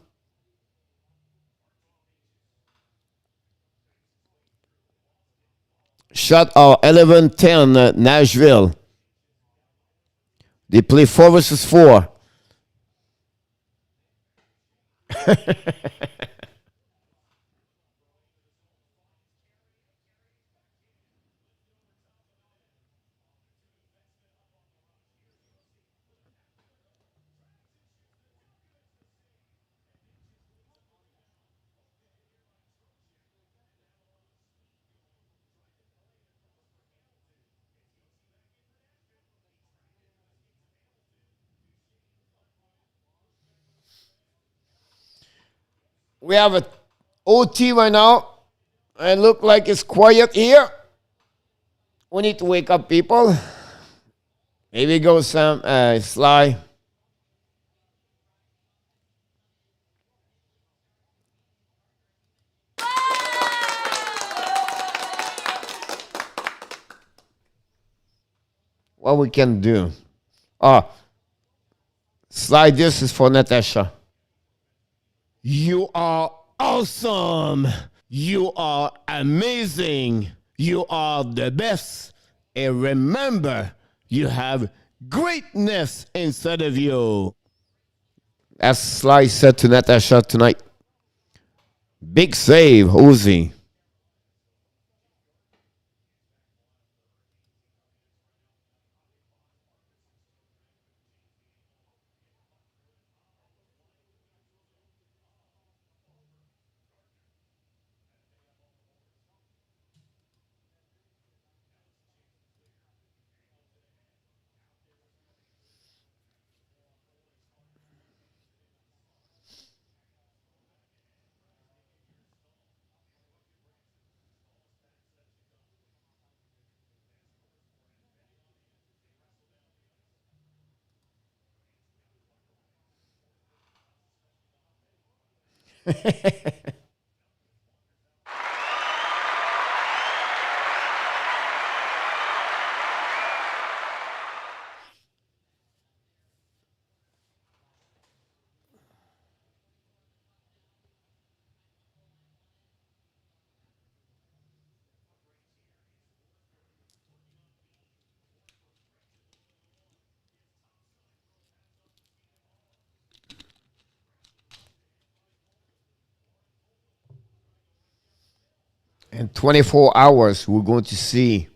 Shot are 11-10 Nashville. They play 4 versus 4. We have a OT right now. And look like it's quiet here. We need to wake up people. Here we go, Sam. Sly. What we can do. Oh, Sly, this is for Natasha. You are awesome. You are amazing. You are the best. And remember, you have greatness inside of you. As Sly said to Natasha tonight. Big save, Uzi. In 24 hours, we're going to see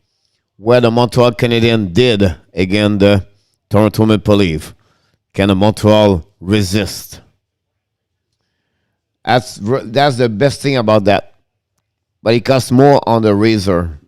what the Montreal Canadiens did against the Toronto Maple Leafs. Can the Montreal resist? That's the best thing about that. But it costs more on the razor.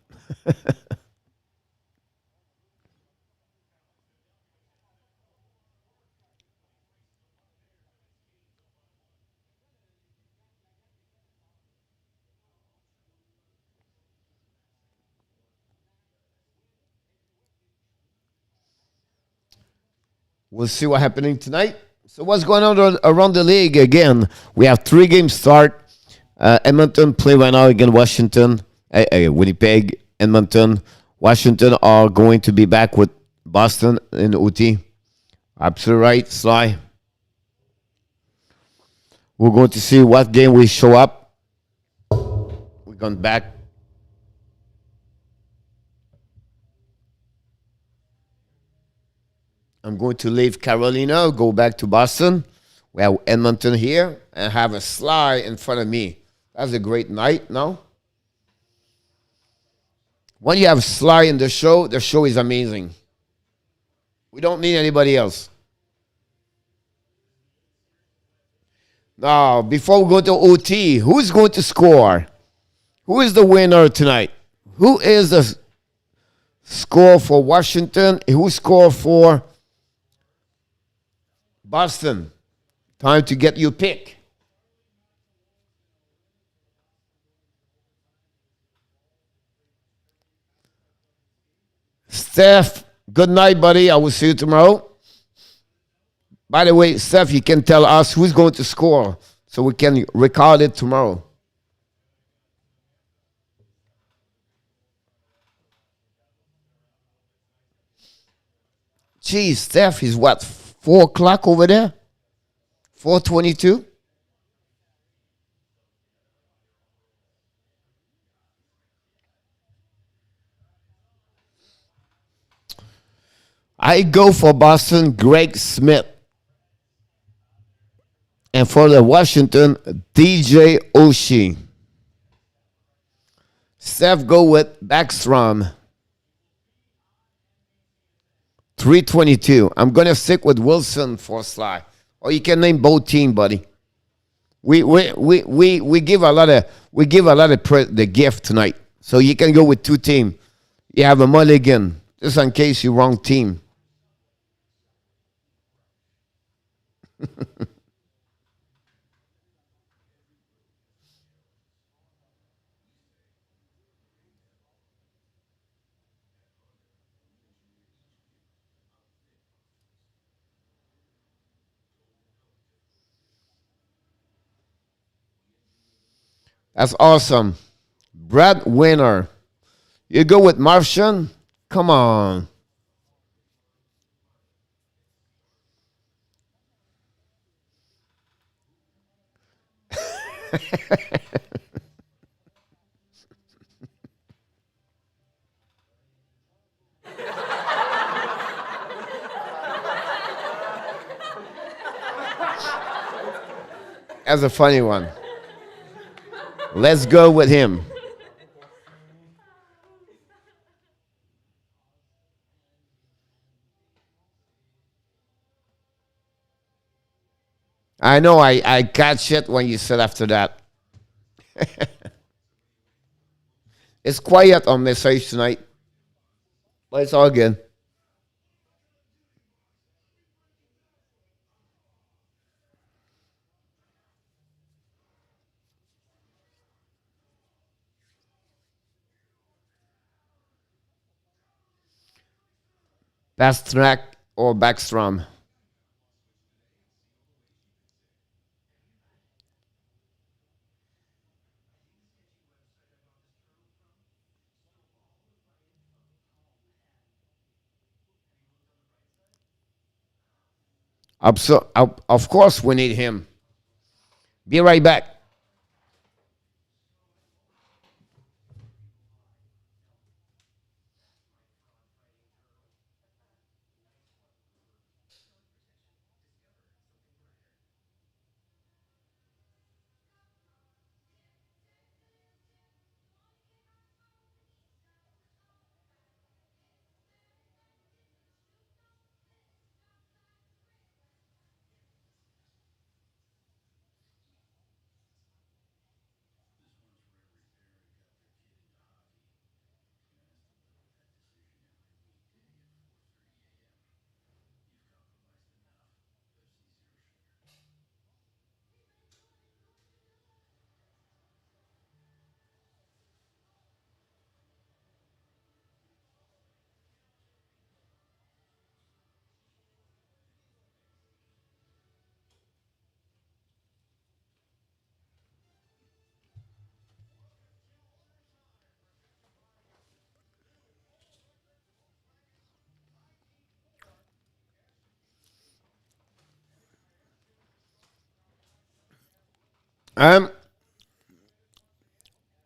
We'll see what's happening tonight. So what's going on around the league again? We have 3 games start. Edmonton play right now against Washington. Winnipeg, Edmonton, Washington are going to be back with Boston in OT. Absolutely right, Sly. We're going to see what game we show up. We're going back. I'm going to leave Carolina, go back to Boston. We have Edmonton here and have a Sly in front of me. That's a great night, no? When you have Sly in the show is amazing. We don't need anybody else. Now, before we go to OT, who's going to score? Who is the winner tonight? Who is the score for Washington? Who scored for Boston? Time to get your pick. Steph, good night, buddy. I will see you tomorrow. By the way, Steph, you can tell us who's going to score so we can record it tomorrow. Geez, Steph is what, 4 o'clock over there? 4:22? I go for Boston, Greg Smith. And for the Washington, DJ Oshie. Steph go with Backstrom. 322. I'm gonna stick with Wilson for Sly. Or you can name both team, buddy. We give a lot of the gift tonight. So you can go with 2 team. You have a mulligan, just in case you wrong team. That's awesome. Brad Winner. You go with Martian? Come on. That's a funny one. Let's go with him. I know I catch it when you said after that. It's quiet on message tonight, but it's all good. Pasternak or Backstrom. Of course, we need him. Be right back. Um,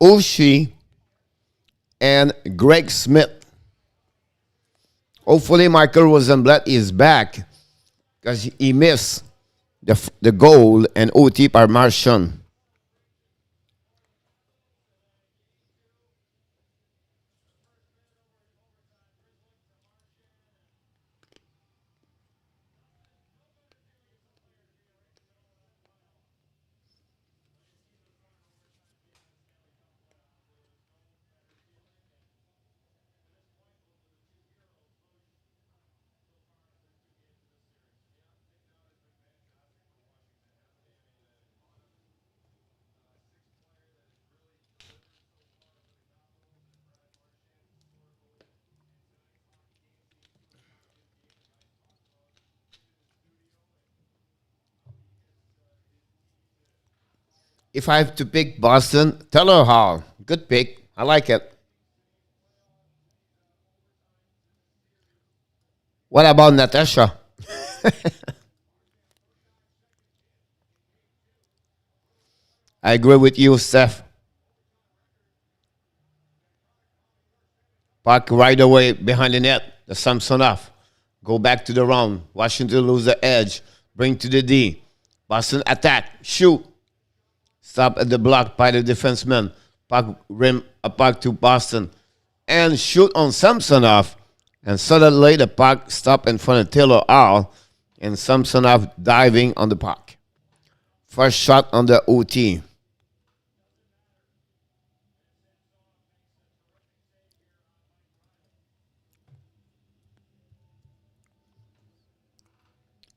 Oshie and Greg Smith. Hopefully, Michael Rosenblatt is back because he missed the goal and OT by Martian. If I have to pick Boston, Taylor Hall. Good pick. I like it. What about Natasha? I agree with you, Steph. Puck right away behind the net. The Samsonov. Go back to the round. Washington lose the edge. Bring to the D. Boston attack. Shoot. Stop at the block by the defenseman. Puck rim a puck to Boston. And shoot on Samsonov. And suddenly the puck stop in front of Taylor Hall. And Samsonov diving on the puck. First shot on the OT.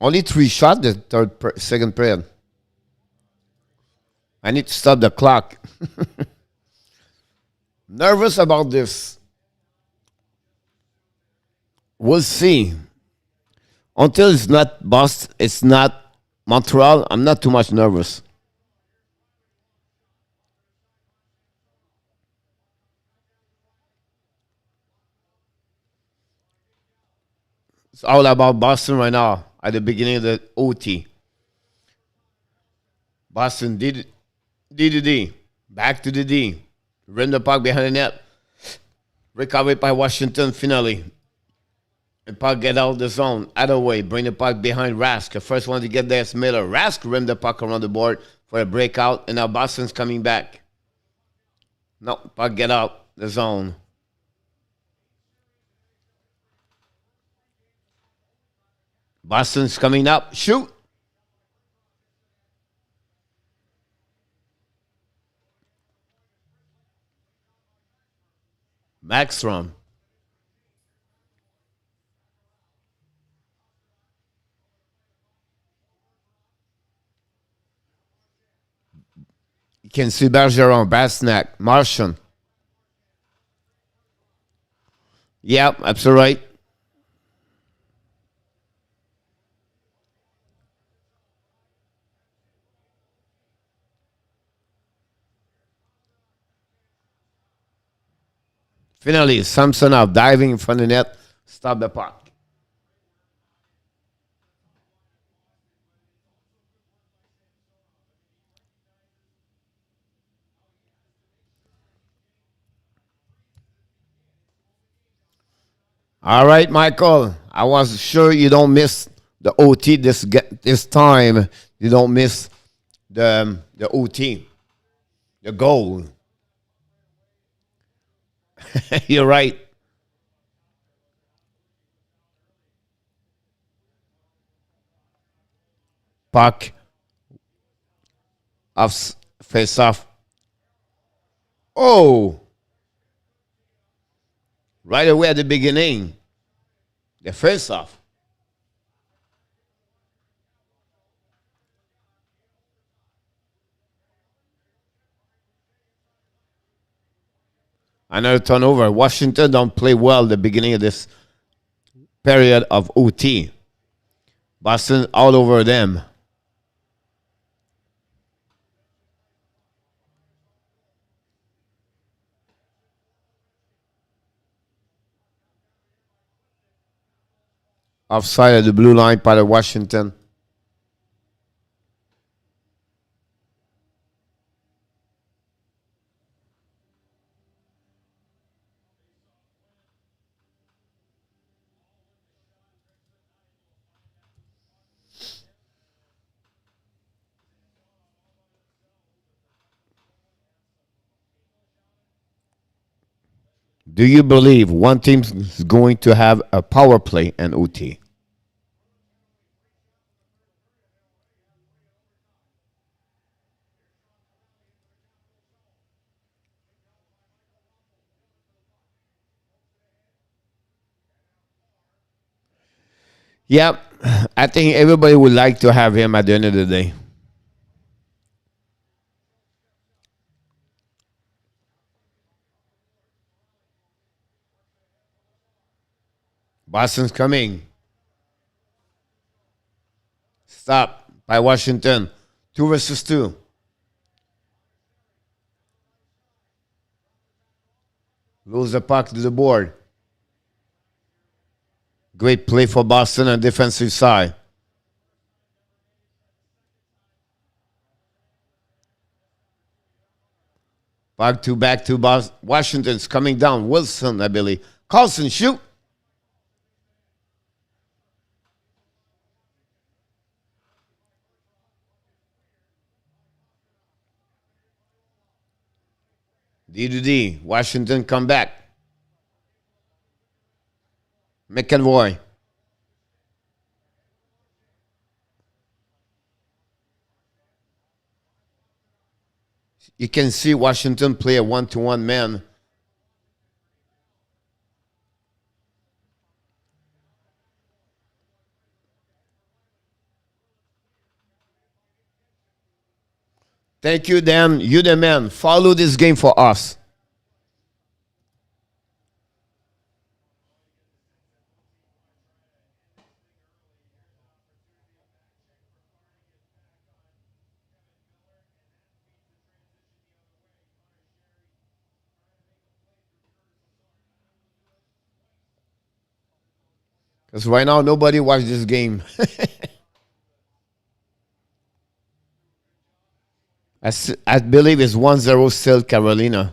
Only three shots the second period. I need to stop the clock. Nervous about this. We'll see. Until it's not Boston, it's not Montreal, I'm not too much nervous. It's all about Boston right now at the beginning of the OT. Boston did the D. Back to the D. Rim the puck behind the net. Recovered by Washington finally. The puck get out of the zone. Other way. Bring the puck behind Rask. The first one to get there is Miller. Rask rim the puck around the board for a breakout. And now Boston's coming back. No, puck get out the zone. Boston's coming up. Shoot. Maxstrom. You can see Bergeron, Basnak, Martian. Yep, absolutely right. Finally, Samsonov diving in front of the net. Stop the puck. All right, Michael. I was sure you don't miss the OT this time. You don't miss the OT, the goal. You're right. Puck off face off. Oh, right away at the beginning, the face off. Another turnover. Washington don't play well at the beginning of this period of OT. Boston all over them. Offside of the blue line by the Washington. Do you believe one team is going to have a power play and OT? Yeah, I think everybody would like to have him at the end of the day. Boston's coming. Stop by Washington. 2 versus 2. Lose the puck to the board. Great play for Boston on defensive side. Back to Washington's coming down. Wilson, I believe. Carlson, shoot. D to D. Washington come back. McEnroy. You can see Washington play a 1-to-1 man. Thank you, Dan. You the man. Follow this game for us. Because right now, nobody watch this game. I believe it's 1-0 still Carolina.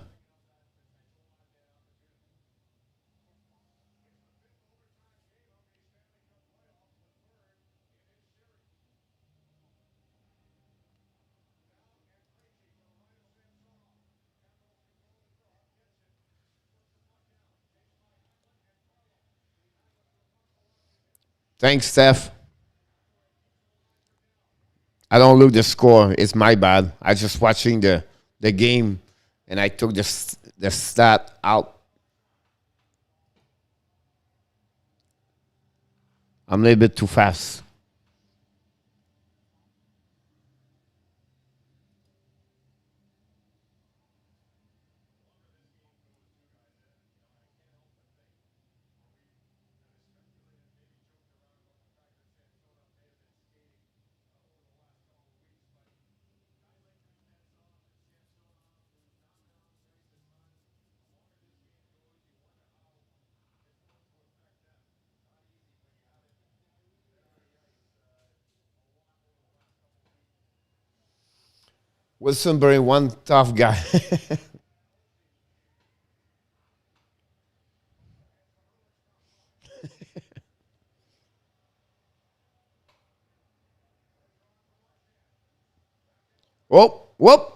Thanks, Steph. I don't look the score. It's my bad. I just watching the game, and I took the stat out. I'm a little bit too fast. Wilsonbury, one tough guy. Whoop, whoop.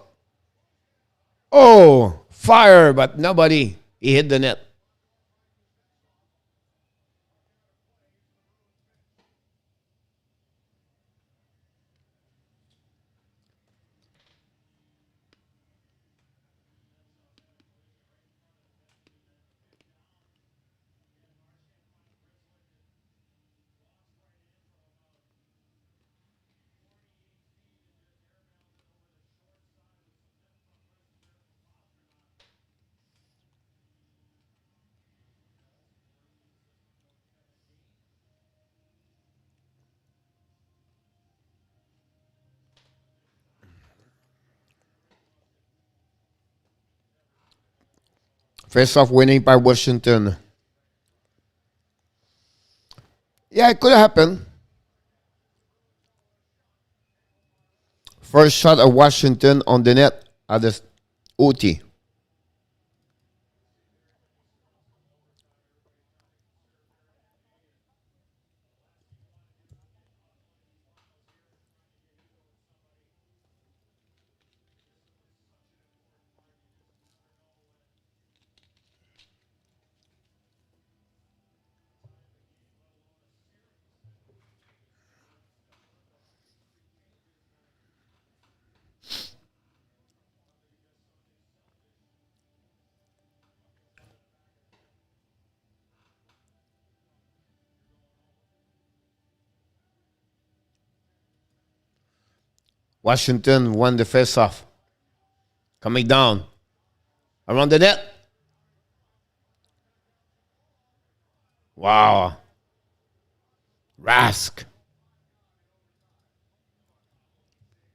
Oh, fire, but nobody. He hit the net. Face off winning by Washington. Yeah, it could happen. First shot of Washington on the net at the OT. Washington won the face-off. Coming down. Around the net. Wow. Rask.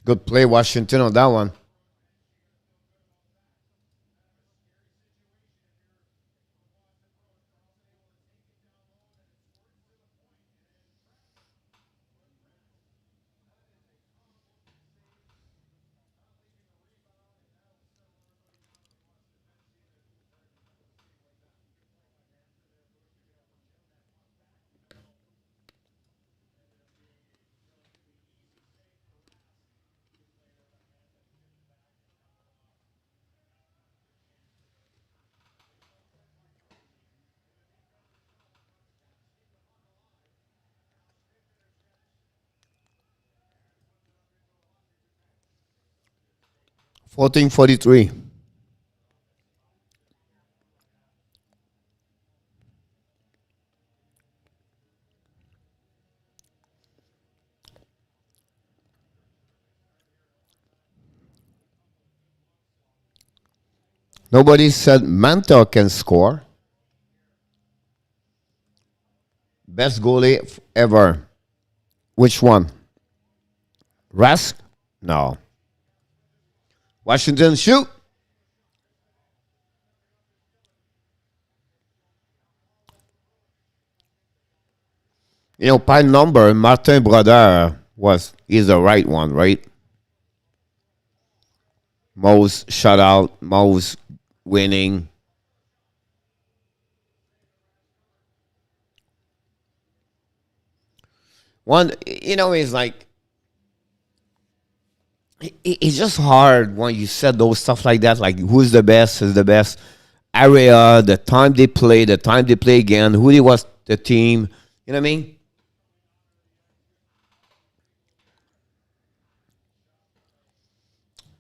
Good play, Washington, on that one. Fourteen 43. Nobody said Manta can score. Best goalie ever. Which one? Rask? No. Washington, shoot. You know, by number, Martin Brodeur is the right one, right? Most shutout, most winning. One, it's like it's just hard when you said those stuff like that. Like, who's the best? Is the best area? The time they play again. Who they was the team? You know what I mean?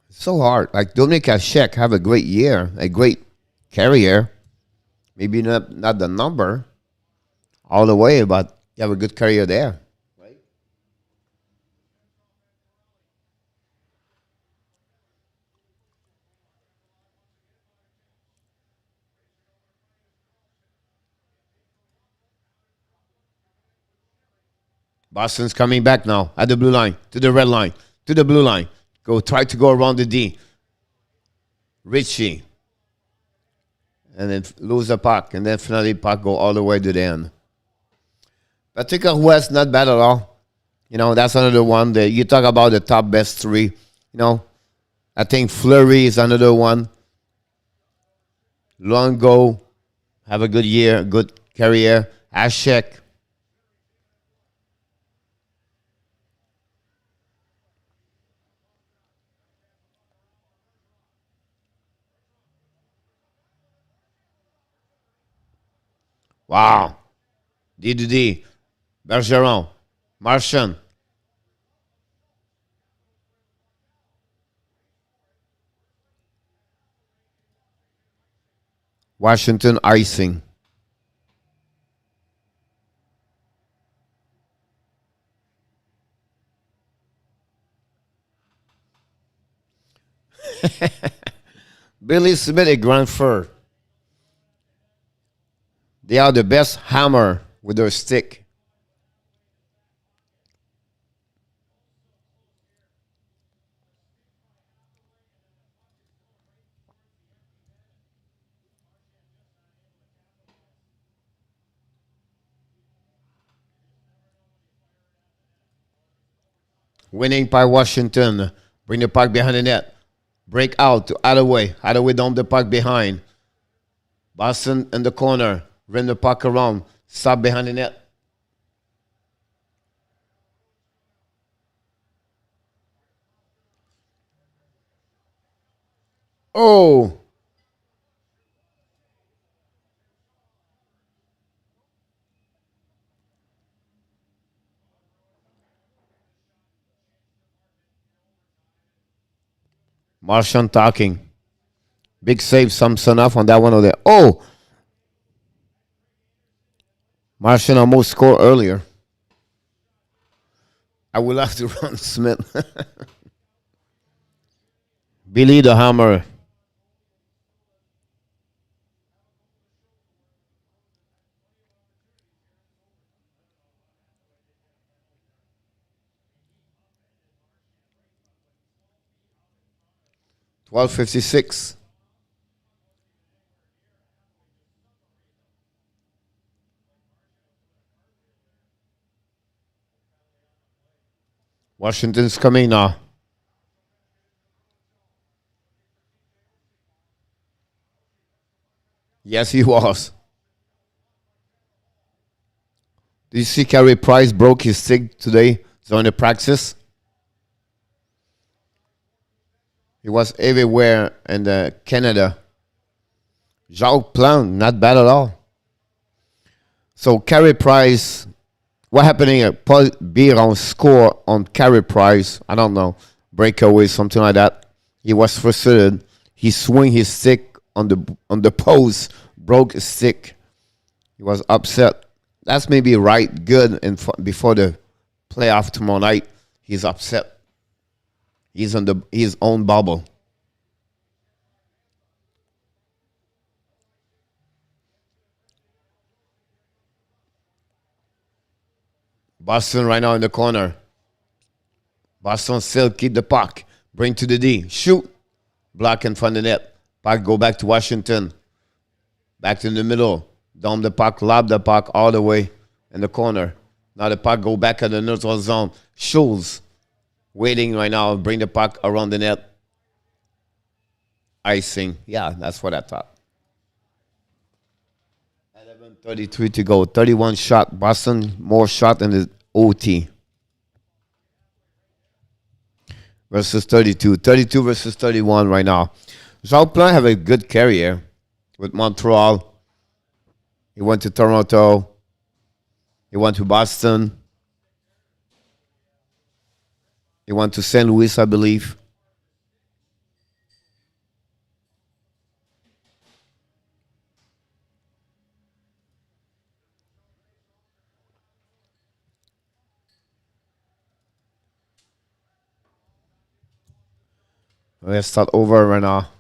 It's so hard. Like Dominic Hasek have a great year, a great career. Maybe not the number all the way, but you have a good career there. Boston's coming back now at the blue line, to the red line, to the blue line. Try to go around the D. Richie. And then lose the puck. And then finally puck go all the way to the end. Patrick West, not bad at all. That's another one that you talk about the top best three. I think Fleury is another one. Longo, have a good year, good career. Ashek. Wow. D. Bergeron. Martian. Washington icing. Billy Smith and Grand Fur. They are the best hammer with their stick. Winning by Washington. Bring the puck behind the net. Break out to Attaway. Attaway down the puck behind. Boston in the corner. Run the puck around. Stop behind the net. Oh! Martian talking. Big save, Samsonov on that one over there. Oh! Martian almost scored earlier. I will have to run Smith. Billy the Hammer. $12.56. Washington's coming now. Yes, he was. Did you see Carey Price broke his stick today during the practice? He was everywhere in Canada. Jacques Plante, not bad at all. So Carey Price, what happening? Paul Biron score on Carey Price. I don't know, breakaway, something like that. He was frustrated. He swung his stick on the post, broke his stick. He was upset. That's maybe right, good, and before the playoff tomorrow night, he's upset. He's on his own bubble. Boston right now in the corner. Boston still keep the puck. Bring to the D. Shoot. Block in front of the net. Puck go back to Washington. Back to the middle. Down the puck. Lob the puck all the way in the corner. Now the puck go back at the neutral zone. Schultz waiting right now. Bring the puck around the net. Icing. Yeah, that's what I thought. 11:33 to go. 31 shot. Boston more shot in the OT. Versus 32. 32 versus 31 right now. Jean Plante have a good career with Montreal. He went to Toronto. He went to Boston. He went to St. Louis, I believe. Let's start over right now.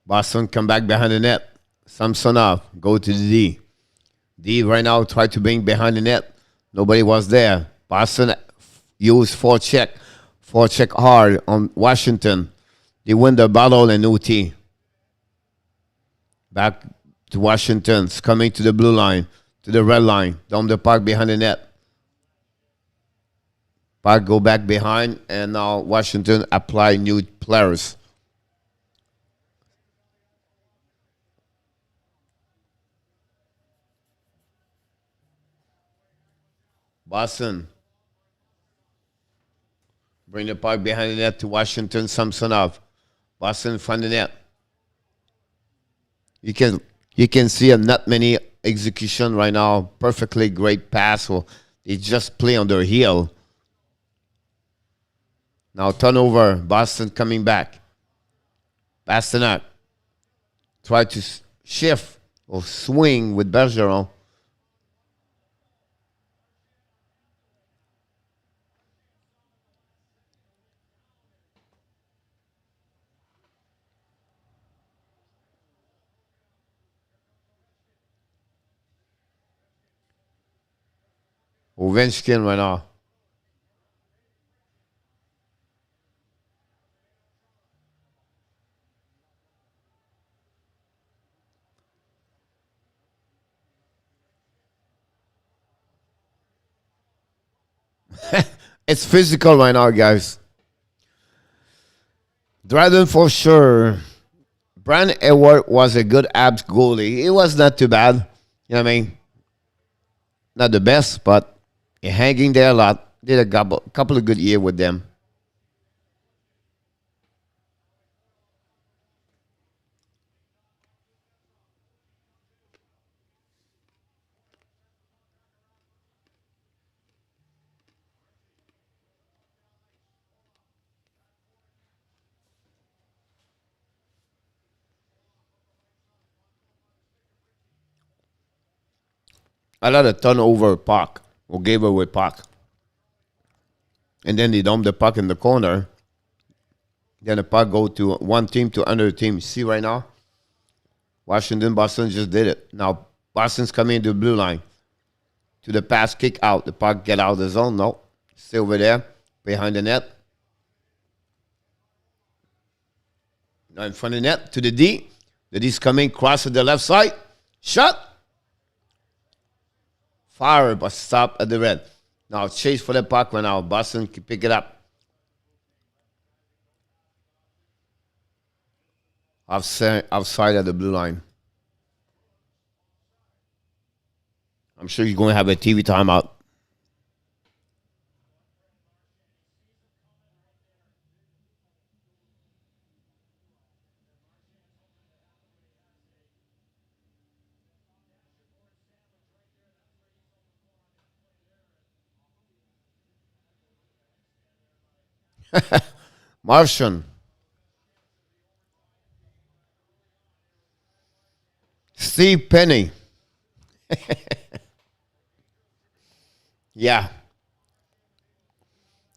Boston come back behind the net. Samsonov go to the D. D right now try to bring behind the net. Nobody was there. Boston used forecheck. Forecheck hard on Washington. They win the battle in OT. Back to Washington's coming to the blue line, to the red line, down the puck behind the net. Puck go back behind, and now Washington apply new players. Boston bring the puck behind the net to Washington. Samsonov. Boston in front of the net. You can you can see a not many execution right now. Perfectly great pass. Or they just play on their heel. Now turnover. Boston coming back. Pasternak try to shift or swing with Bergeron. Ovechkin right now. It's physical right now, guys. Dryden for sure. Brian Edward was a good abs goalie. It was not too bad. You know what I mean? Not the best, but he hanging there a lot. Did a couple of good years with them. A lot of turnover puck or gave away puck. And then they dump the puck in the corner. Then the puck go to one team to another team. See right now? Boston just did it. Now Boston's coming into the blue line. To the pass, kick out. The puck get out of the zone. No. Stay over there. Behind the net. Now in front of the net. To the D. The D's coming. Cross to the left side. Shot. Fire, but stop at the red. Now chase for the puck right now. Boston can pick it up. Outside of the blue line. I'm sure you're going to have a TV timeout. Martian. Steve Penny. Yeah.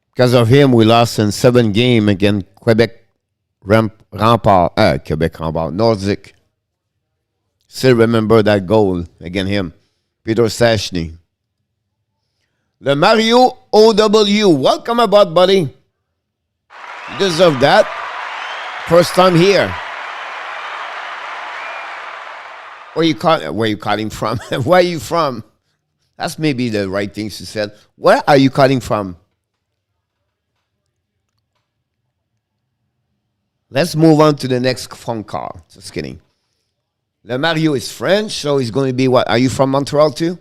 Because of him, we lost in 7 games against Quebec Quebec Rempart, Nordic. Still remember that goal against him. Peter Stastny. Le Mario OW. Welcome aboard, buddy. You deserve that. First time here. Where you calling from? Where are you from? That's maybe the right thing she said. Where are you calling from? Let's move on to the next phone call. Just kidding. Le Mario is French, so he's going to be what? Are you from Montreal too?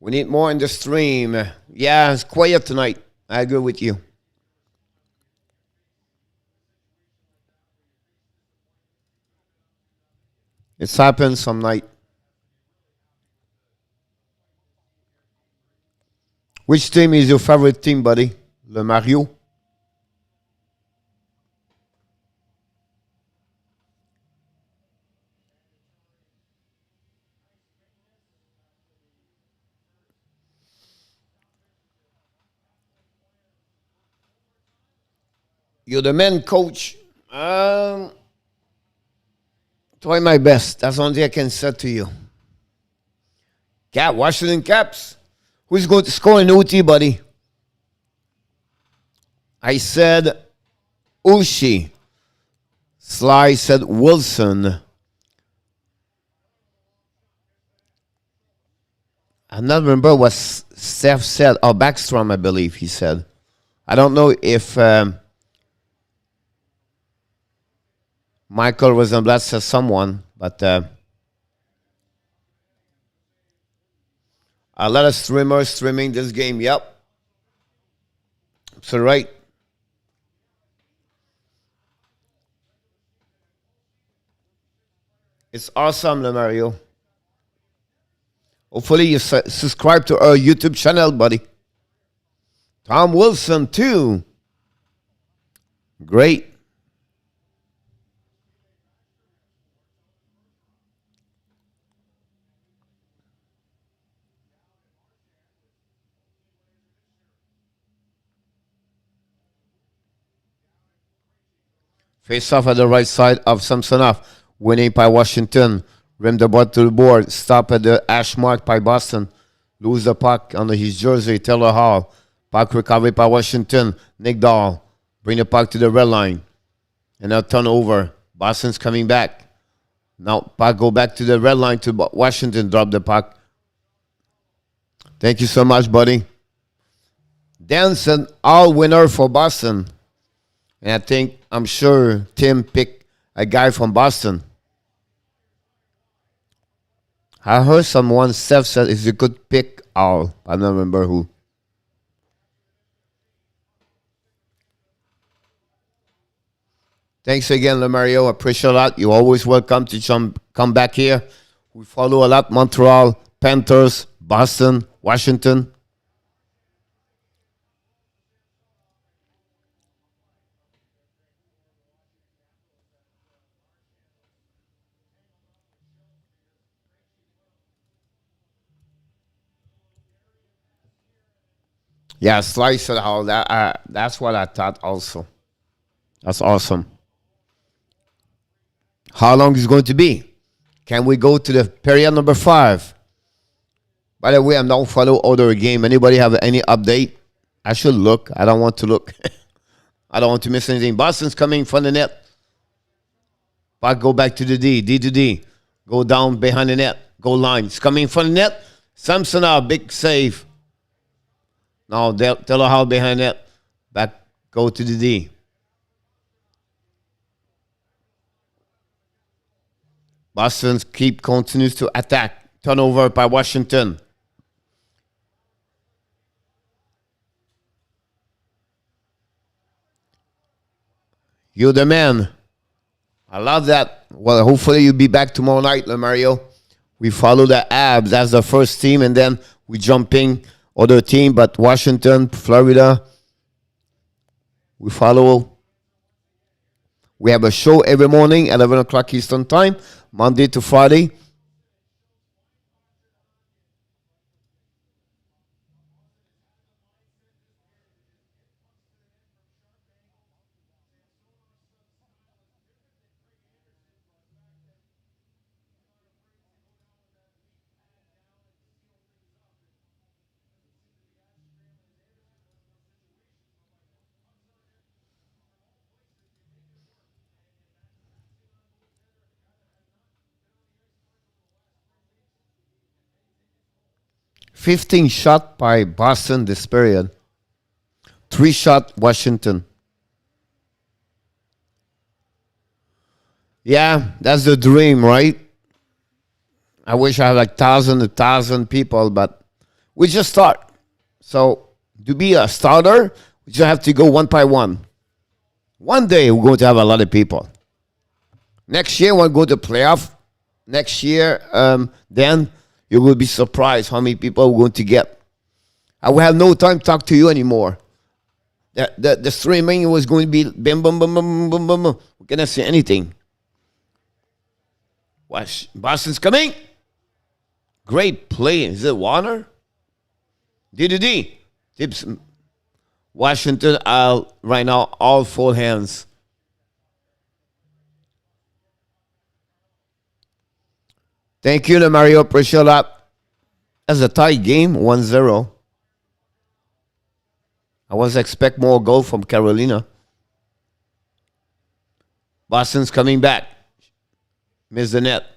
We need more in the stream. Yeah, it's quiet tonight. I agree with you. It's happened some night. Which team is your favorite team, buddy? Le Mario? You're the man coach. Try my best. That's the only thing I can say to you. Washington Caps. Who's going to score in OT, buddy? I said Ushi. Sly said Wilson. I not remember what Steph said. Oh, Backstrom, I believe he said. I don't know if Michael Rosenblatt says someone, but a lot of streamers streaming this game. Yep. So right. It's awesome, Mario. Hopefully you subscribe to our YouTube channel, buddy. Tom Wilson, too. Great. Face off at the right side of Samsonov. Winning by Washington. Rim the ball to the board. Stop at the hash mark by Boston. Lose the puck under his jersey. Taylor Hall. Puck recovered by Washington. Nick Dahl. Bring the puck to the red line. And now turn over. Boston's coming back. Now puck go back to the red line to Washington. Drop the puck. Thank you so much, buddy. Dan said all winner for Boston. And I'm sure Tim picked a guy from Boston. I heard someone, Steph said, if you could pick all. I don't remember who. Thanks again, Lemario. Appreciate a lot. You're always welcome to come back here. We follow a lot Montreal, Panthers, Boston, Washington. Yeah, slice it out. That's what I thought also. That's awesome. How long is it going to be? Can we go to the period number 5? By the way, I'm not follow other game. Anybody have any update? I should look. I don't want to look. I don't want to miss anything. Boston's coming from the net. But go back to the D. D to D. Go down behind the net. Goal line. It's coming from the net. Samsonov, big save. Now tell her how behind net. Back. Go to the D. Boston continues to attack. Turnover by Washington. You're the man. I love that. Well, hopefully you'll be back tomorrow night, Mario. We follow the Abs as the first team, and then we jumping other team. But Washington, Florida, we follow. We have a show every morning, 11 o'clock Eastern Time, Monday to Friday. Fifteen shot by Boston this period. 3 shot Washington. Yeah, that's the dream, right? I wish I had like thousand people, but we just start. So to be a starter, we just have to go one by one. One day we're going to have a lot of people. Next year we'll go to playoff. Next year, then you will be surprised how many people we're going to get. I will have no time to talk to you anymore. The streaming was going to be bim, bum, bum, bum, bum, bum, bum. We cannot see anything. Boston's coming. Great play. Is it Warner? D. Tips. Washington right now, all full hands. Thank you, Mario. Appreciate that. That's a tie game, 1-0. I was expect more goal from Carolina. Boston's coming back. Missed the net.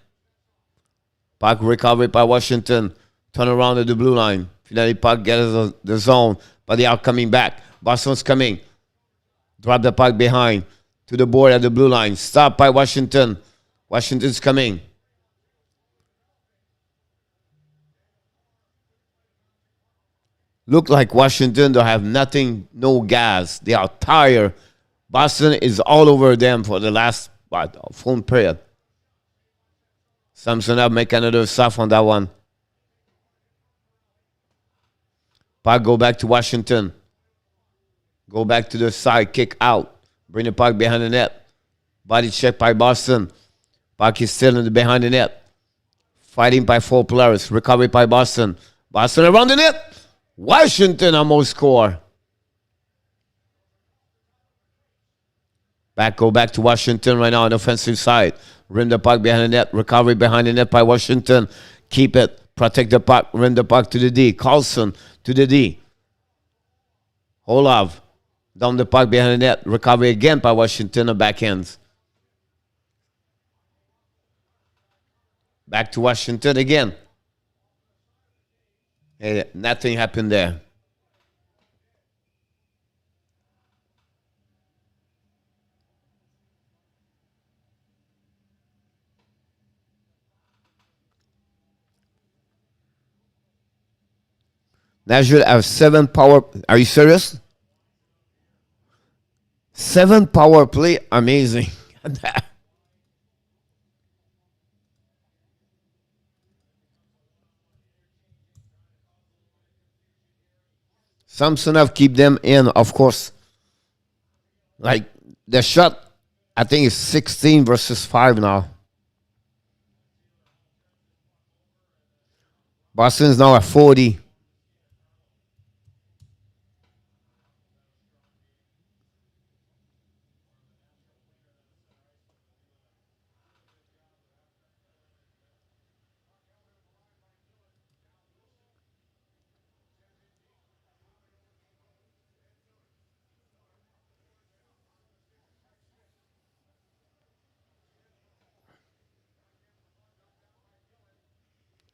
Puck recovery by Washington. Turn around at the blue line. Finally, puck gets the zone, but they are coming back. Boston's coming. Drop the puck behind to the board at the blue line. Stop by Washington. Washington's coming. Look like Washington, they have nothing, no gas. They are tired. Boston is all over them for the last full period. Samsonov make another stop on that one. Puck go back to Washington. Go back to the side, kick out. Bring the puck behind the net. Body check by Boston. Puck is still in the behind the net. Fighting by 4 players. Recovery by Boston. Boston around the net. Washington almost score. Go back to Washington right now on the offensive side. Rim the puck behind the net. Recovery behind the net by Washington. Keep it. Protect the puck. Rim the puck to the D. Carlson to the D. Olov. Down the puck behind the net. Recovery again by Washington on backhands. Back to Washington again. Hey, nothing happened there. Nashville have 7 power. Are you serious? 7 power play. Amazing. Samsonov keep them in, of course. Like the shot, I think it's 16 versus 5 now. Boston's now at 40.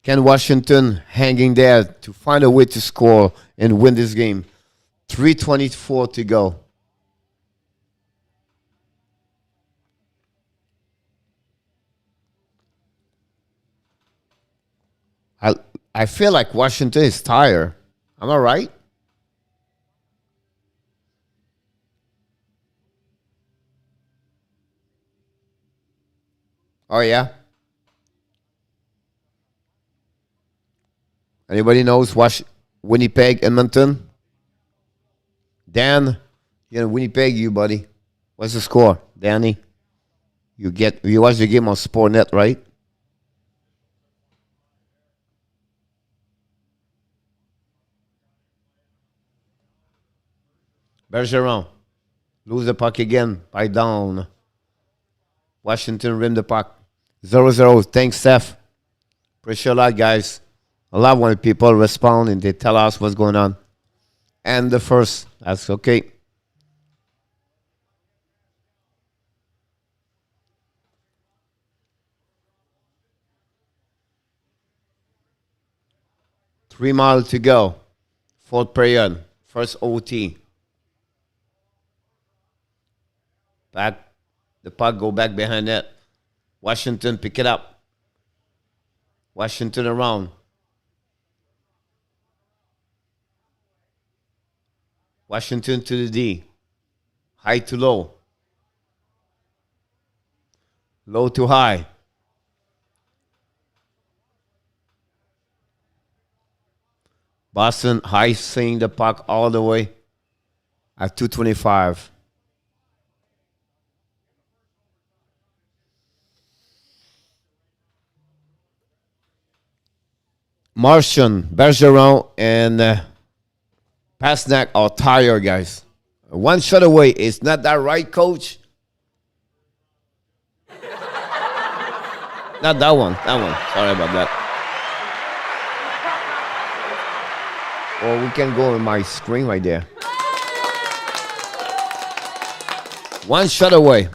Can Washington hanging there to find a way to score and win this game? 3:24 to go. I I feel like Washington is tired. Am I right? Oh yeah. Anybody knows Winnipeg, Edmonton? Dan, Winnipeg, you buddy. What's the score, Danny? You watch the game on Sportnet, right? Bergeron lose the puck again by down. Washington rim the puck. 0-0. Thanks, Steph. Appreciate a lot, guys. I love when people respond and they tell us what's going on. And the first, that's okay. Three mile to go. Fourth period. First OT. Back. The puck go back behind net. Washington pick it up. Washington around. Washington to the D. High to low. Low to high. Boston high seeing the puck all the way at 225. Martian, Bergeron, and Pasnak are tired, guys. One shot away. Is not that right, coach? Not that one. That one. Sorry about that. Or we can go on my screen right there. One shot away.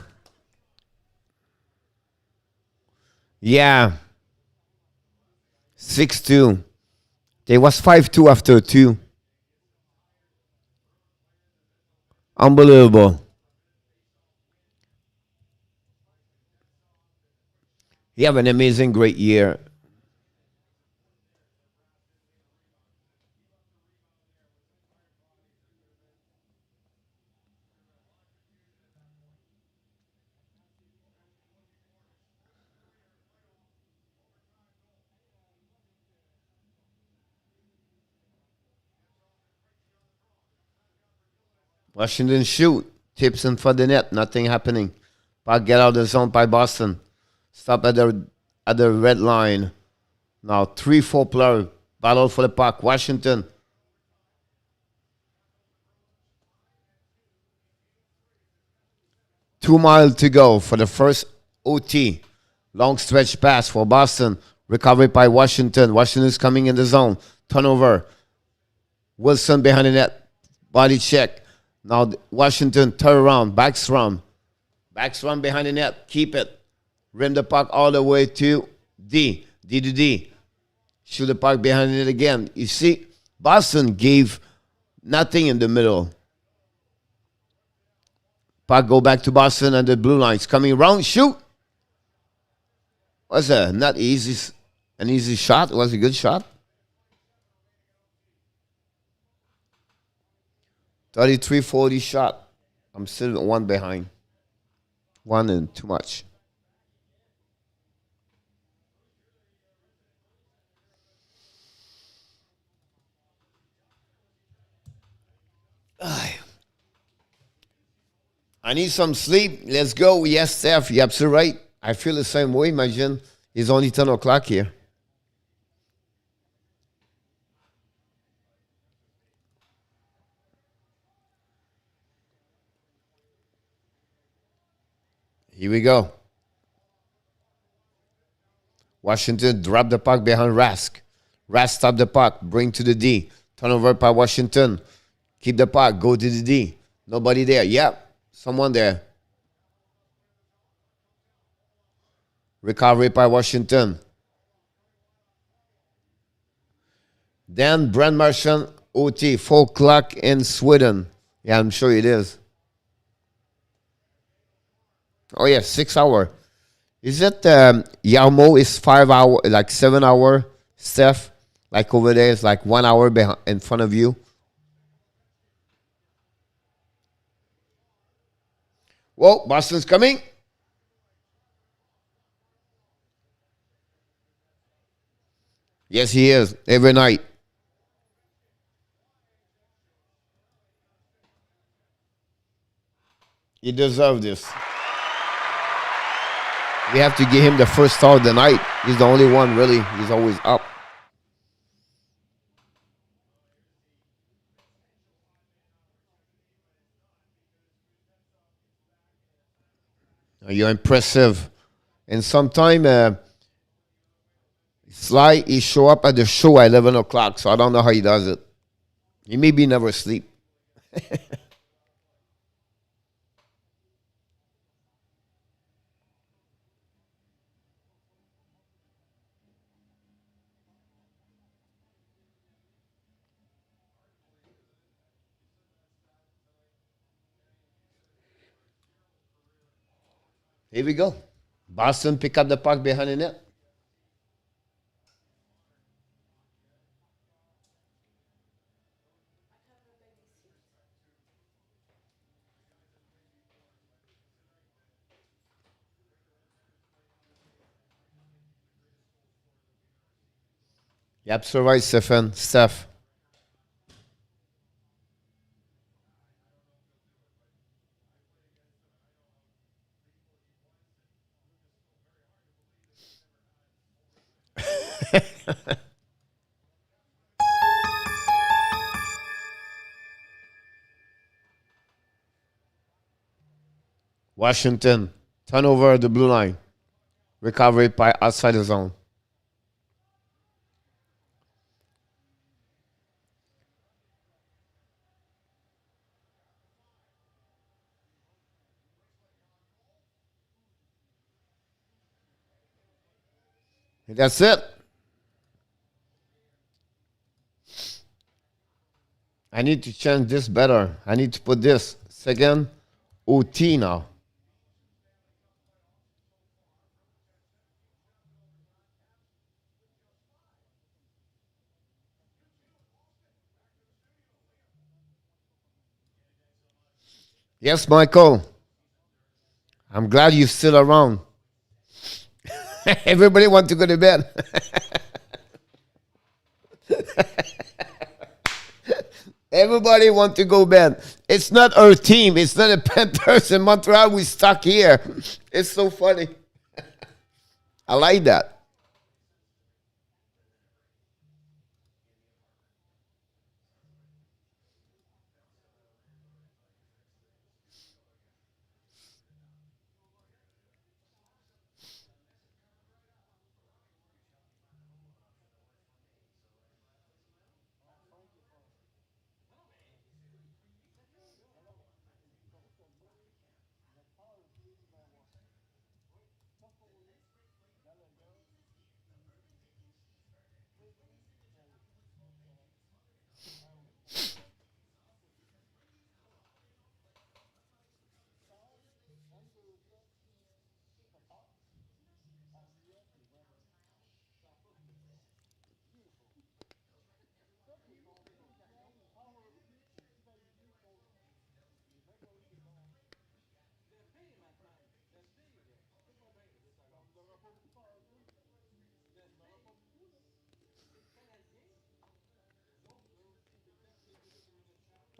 Yeah. 6-2. It was 5-2 after 2. Unbelievable. He have an amazing, great year. Washington shoot. Tips in for the net. Nothing happening. Puck get out of the zone by Boston. Stop at the red line. Now 3-4 player. Battle for the puck. Washington. Two miles to go for the first OT. Long stretch pass for Boston. Recovery by Washington. Washington is coming in the zone. Turnover. Wilson behind the net. Body check. Now Washington turn around. Backstrom. Backstrom behind the net. Keep it. Rim the puck all the way to D. D to D. Shoot the puck behind it again. You see, Boston gave nothing in the middle. Puck go back to Boston and the blue lines coming around. Shoot. Was a not easy, an easy shot. It was a good shot. 33-40 shot. I'm still one behind. One and too much. I need some sleep. Let's go. Yes, Steph. You're absolutely right. I feel the same way. Imagine it's only 10 o'clock here. Here we go. Washington drop the puck behind Rask. Rask stop the puck. Bring to the D. Turnover by Washington. Keep the puck. Go to the D. Nobody there. Yep. Someone there. Recovery by Washington. Then Brand Marchand OT. 4 o'clock in Sweden. Yeah, I'm sure it is. Oh yeah, 6 hour. Is it Yarmo is 5 hour, like 7 hour, Steph? Like over there, it's like 1 hour behind, in front of you. Whoa, Boston's coming. Yes, he is. Every night. He deserves this. We have to give him the first star of the night. He's the only one, really. He's always up. You're impressive. And sometime Sly, he show up at the show at 11 o'clock, so I don't know how he does it. He maybe never sleep. Here we go. Boston pick up the puck behind the net. Yep, so right, Stephen. Steph. Washington. Turnover at the blue line. Recovery by outside the zone. And that's it. I need to change this better. I need to put this second OT now. Yes, Michael. I'm glad you're still around. Everybody want to go to bed. Everybody want to go bed. It's not our team. It's not a Panthers in Montreal. We stuck here. It's so funny. I like that.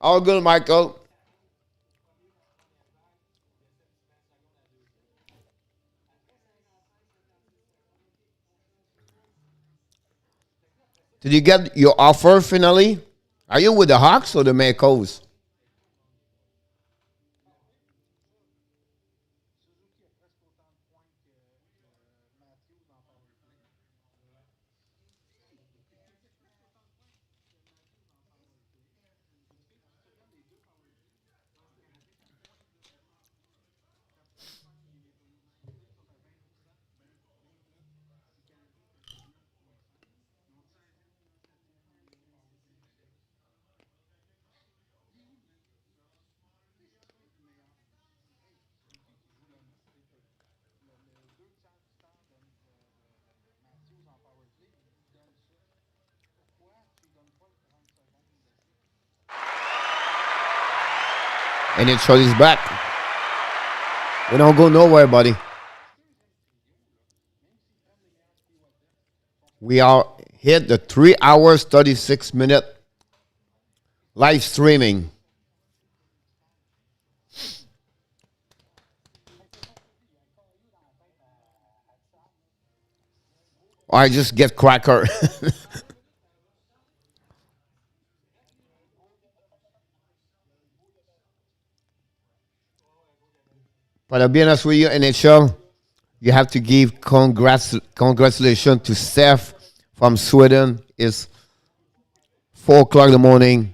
All good, Michael. Did you get your offer finally? Are you with the Hawks or the Makos? And it shot is back. We don't go nowhere, buddy. We are hit the 3 hours 36 minute live streaming. Or I just get cracker. But I'll be honest with you, NHL, you have to give congratulations to Steph from Sweden. It's 4 o'clock in the morning.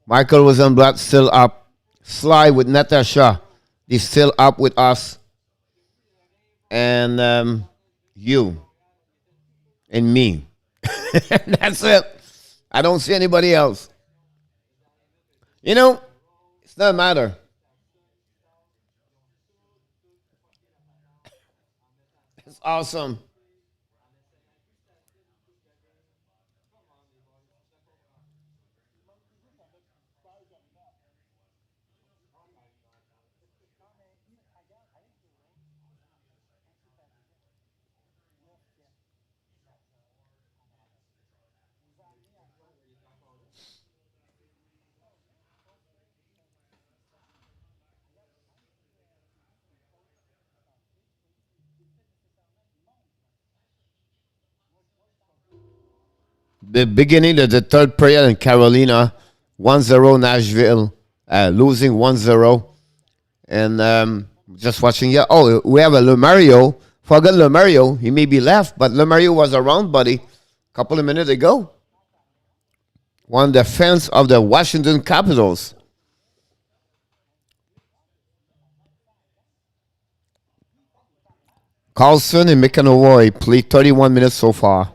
Michael Rosenblatt still up. Sly with Natasha is still up with us. And you and me. That's it. I don't see anybody else. You know, it's not a matter. It's awesome. The beginning of the third period in Carolina, 1-0 Nashville, losing 1-0. And just watching, yeah. Oh, we have a Lemario. Forgot Lemario. He may be left, but Lemario was around, buddy, a couple of minutes ago. One of the fans of the Washington Capitals. Carlson and McAvoy played 31 minutes so far.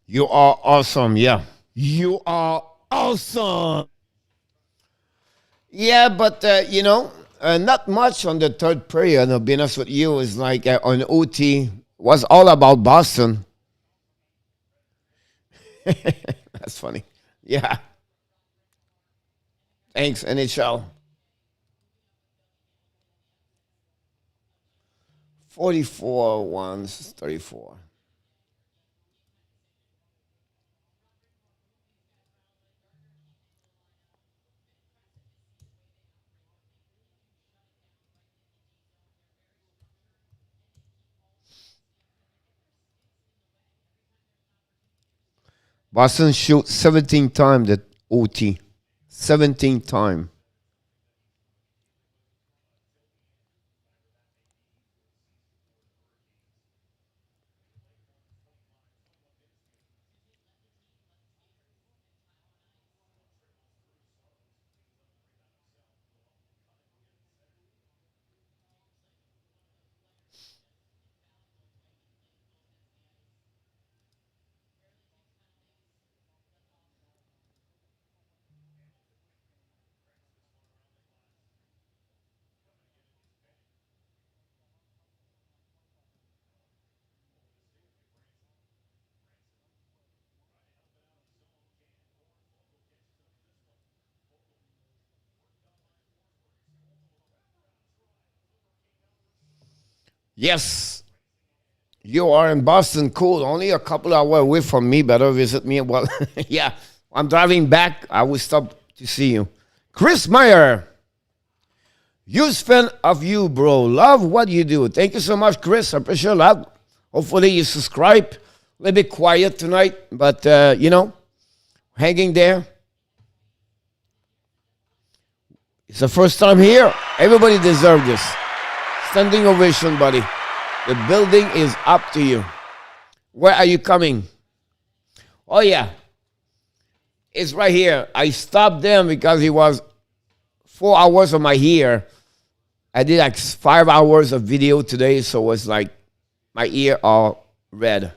You are awesome. Yeah. You are awesome. Yeah, but not much on the third period. I'll be honest with you. It's like on OT was all about Boston. That's funny. Yeah. Thanks, NHL. 44 ones, 34. Boston shoot 17 times the OT. 17 times. Yes, you are in Boston. Cool. Only a couple hours away from me. Better visit me. Well, yeah, I'm driving back. I will stop to see you. Chris Meyer, huge fan of you, bro. Love what you do. Thank you so much, Chris. I appreciate that. Hopefully you subscribe. A little bit quiet tonight, but hanging there. It's the first time here. Everybody deserves this. Standing ovation, buddy. The building is up to you. Where are you coming? Oh, yeah. It's right here. I stopped them because it was 4 hours of my ear. I did like 5 hours of video today, so it's like my ear all red.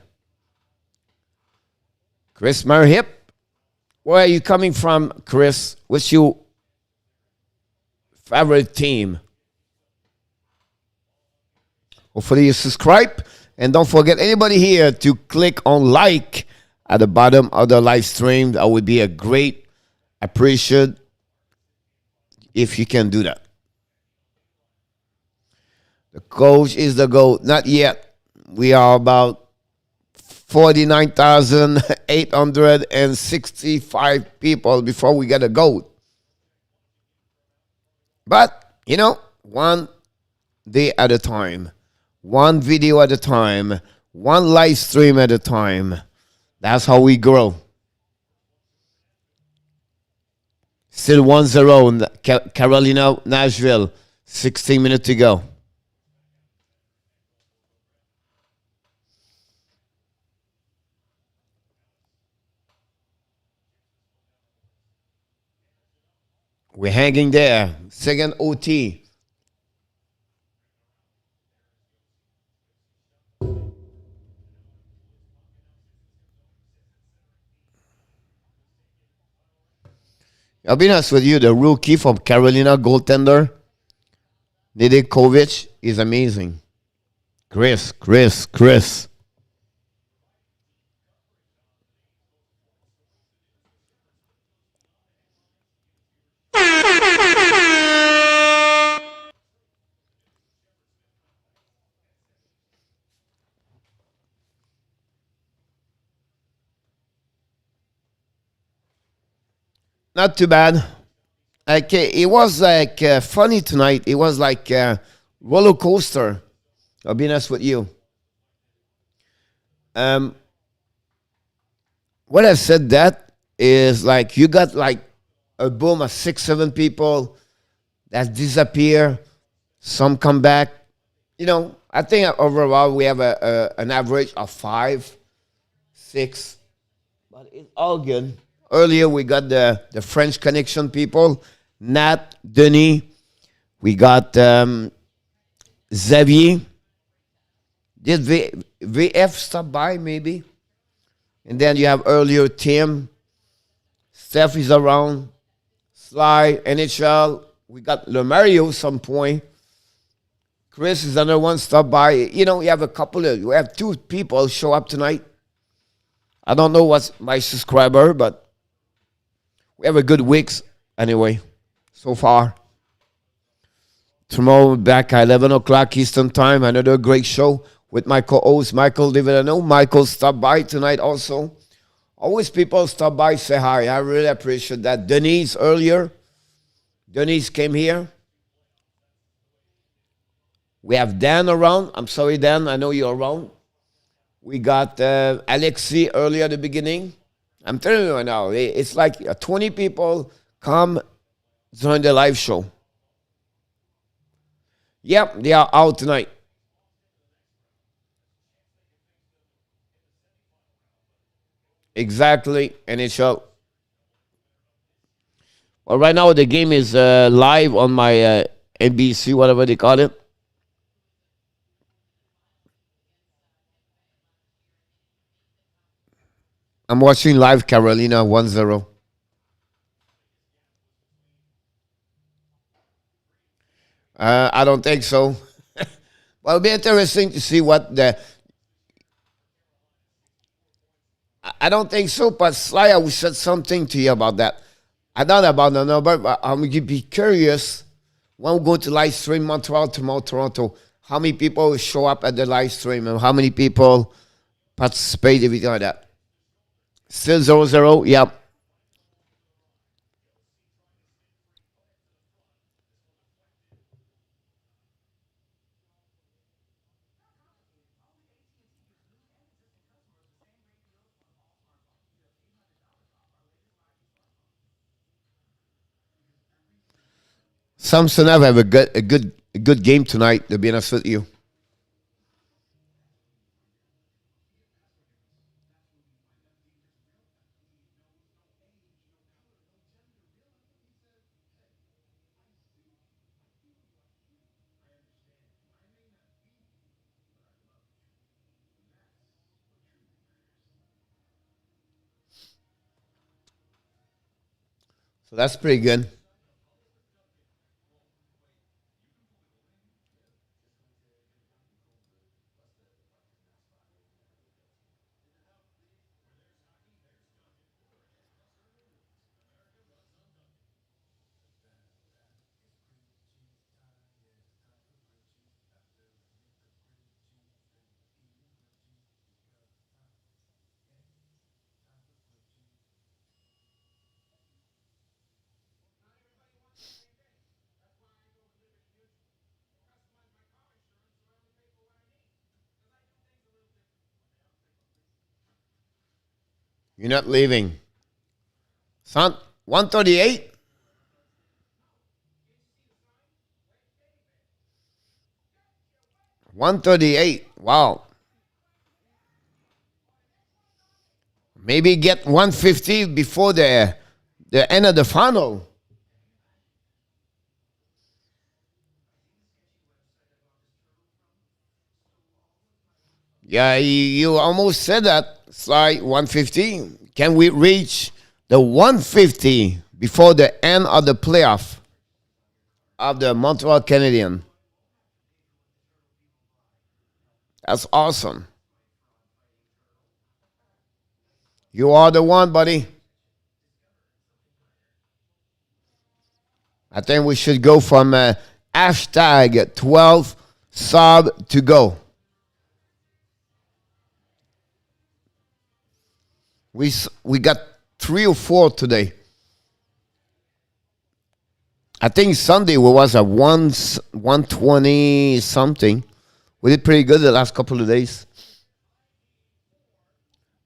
Chris Merhip. Where are you coming from, Chris? What's your favorite team? Hopefully you subscribe. And don't forget, anybody here, to click on like at the bottom of the live stream. That would be a great appreciation if you can do that. The coach is the GOAT. Not yet. We are about 49,865 people before we get a GOAT. But, one day at a time. One video at a time, one live stream at a time. That's how we grow. Still 1-0 in Carolina, Nashville. 16 minutes to go. We're hanging there. Second OT. I'll be honest with you, the rookie from Carolina, goaltender, Nedeljkovic, is amazing. Chris. Not too bad. Like it was like funny tonight. It was like a roller coaster. I'll be honest with you. What I said that is like you got like a boom of 6-7 people that disappear. Some come back. I think overall we have an average of 5, 6, but it's all good. Earlier, we got the French Connection people, Nat, Denis. We got Xavier. Did VF stop by, maybe? And then you have earlier Tim. Steph is around. Sly, NHL. We got Lemario some point. Chris is another one stop by. You have we have 2 people show up tonight. I don't know what's my subscriber, but we have a good week anyway, so far. Tomorrow back at 11 o'clock Eastern Time. Another great show with my co-host, Michael David. I know Michael stopped by tonight also. Always people stop by, say hi. I really appreciate that. Denise earlier. Denise came here. We have Dan around. I'm sorry, Dan. I know you're around. We got Alexi earlier at the beginning. I'm telling you right now, it's like 20 people come join the live show. Yep, they are out tonight. Exactly, NHL. Well, right now the game is live on my NBC, whatever they call it. I'm watching live Carolina 1-0. I don't think so. Well, it'll be interesting to see what I don't think so, but Sly, I will said something to you about that. I don't know about the number, but I'm going to be curious when we go to live stream Montreal tomorrow, Toronto. how many people show up at the live stream and how many people participate, everything like that. Still 0-0. Yep. Samsonov have a good game tonight, to be honest with you. So that's pretty good. You're not leaving. Son, 138? 138. Wow. Maybe get 150 before the end of the final. Yeah, you almost said that. It's like 150. Can we reach the 150 before the end of the playoff of the Montreal Canadiens? That's awesome. You are the one, buddy. I think we should go from hashtag 12 sub to go. We got 3 or 4 today. I think Sunday we was at 120 something. We did pretty good the last couple of days.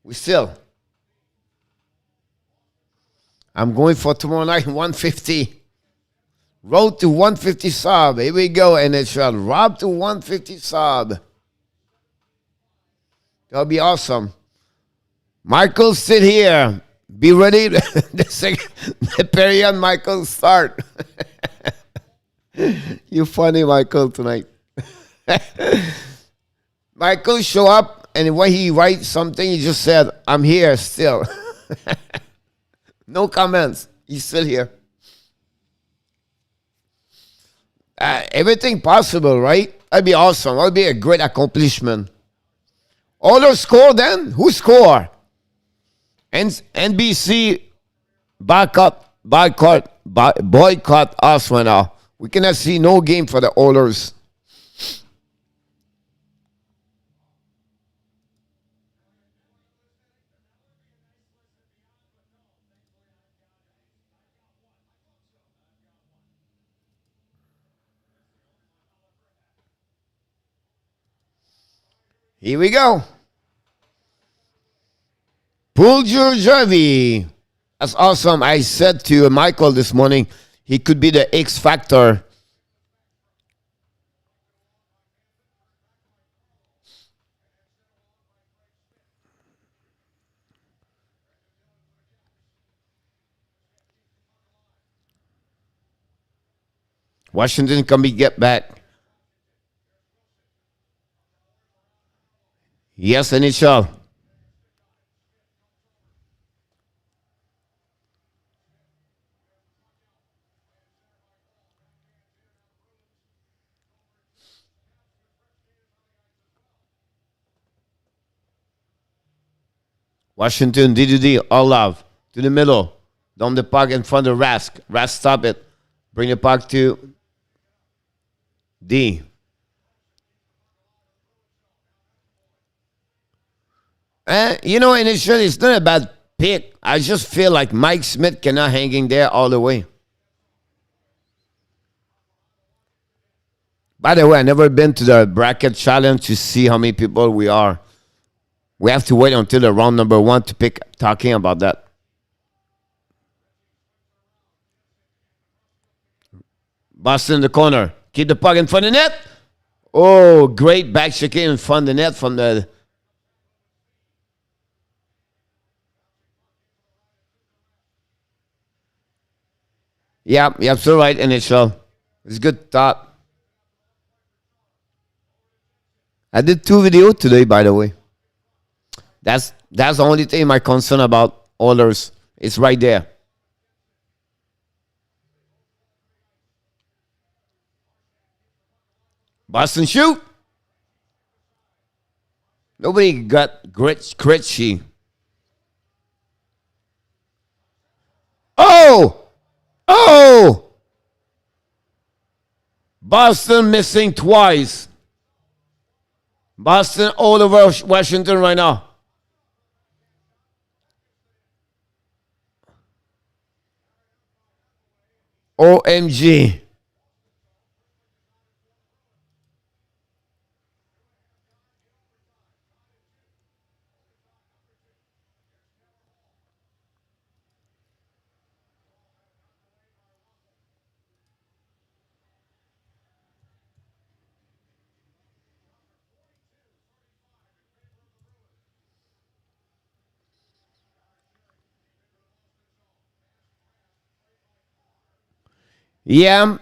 We still. I'm going for tomorrow night 150. Road to 150 sub. Here we go. And it shall Rob to 150 sub. That'll be awesome. Michael, sit here. Be ready. The period, Michael, start. You funny, Michael, tonight. Michael show up, and when he writes something, he just said, I'm here still. No comments. He's still here. Everything possible, right? That'd be awesome. That'd be a great accomplishment. Other score then? Who score? NBC boycott us right now. We cannot see no game for the Oilers. Here we go. Pulger Jervy. That's awesome. I said to Michael this morning, he could be the X factor. Washington can be get back. Yes, NHL. Washington, D2D, all love. To the middle. Down the puck in front of Rask. Rask, stop it. Bring the puck to D. Initially, it's not a bad pick. I just feel like Mike Smith cannot hang in there all the way. By the way, I never been to the bracket challenge to see how many people we are. We have to wait until the round number one to pick talking about that. Boston in the corner. Keep the puck in front of the net. Oh, great back checking in front of the net from the. Yeah, you're absolutely right, NHL. It's good thought. I did 2 videos today, by the way. That's the only thing my concern about others. It's right there. Boston shoot. Nobody got Gritchy. Oh! Oh! Boston missing twice. Boston all over Washington right now. OMG. Yeah.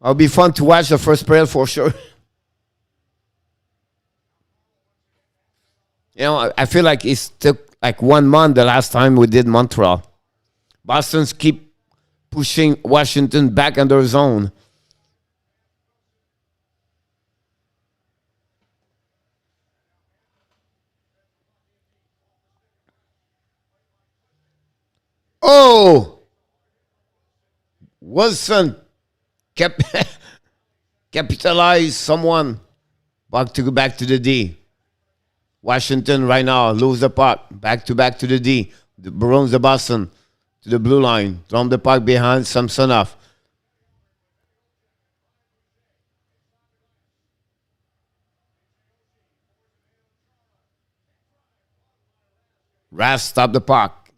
It'll be fun to watch the first period for sure. I feel like it took like 1 month the last time we did Montreal. Boston's keep pushing Washington back in their zone. Oh! Wilson kept capitalize someone. Back to the D. Washington right now lose the puck. Back to the D. The Bruins, the Boston to the blue line. From the puck behind Samsonov. Ras stop the puck.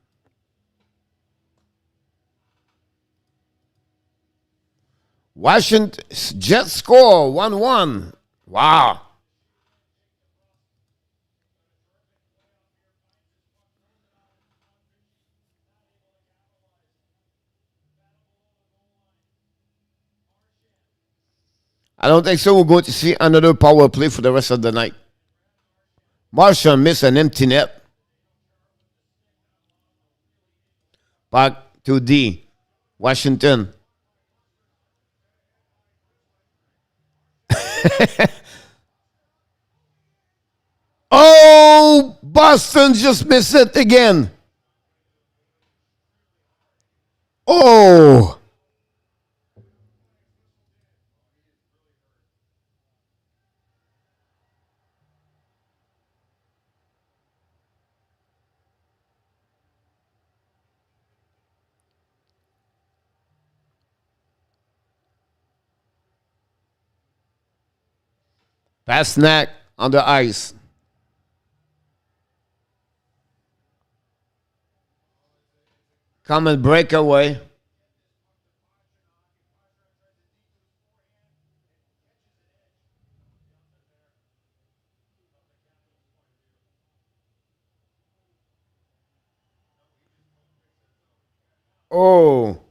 Washington Jets score 1-1. Wow. I don't think so. We're going to see another power play for the rest of the night. Marshall missed an empty net. Back to D. Washington. Oh, Boston just missed it again. Oh. Pasnak on the ice. Common breakaway. Oh.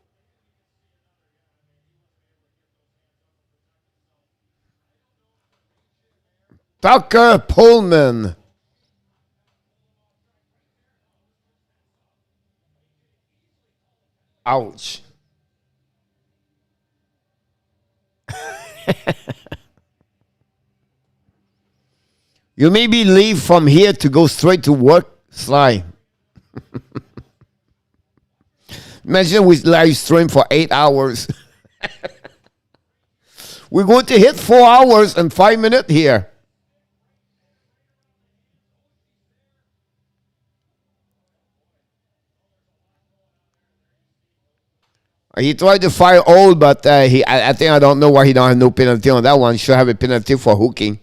Tucker Pullman. Ouch. You maybe leave from here to go straight to work Sly. Imagine we live stream for 8 hours. We're going to hit 4 hours and 5 minutes here. He tried to fire old, but I think I don't know why he don't have no penalty on that one. Should have a penalty for hooking.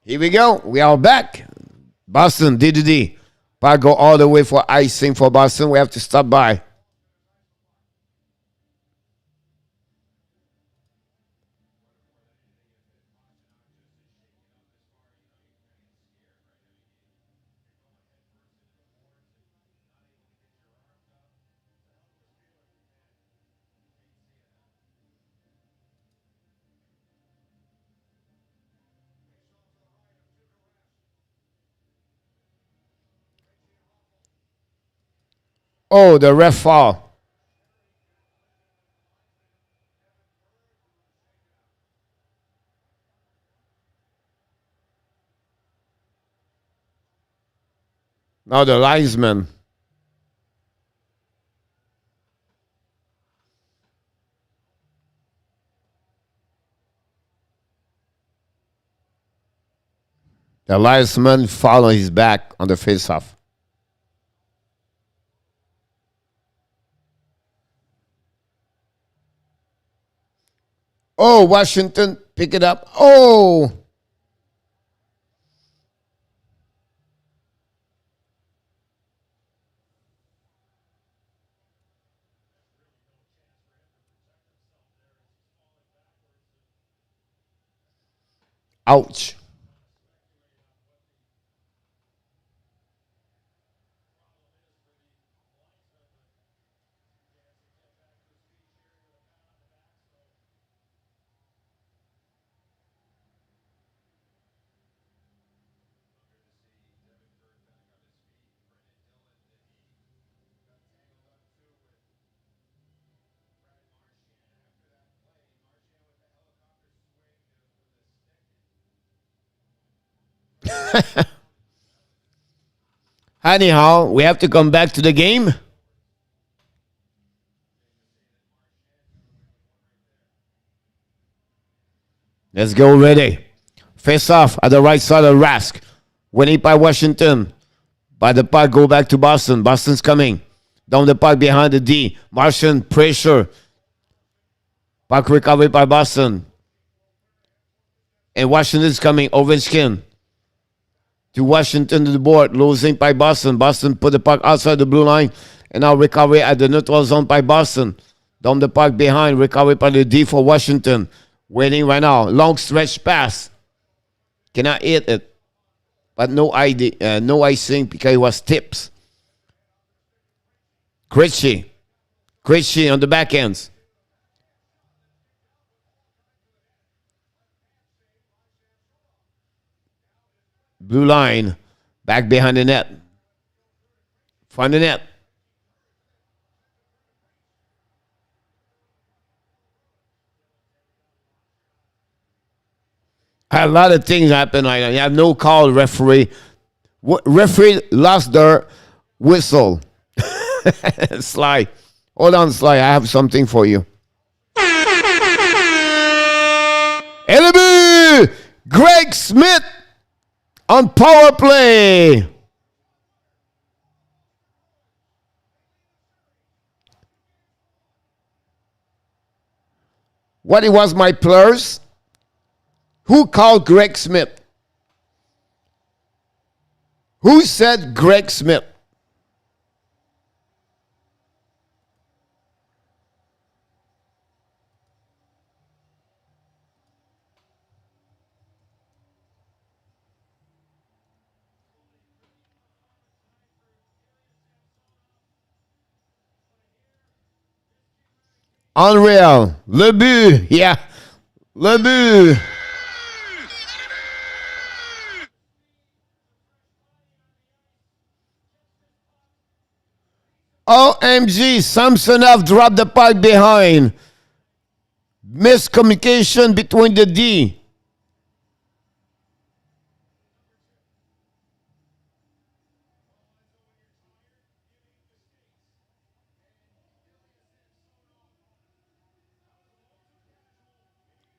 Here we go. We are back. Boston, DDD. But go all the way for icing for Boston. We have to stop by. Oh, the ref fall. Now the linesman. The linesman fall on his back on the face-off. Oh, Washington, pick it up. Oh. Ouch. Anyhow, we have to come back to the game. Let's go ready. Face off at the right side of Rask. Winning by Washington. By the puck, go back to Boston. Boston's coming. Down the puck behind the D. Martian pressure. Puck recovered by Boston. And Washington's coming. Ovechkin. To Washington to the board. Losing by Boston. Boston put the puck outside the blue line. And now recovery at the neutral zone by Boston. Down the puck behind. Recovery by the D for Washington. Waiting right now. Long stretch pass. Cannot hit it. But no icing because it was tips. Krejci on the back ends. Blue line. Back behind the net. Find the net. A lot of things happen right now. You have no call, referee. Referee lost their whistle. Sly. Hold on, Sly. I have something for you. LB! Greg Smith on power play. What it was my players? Who called Greg Smith? Who said Greg Smith? Unreal. Le but. Yeah. Le but. OMG, Samsonov dropped the puck behind. Miscommunication between the D.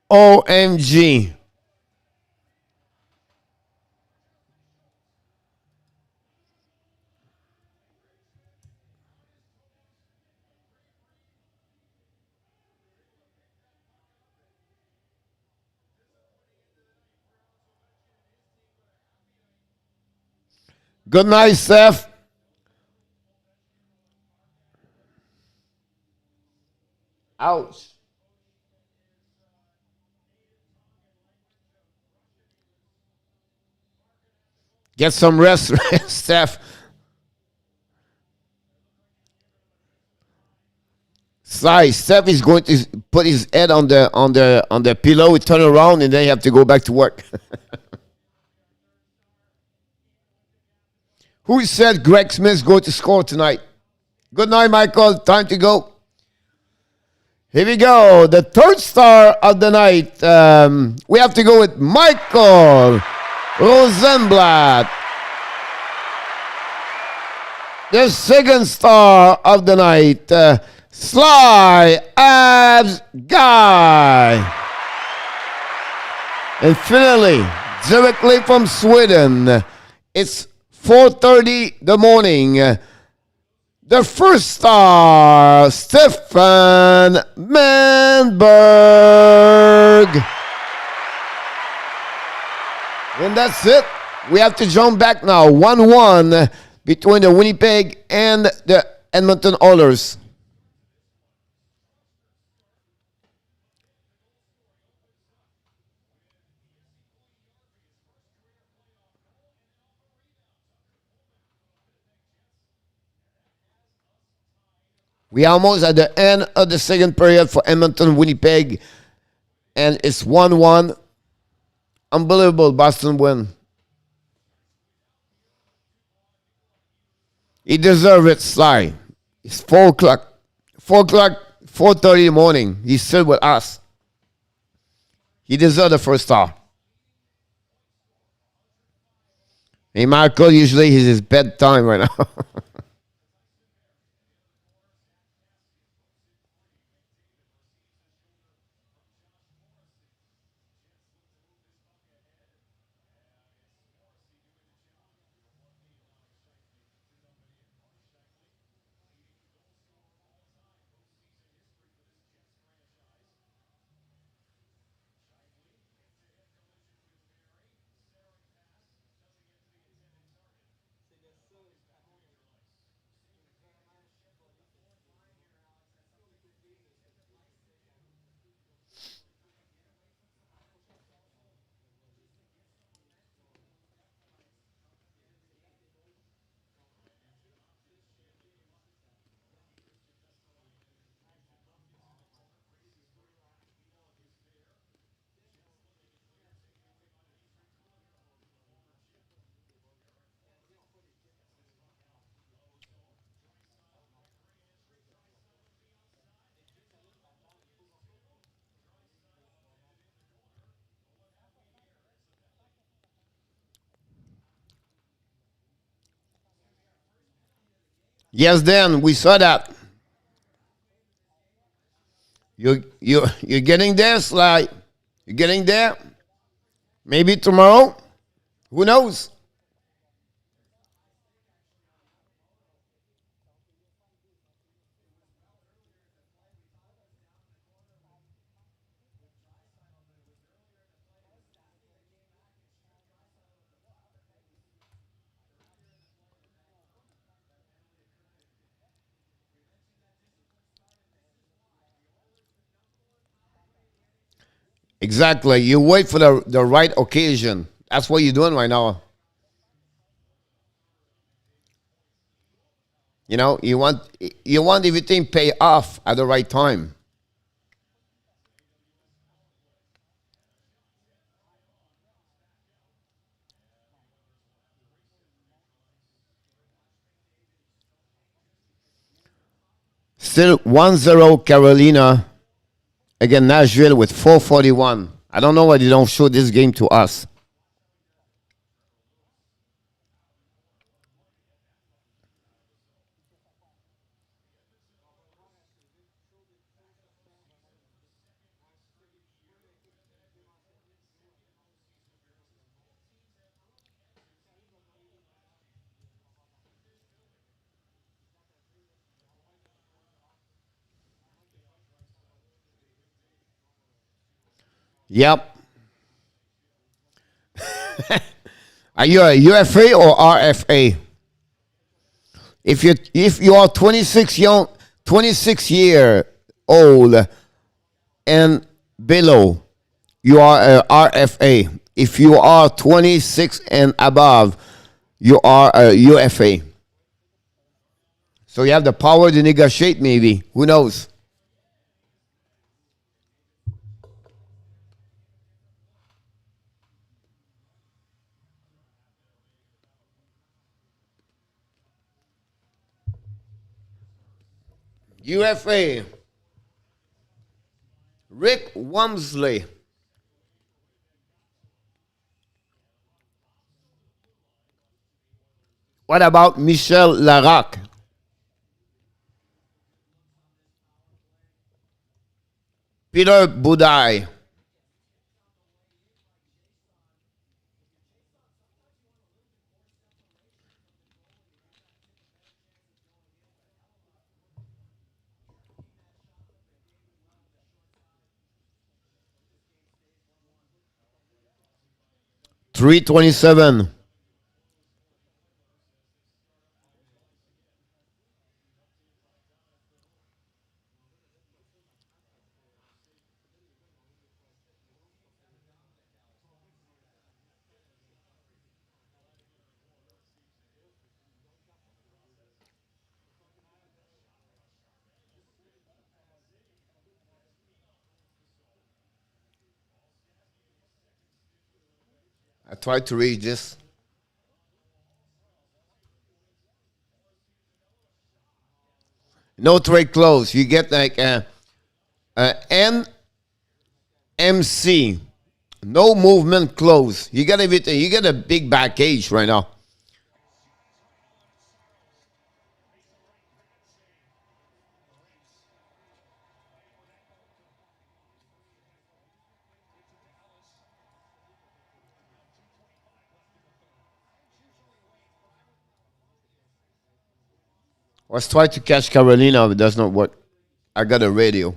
OMG. Good night, Steph. Ouch. Get some rest, Steph. Steph is going to put his head on the pillow, turn around, and then you have to go back to work. Who said Greg Smith's going to score tonight? Good night, Michael. Time to go. Here we go. The third star of the night. We have to go with Michael Rosenblatt. The second star of the night. Sly Abs Guy. And finally, directly from Sweden, it's 4:30 the morning. The first star, Stefan Manberg. And that's it. We have to jump back now. 1-1 between the Winnipeg and the Edmonton Oilers. We are almost at the end of the second period for Edmonton, Winnipeg, and it's 1-1. Unbelievable Boston win. He deserves it, Sly. It's 4 o'clock. 4 o'clock, 4:30 in the morning. He's still with us. He deserves the first star. Hey, Marco, usually it's his bedtime right now. Yes, Dan, we saw that. You're getting there, Sly. You're getting there. Maybe tomorrow. Who knows? Exactly. You wait for the right occasion. That's what you're doing right now. You want everything pay off at the right time. Still 1-0 Carolina against Nashville with 4:41. I don't know why they don't show this game to us. Yep. Are you a UFA or RFA? If you are 26 year old and below, you are a RFA. If you are 26 and above, you are a UFA. So you have the power to negotiate, maybe. Who knows? UFA. Rick Wamsley. What about Michel Larocque? Peter Budai. 327. I tried to read this. No trade close. You get like a NMC. No movement close. You get everything. You get a big package right now. Let's try to catch Carolina, but it does not work. I got a radio.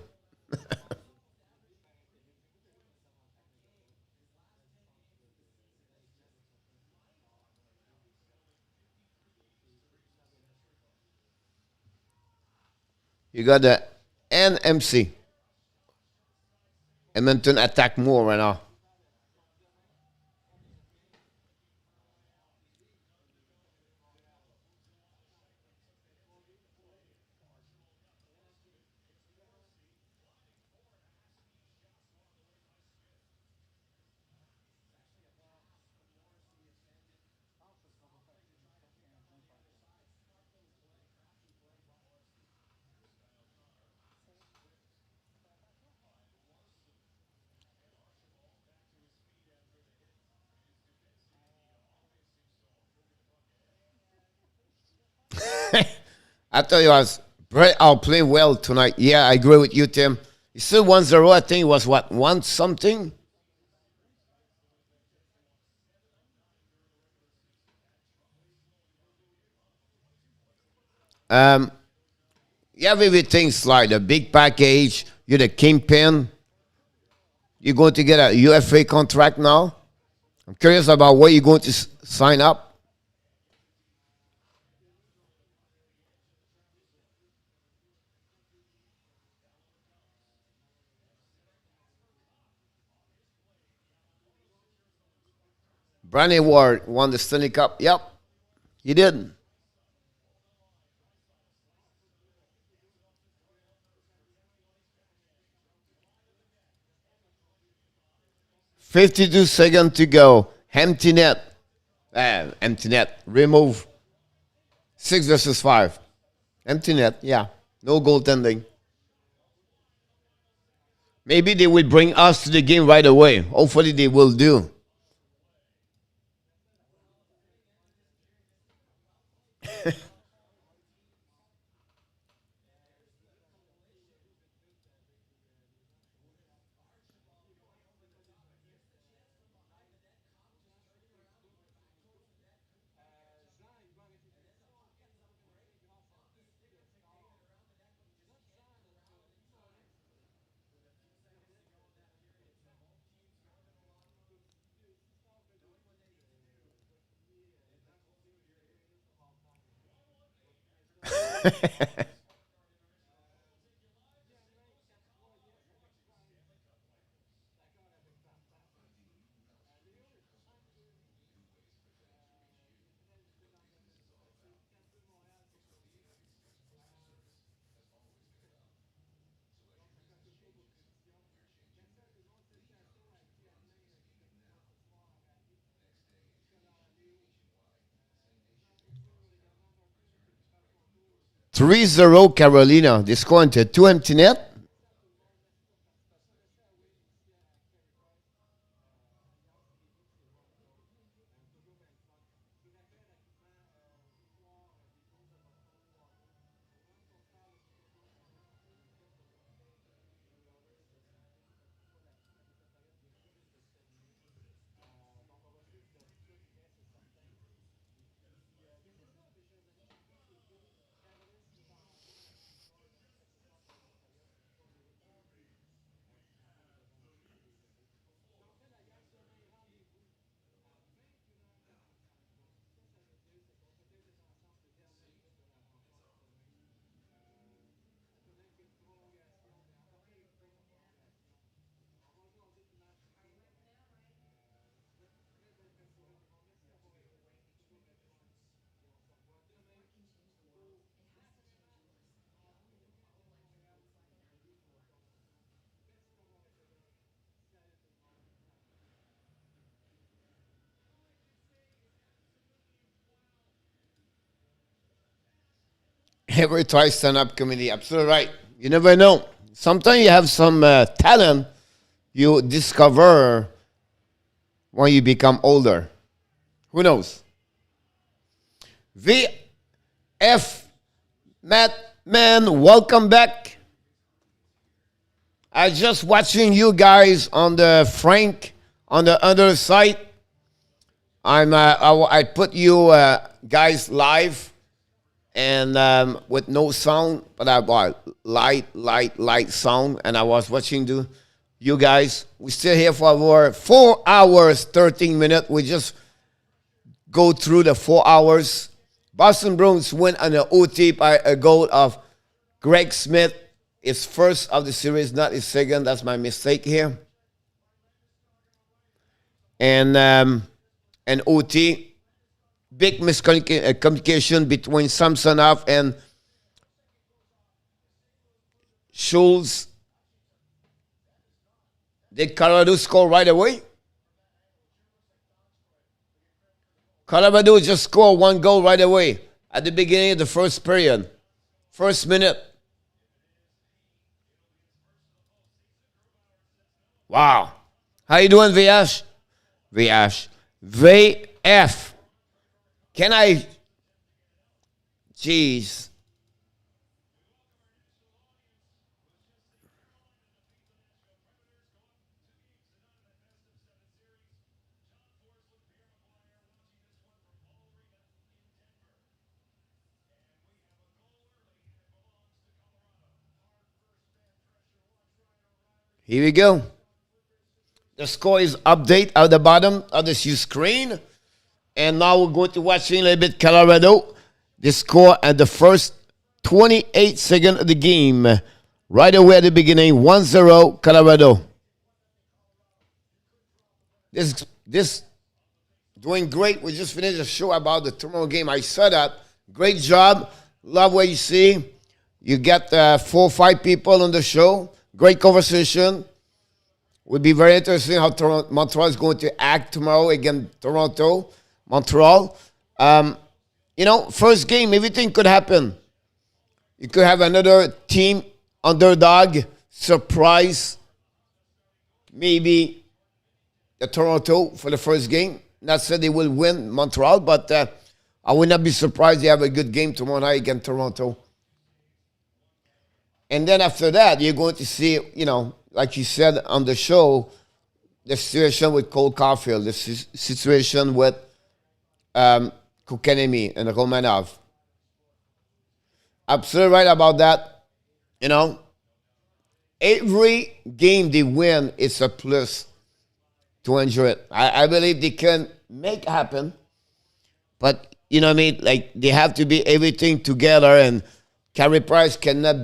You got the NMC. Edmonton attack more right now. I tell you, I'll play well tonight. Yeah, I agree with you, Tim. It's still 1-0. I think it was what, 1 something? Um, you have everything like the big package. You're the kingpin. You're going to get a UFA contract now. I'm curious about where you're going to sign up. Brandon Ward won the Stanley Cup. Yep, he did. 52 seconds to go. Empty net. Empty net. Remove. 6 versus 5. Empty net, yeah. No goaltending. Maybe they will bring us to the game right away. Hopefully they will do. Three zero Carolina. They score into two empty net. Every twice stand up comedy. Absolutely right. You never know. Sometimes you have some talent you discover when you become older. Who knows? VF Matt Man, welcome back. I just watching you guys on the Frank on the other side. I put you guys live and with no sound, but I bought light sound, and I was watching you guys. We still here for our 4 hours, 13 minutes. We just go through the 4 hours. Boston Bruins win on the OT by a goal of Greg Smith. His first of the series, not his second. That's my mistake here. And OT, big miscommunication between Samsonov and Schultz. Did Colorado score right away? Colorado just scored one goal right away at the beginning of the first period. First minute. Wow. How you doing, VH? VH. VF. Can I? Jeez. Here we go. The score is update at the bottom of the screen. And now we're going to watch a little bit Colorado. The score at the first 28 seconds of the game. Right away at the beginning, 1-0 Colorado. This doing great. We just finished a show about the tomorrow game. I saw that. Great job. Love what you see. You got 4 or 5 people on the show. Great conversation. Will be very interesting how Montreal is going to act tomorrow against Toronto. Montreal. First game, everything could happen. You could have another team underdog surprise, maybe the Toronto for the first game. Not said they will win Montreal, but I would not be surprised they have a good game tomorrow night against Toronto. And then after that, you're going to see, like you said on the show, the situation with Cole Caulfield, the situation with Kotkaniemi and Romanov. Absolutely right about that. Every game they win is a plus to enjoy it. I believe they can make happen, but you know what I mean? Like, they have to be everything together, and Carey Price cannot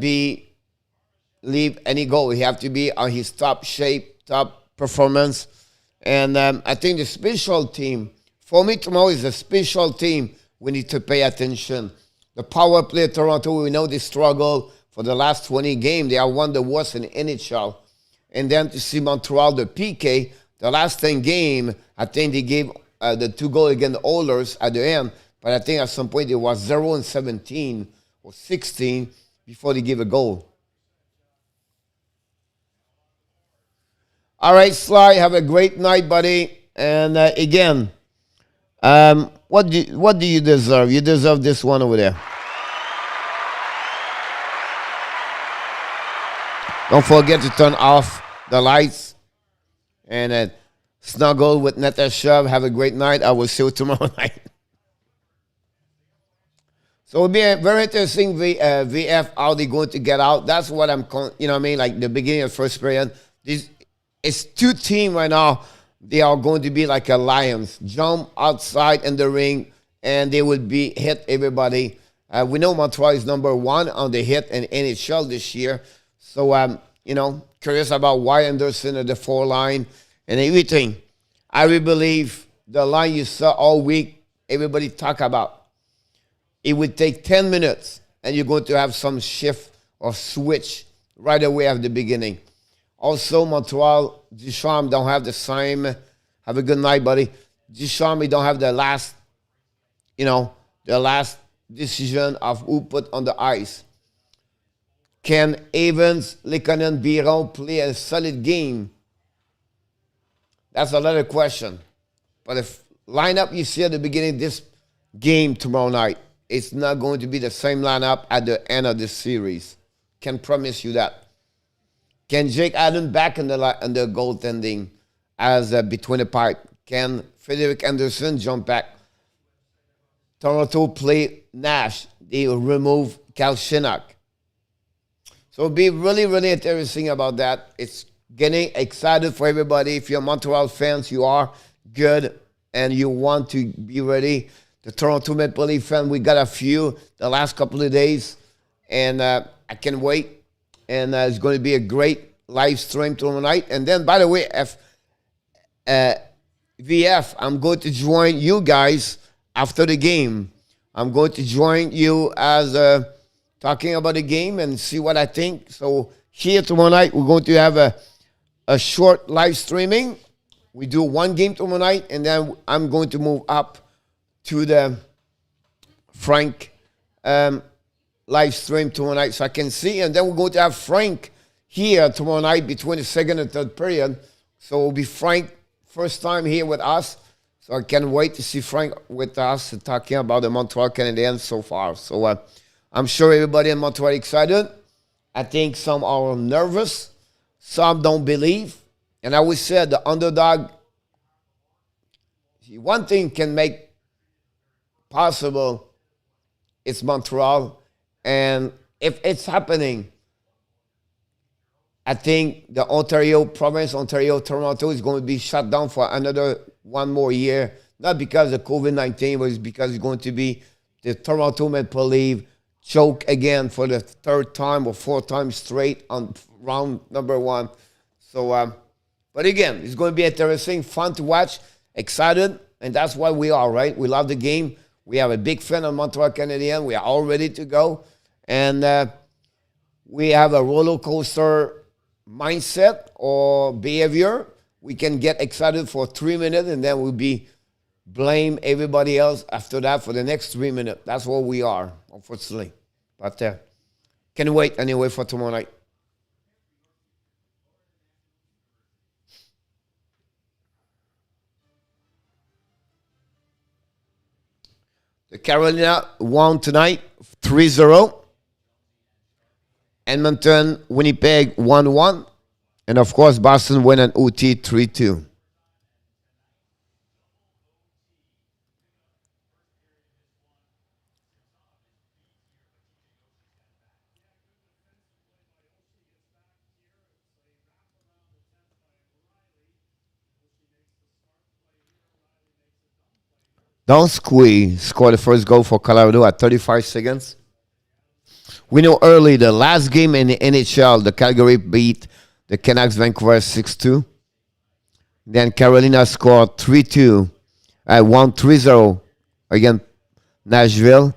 leave any goal. He have to be on his top shape, top performance. And I think the special team, for me tomorrow, is a special team we need to pay attention. The power play Toronto, we know they struggle for the last 20 games. They are one of the worst in the NHL. And then to see Montreal, the PK, the last 10 game, I think they gave the 2 goals against the Oilers at the end. But I think at some point it was 0-17 or 16 before they give a goal. All right, Sly, have a great night, buddy. And again, what do you deserve? You deserve this one over there. Don't forget to turn off the lights and snuggle with Natasha. Have a great night. I will see you tomorrow night. So it'll be a very interesting VF, how they're going to get out. That's what like the beginning of first period. It's 2 teams right now. They are going to be like a lions, jump outside in the ring, and they will hit everybody. We know Montreal is number 1 on the hit in NHL this year. So, curious about why Anderson at the 4 line and everything. I really believe the line you saw all week, everybody talk about. It would take 10 minutes, and you're going to have some shift or switch right away at the beginning. Also, Montreal, Ducharme don't have the same. Have a good night, buddy. Ducharme, he don't have the last decision of who put on the ice. Can Evans, Lehkonen, Biron play a solid game? That's another question. But if lineup you see at the beginning of this game tomorrow night, it's not going to be the same lineup at the end of the series. Can promise you that. Can Jake Allen back in the goaltending as between the pipe? Can Frederik Andersen jump back? Toronto play Nash. They will remove Kalshinak. So it'll be really, really interesting about that. It's getting excited for everybody. If you're Montreal fans, you are good and you want to be ready. The Toronto Maple Leaf fan, we got a few the last couple of days, and I can't wait. And it's going to be a great live stream tomorrow night. And then, by the way, VF, I'm going to join you guys after the game. I'm going to join you as talking about the game and see what I think. So here tomorrow night, we're going to have a short live streaming. We do 1 game tomorrow night, and then I'm going to move up to the Frank live stream tomorrow night so I can see. And then we're going to have Frank here tomorrow night between the second and third period. So it'll be Frank first time here with us. So I can't wait to see Frank with us and talking about the Montreal Canadiens so far. So I'm sure everybody in Montreal is excited. I think some are nervous. Some don't believe. And I always said the underdog, one thing can make possible, it's Montreal. And if it's happening, I think the Ontario province, Ontario, Toronto is going to be shut down for another 1 more year. Not because of COVID-19, but it's because it's going to be the Toronto Maple Leaf choke again for the 3rd time or 4th time straight on round number 1. So, but again, it's going to be interesting, fun to watch, excited, and that's why we are, right? We love the game. We have a big fan of Montreal Canadiens. We are all ready to go. And we have a roller coaster mindset or behavior. We can get excited for 3 minutes and then we'll blame everybody else after that for the next 3 minutes. That's what we are, unfortunately. But Can wait anyway for tomorrow night. The Carolina won tonight 3-0. Edmonton, Winnipeg 1-1. And of course, Boston win an OT 3-2. Don Squee scored the first goal for Colorado at 35 seconds. We know early the last game in the NHL, the Calgary beat the Canucks Vancouver 6-2. Then Carolina scored 3-2, 1-3-0 against Nashville.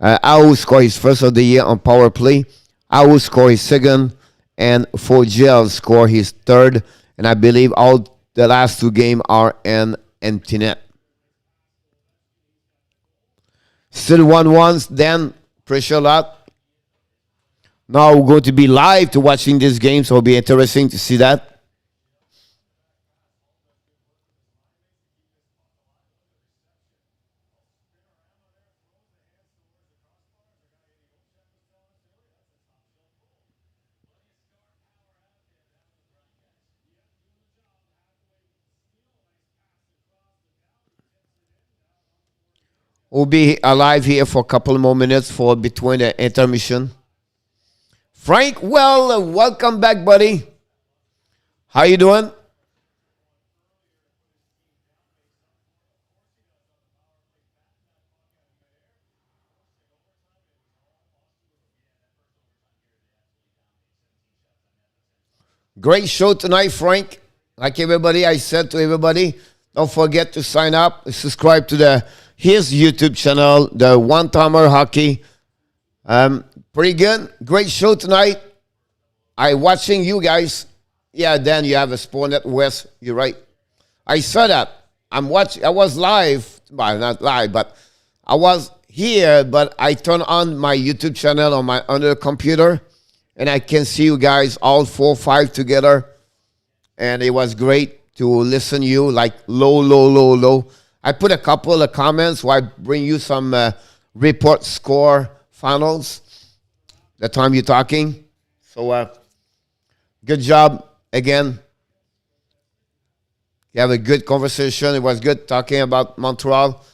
Aho scored his first of the year on power play. Aho scored his second, and Fogel scored his third. And I believe all the last two games are in empty net. Still 1-1, then pressure lot. Now we're going to be live to watching this game, so it'll be interesting to see that. We'll be alive here for a couple more minutes for between the intermission. Frank, well, welcome back, buddy. How you doing? Great show tonight, Frank. Like everybody, I said to everybody, don't forget to sign up, subscribe to his YouTube channel, the One Timer Hockey. Pretty good. Great show tonight. I watching you guys. Yeah, Dan, you have a Sport Net West. You're right. I saw that. I'm watching. I was live. Well, not live, but I was here. But I turned on my YouTube channel on my other computer, and I can see you guys all 4 5 together. And it was great to listen to you like low, low, low, low. I put a couple of comments where I bring you some report score finals. The time you're talking. So good job again. You have a good conversation. It was good talking about Montreal.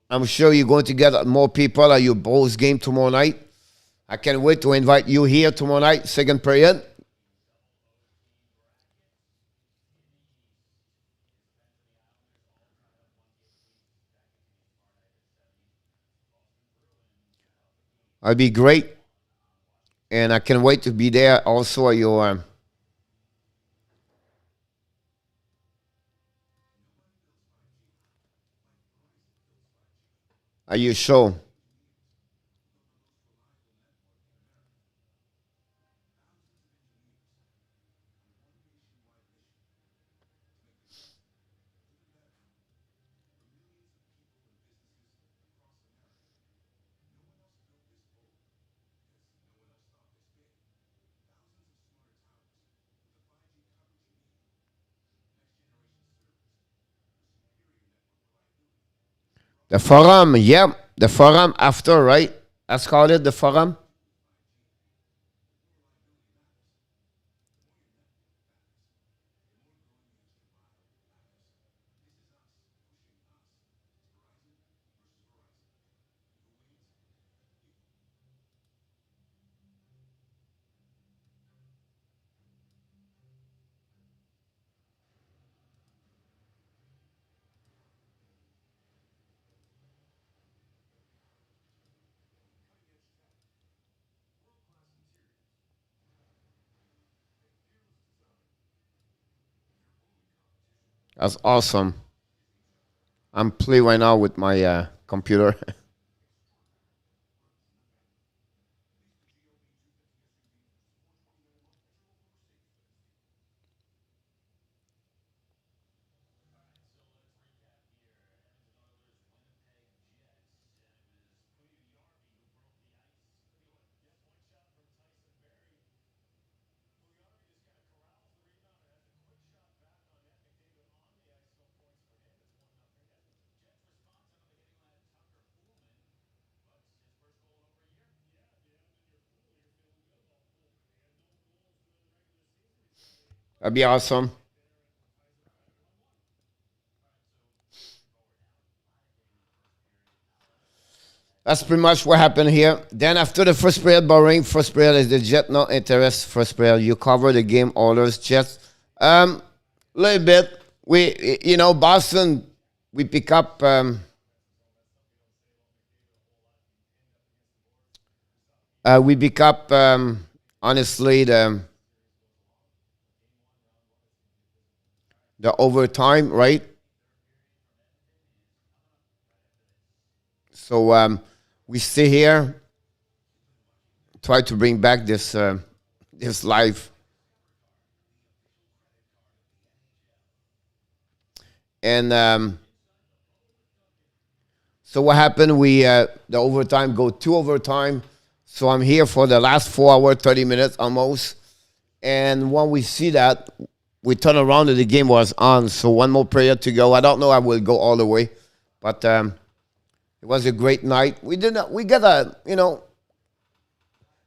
I'm sure you're going to get more people at your Bulls game tomorrow night. I can't wait to invite you here tomorrow night, second period. It'll be great. And I can't wait to be there also at your show. The forum, yeah. The forum after, right? Let's call it the forum. That's awesome. I'm playing right now with my computer. That'd be awesome. That's pretty much what happened here. Then after the first period, boring. First period is the Jet no interest. First period, you cover the game orders. Jets, little bit. Boston, we pick up. We pick up. Honestly, the overtime, right? So we stay here, try to bring back this life, and so what happened? We the overtime go two overtime. So I'm here for the last 4 hours, 30 minutes almost, and when we see that, we turn around and the game was on. So one more period to go. I don't know. I will go all the way, but it was a great night. We did not. We got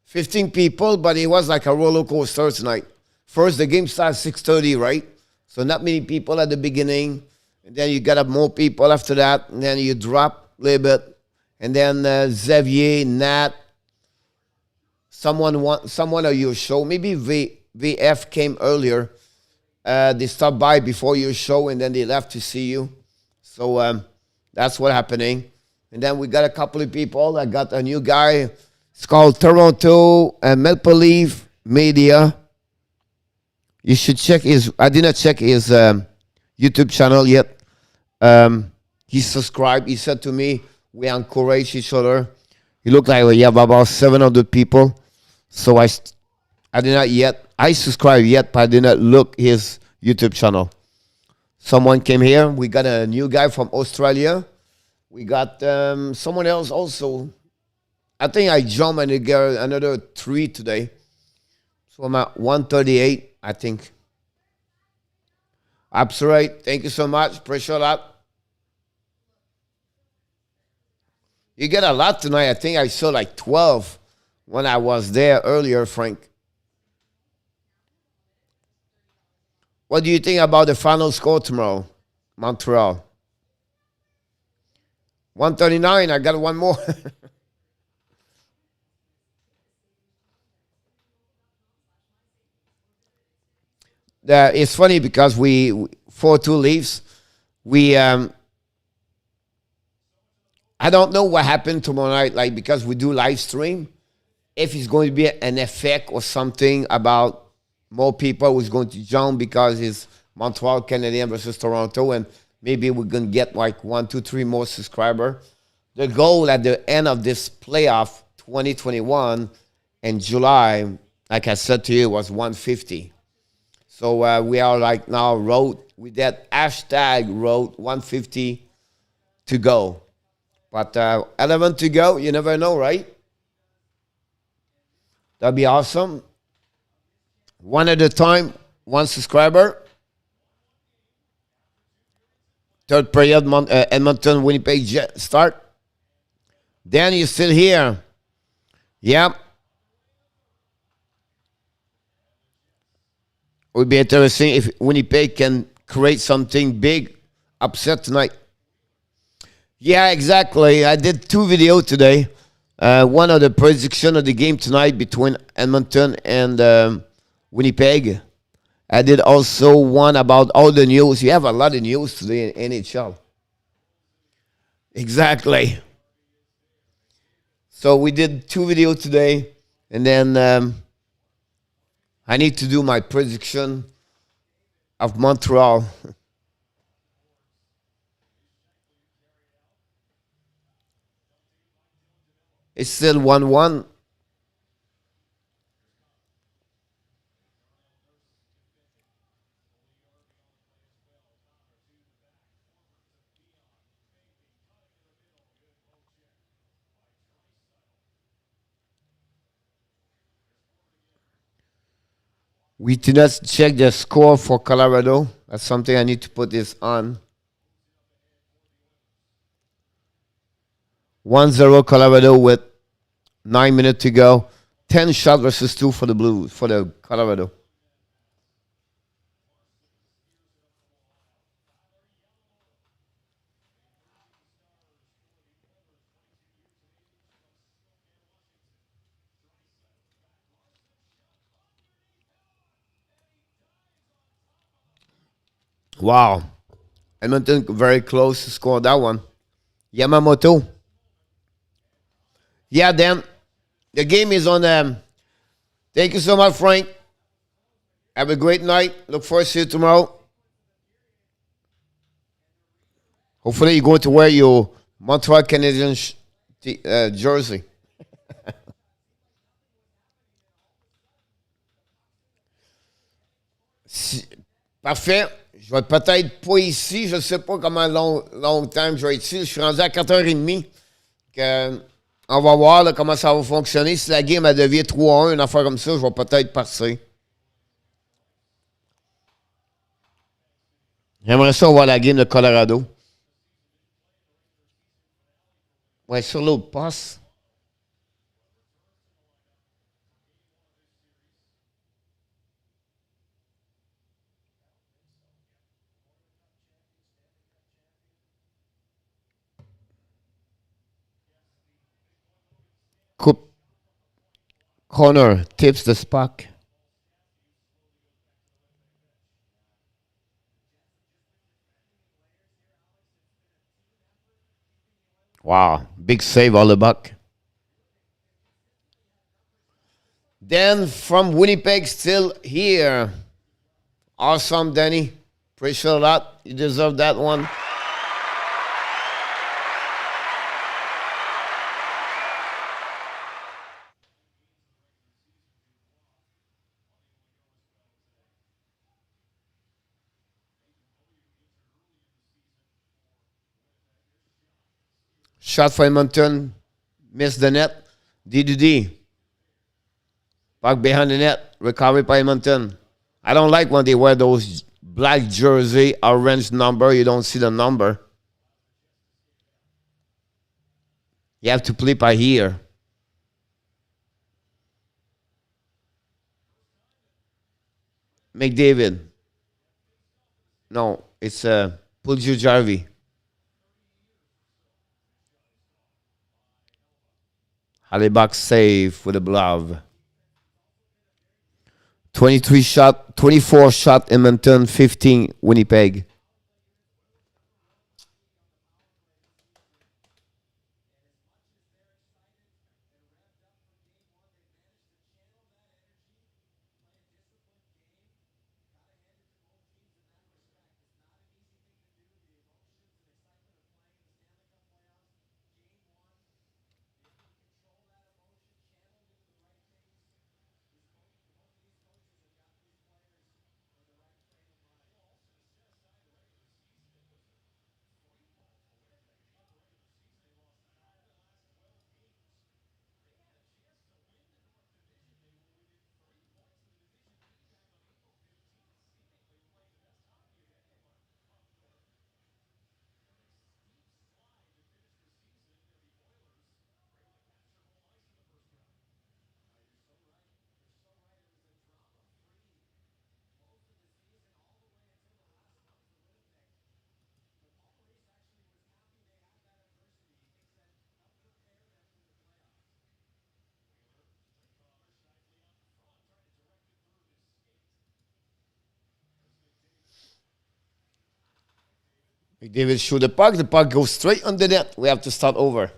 15 people, but it was like a roller coaster tonight. First, the game started 6:30, right? So not many people at the beginning, and then you got up more people after that, and then you drop a little bit, and then Xavier, Nat, someone of your show, maybe VF came earlier. They stopped by before your show, and then they left to see you. So that's what happening. And then we got a couple of people. I got a new guy. It's called Toronto Maple Leaf Media. You should check his. I did not check his YouTube channel yet. He subscribed. He said to me, we encourage each other. He looked like we have about 700 people. So I did not yet. I subscribed yet, but I did not look his YouTube channel. Someone came here. We got a new guy from Australia. We got someone else also. I think I jumped and get another 3 today. So I'm at 138, I think. Absolutely. Thank you so much. Appreciate that. You get a lot tonight. I think I saw like 12 when I was there earlier, Frank. What do you think about the final score tomorrow? Montreal. 139. I got one more. It's funny because we 4-2 Leafs. We I don't know what happened tomorrow night, like because we do live stream. If it's going to be an effect or something about more people who's going to jump because it's Montreal Canadiens versus Toronto, and maybe we're gonna get like 1, 2, 3 more subscribers. The goal at the end of this playoff 2021 in July, like I said to you, was 150. So we are like now road with that hashtag road 150 to go. But 11 to go, you never know, right? That'd be awesome. One at a time, one subscriber. Third period, Edmonton, Winnipeg Jet start. Dan, you still here? Yep. Would be interesting if Winnipeg can create something big, upset tonight. Yeah, exactly. I did 2 videos today. One of the prediction of the game tonight between Edmonton and Winnipeg. I did also one about all the news. You have a lot of news today in NHL. Exactly. So we did 2 videos today, and then I need to do my prediction of Montreal. It's still 1-1. We did not check the score for Colorado. That's something I need to put this on. 1-0 Colorado with 9 minutes to go. 10 shot versus 2 for the Blues, for the Colorado. Wow. Edmonton very close to score that one. Yamamoto. Yeah, then the game is on. Thank you so much, Frank. Have a great night. Look forward to see you tomorrow. Hopefully, you're going to wear your Montreal Canadiens jersey. Parfait. Je vais peut-être pas ici. Je ne sais pas comment longtemps je vais être ici. Je suis rendu à 4h30. On va voir là, comment ça va fonctionner. Si la game elle devient 3-1, une affaire comme ça, je vais peut-être passer. J'aimerais ça voir la game de Colorado. Ouais, sur l'autre passe. Coupe. Corner. Tips the puck. Wow. Big save, all the buck. Then from Winnipeg, still here. Awesome, Danny. Appreciate that. You deserve that one. Shot for Edmonton. Missed the net. D. Back behind the net. Recovery by Edmonton. I don't like when they wear those black jersey, orange number. You don't see the number. You have to play by here. McDavid. No, it's Pulju Jarvi. Halibuck save with a glove. 23 shot, 24 shot Edmonton, 15 Winnipeg. McDavid shoot the puck. The puck goes straight on the net. We have to start over.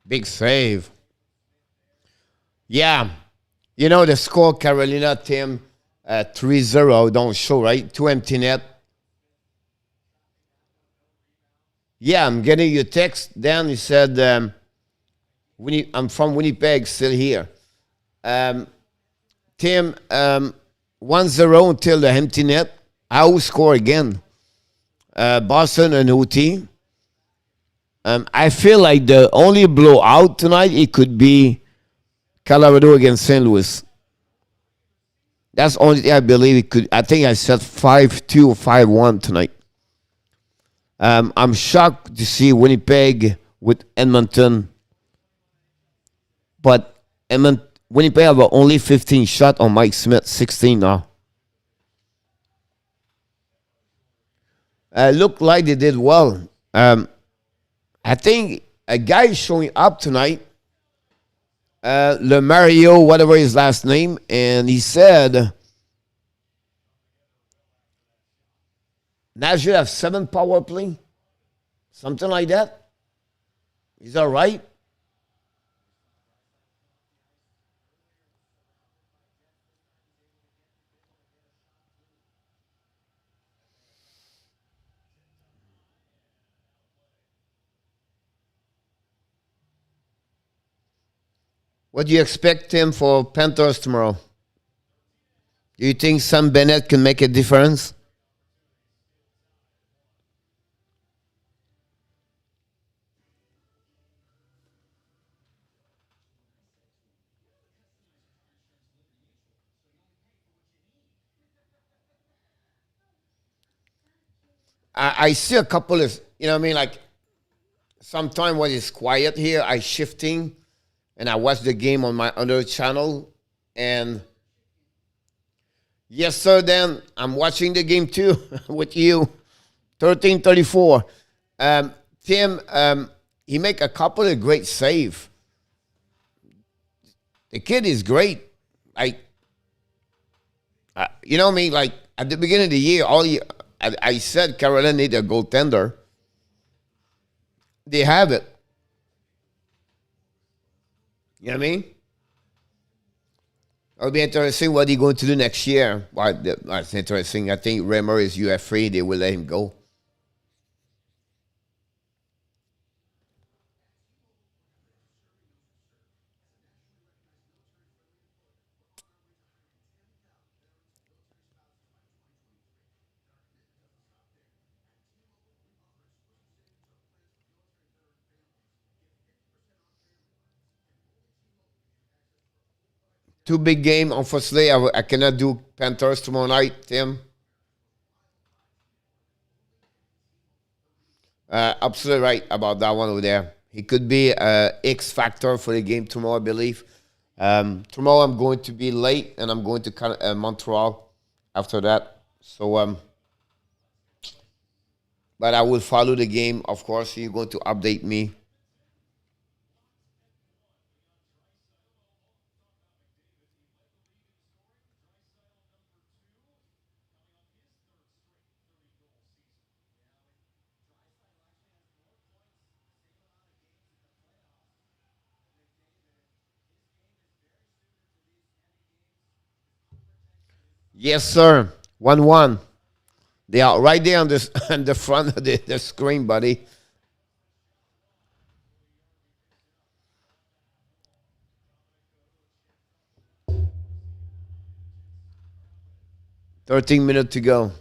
Big save. Yeah. You know the score, Carolina, Tim, 3-0, don't show, right? Two empty net. Yeah, I'm getting your text. Dan, he said, I'm from Winnipeg, still here. Um, Tim, 1-0 until the empty net. I will score again. Boston and OT. I feel like the only blowout tonight, it could be Colorado against St. Louis. That's the only thing I believe it could. I think I said 5-2 or 5-1 tonight. I'm shocked to see Winnipeg with Edmonton, but Winnipeg have only 15 shot on Mike Smith, 16 now. Look like they did well. I think a guy is showing up tonight, Le Mario, whatever his last name, and he said Nashville have 7 power play, something like that. Is that right? What do you expect him for Panthers tomorrow? Do you think Sam Bennett can make a difference? I see a couple of, you know what I mean? Like, sometime when it's quiet here, I shifting and I watch the game on my other channel. And yes, sir, Dan, I'm watching the game too with you. 13:34. Tim, he make a couple of great save. The kid is great. Like, you know what I mean? Like, at the beginning of the year, I said Carolina need a goaltender. They have it. You know what I mean? It'll be interesting what he's going to do next year. Well, that's interesting. I think Remer is UFA. They will let him go. Two big game. Unfortunately, I cannot do Panthers tomorrow night, Tim. Absolutely right about that one over there. He could be a X factor for the game tomorrow, I believe. Tomorrow I'm going to be late, and I'm going to Montreal after that. So, but I will follow the game, of course. You're going to update me. Yes, sir. 1-1. They are right there on this on the front of the screen, buddy. 13 minutes to go.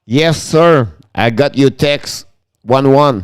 Yes, sir. I got your text. 1-1.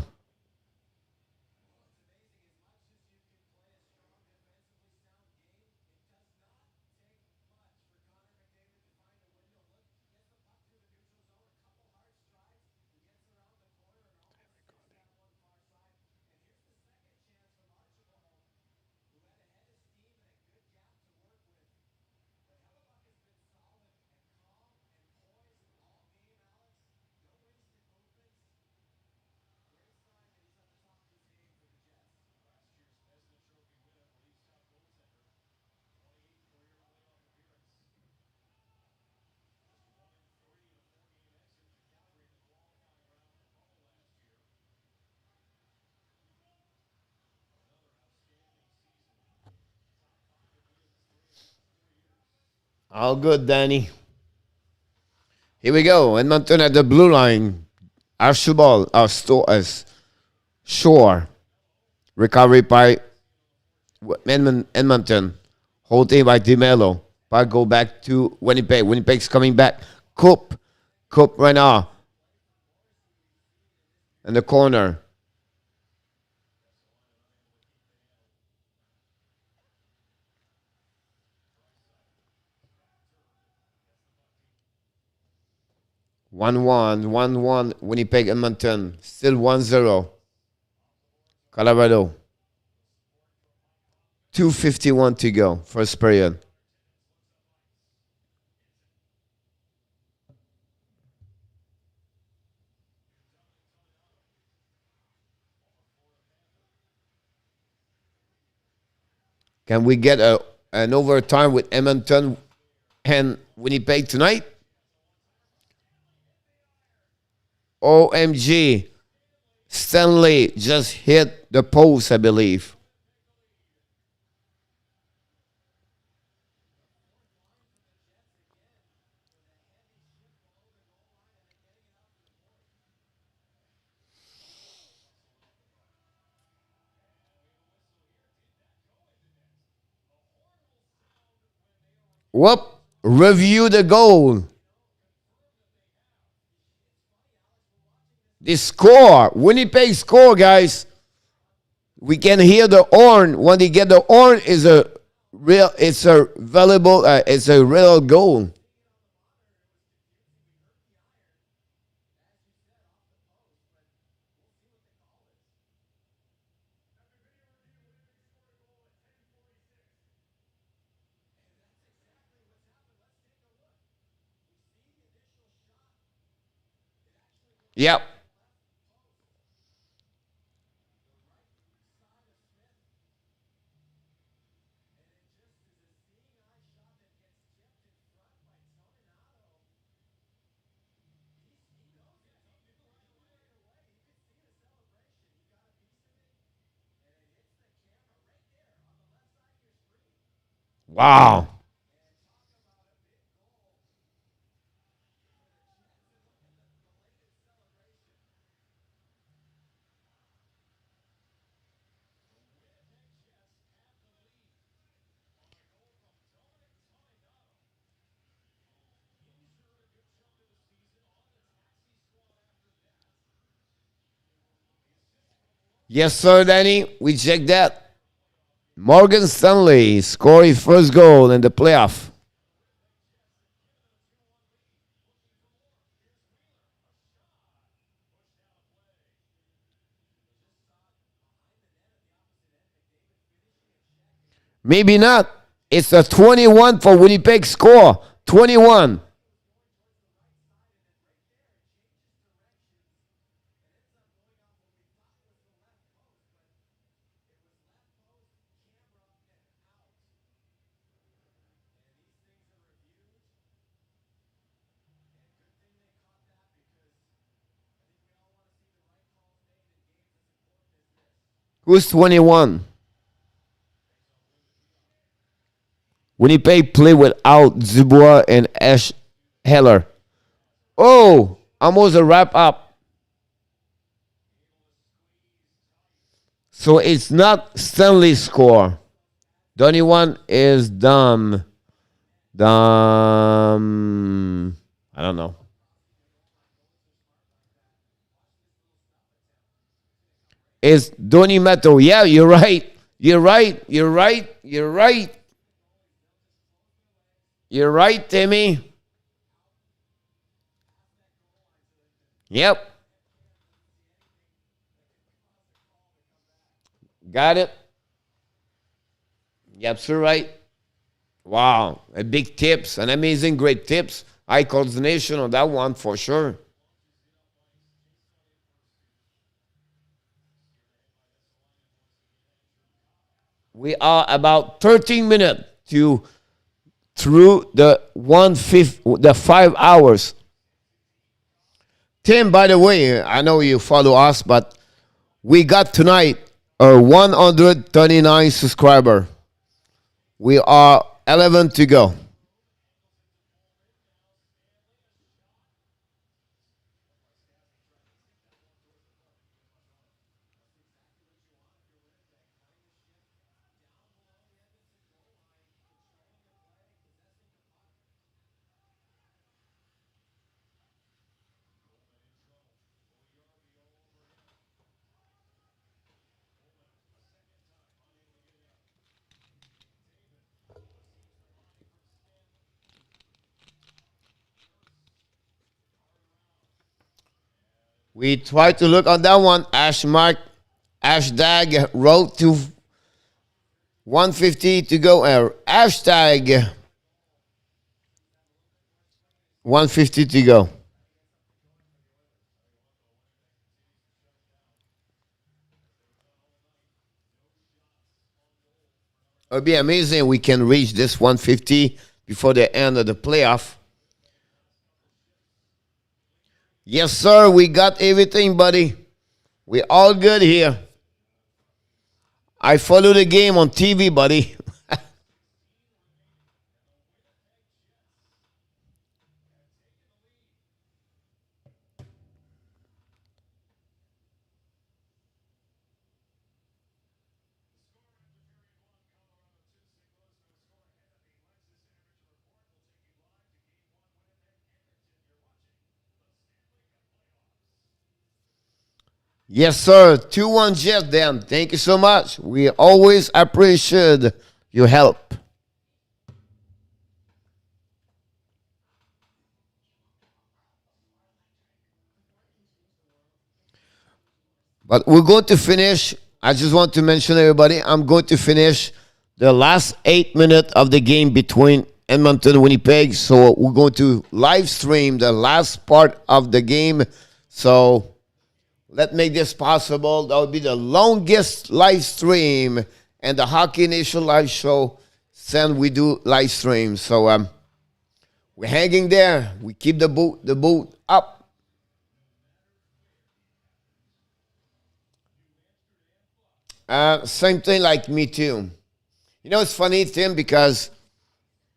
All good, Danny. Here we go. Edmonton at the blue line. Archibald, as Shore. Recovery by Edmonton. Holding by DeMello. Puck go back to Winnipeg. Winnipeg's coming back. Coop. Coop right now. In the corner. One, Winnipeg, Edmonton. Still 1-0. Colorado. 2:51 to go. First period. Can we get an overtime with Edmonton and Winnipeg tonight? OMG. Stanley just hit the post, I believe. Whoop. Review the goal. The score. Winnipeg score, guys. We can hear the horn. When they get the horn, it's a valuable, it's a real goal. Yep. Wow. Yes, sir, Danny. We checked that. Morgan Stanley scored his first goal in the playoff. Maybe not. It's a 21 for Winnipeg score. 21. Who's 21? Winnipeg play without Dubois and Ash Heller. Oh, almost a wrap up. So it's not Stanley score. The only one is dumb. Dumb. I don't know. is Donny Meto. Yeah, you're right. You're right. You're right. You're right. You're right, Timmy. Yep. Got it. Yep, so right. Wow. A big tips. An amazing, great tips. High coordination on that one for sure. We are about 13 minutes to through the 5 hours. Tim, by the way, I know you follow us, but we got tonight a 139 subscriber. We are 11 to go. We try to look on that one. Hashtag road to 150 to go. Hashtag 150 to go. It would be amazing we can reach this 150 before the end of the playoff. Yes, sir. We got everything, buddy. We all good here. I follow the game on TV, buddy. Yes, sir. 2-1 Jet, then. Thank you so much. We always appreciate your help. But we're going to finish. I just want to mention everybody, I'm going to finish the last 8 minutes of the game between Edmonton and Winnipeg. So we're going to live stream the last part of the game. So let's make this possible. That will be the longest live stream and the Hockey Nation live show since we do live stream. So we're hanging there. We keep the boot up. Same thing like me too. You know, it's funny, Tim, because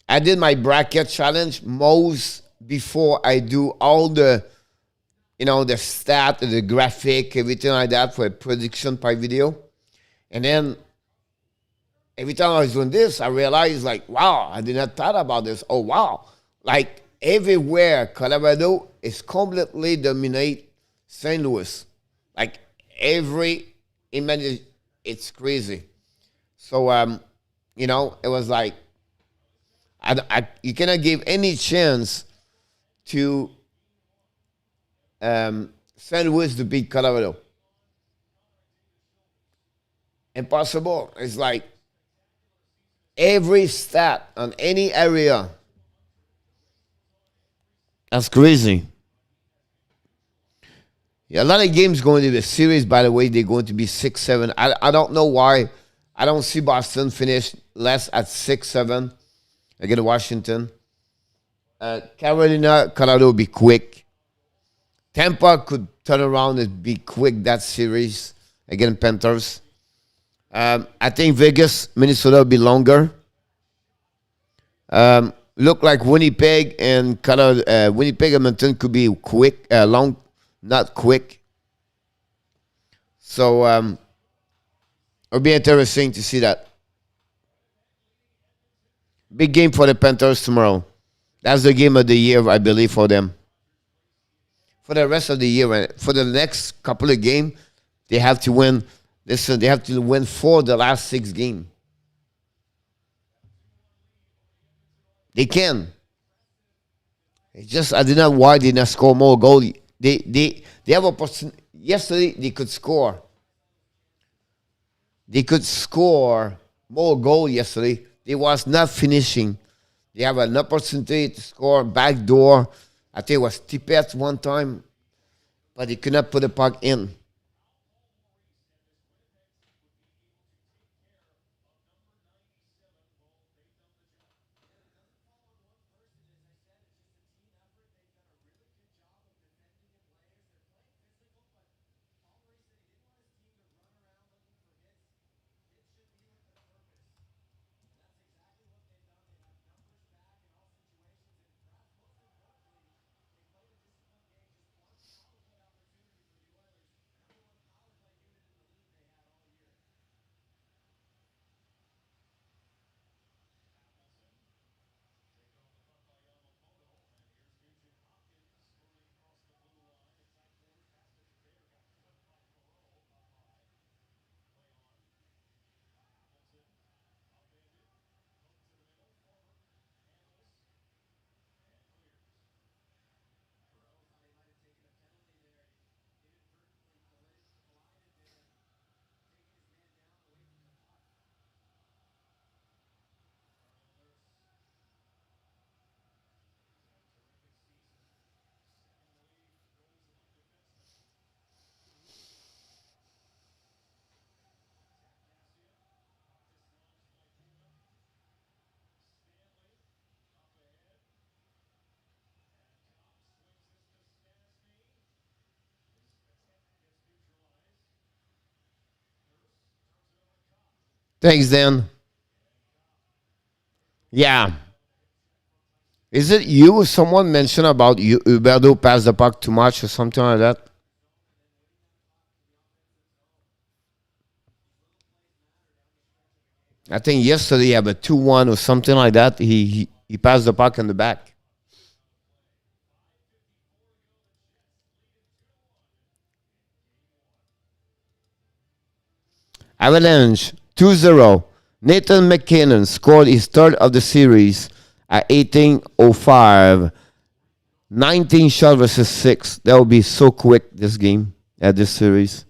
I did my bracket challenge most before I do all the, the stat, the graphic, everything like that for a prediction by video. And then every time I was doing this, I realized like, wow, I did not thought about this. Oh, wow. Like everywhere, Colorado is completely dominate St. Louis. Like every image, it's crazy. So, it was like, you cannot give any chance to St. Louis to beat Colorado. Impossible. It's like every stat on any area. That's crazy. Yeah, a lot of games going to the series, by the way, they're going to be 6-7. I don't know why. I don't see Boston finish less at 6-7 against Washington. Carolina, Colorado will be quick. Tampa could turn around and be quick that series against Panthers. I think Vegas, Minnesota will be longer. Look like Winnipeg and Colorado, Winnipeg and Edmonton could be quick, long, not quick. So it'll be interesting to see that. Big game for the Panthers tomorrow. That's the game of the year, I believe, for them. For the rest of the year, for the next couple of games, They have to win. Listen, they have to win 4 of the last 6 games. They can. It's just I did not why they not score more goal. They have a person. Yesterday they could score. They could score more goal yesterday. They was not finishing. They have an opportunity to score back door. I think it was Tippett one time, but they could not put the puck in. Thanks, Dan. Yeah. Is it you? Someone mentioned about you, Huberto passed the puck too much or something like that. I think yesterday he had a 2-1 or something like that. He passed the puck in the back. Avalanche 2-0. Nathan McKinnon scored his third of the series at 18:05. 19 shot versus 6. That will be so quick this game at this series.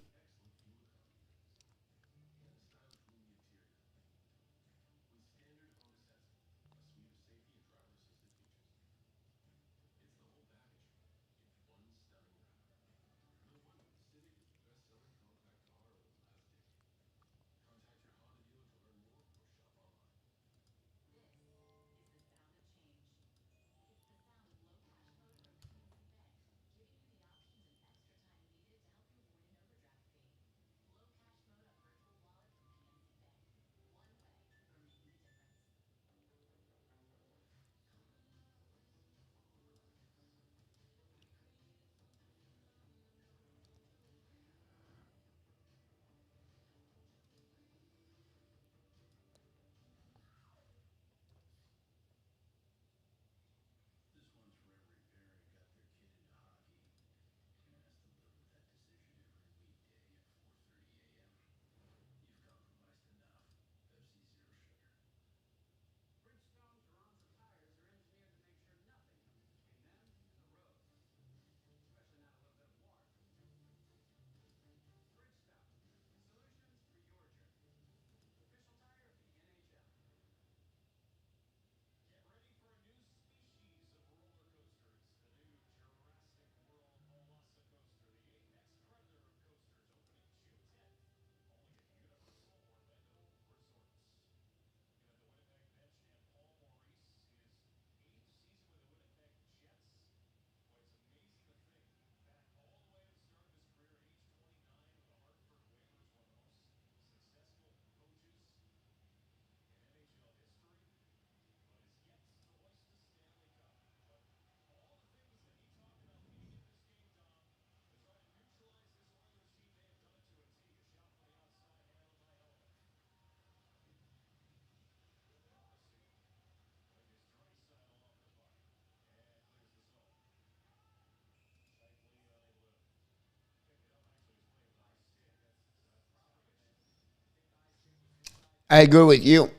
I agree with you.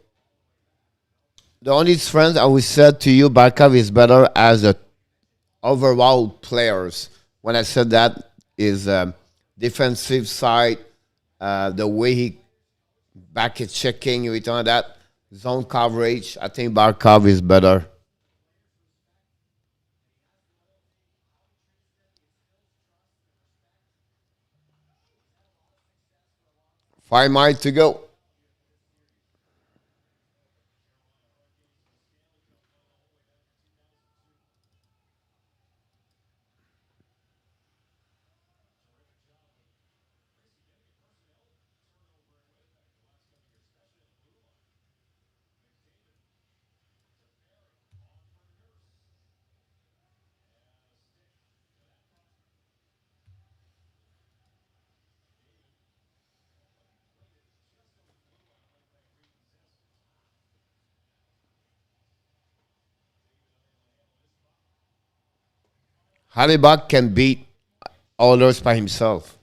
The only strength I would say to you, Barkov is better as a overall players. When I said that is defensive side, the way he back at checking, you return that zone coverage. I think Barkov is better. 5 miles to go. Halibut can beat Oilers by himself.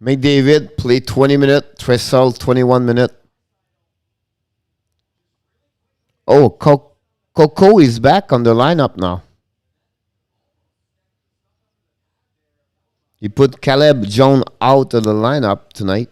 McDavid played 20 minutes, Tressel 21 minutes. Oh, Coco is back on the lineup now. He put Caleb Jones out of the lineup tonight.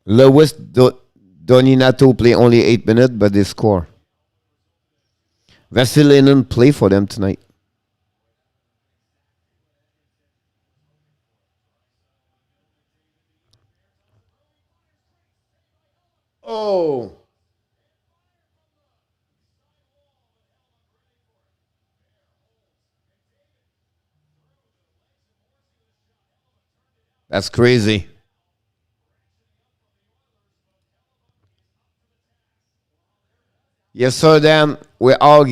Lewis Doninato play only 8 minutes, but they score. Vasilinin play for them tonight. Oh, that's crazy. Yes, sir. Then we're all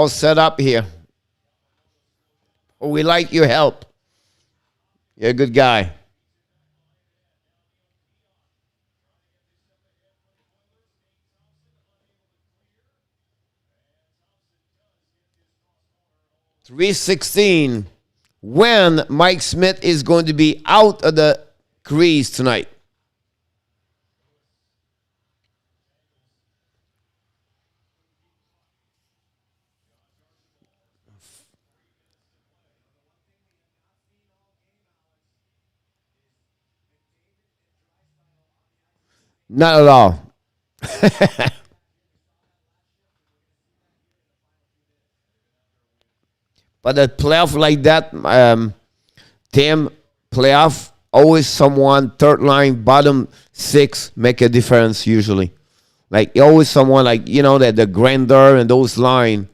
set up here. We like your help. You're a good guy. 316. When Mike Smith is going to be out of the crease tonight? Not at all. But a playoff like that, team playoff, always someone third line, bottom six make a difference usually. Like always someone like that the Grander and those line.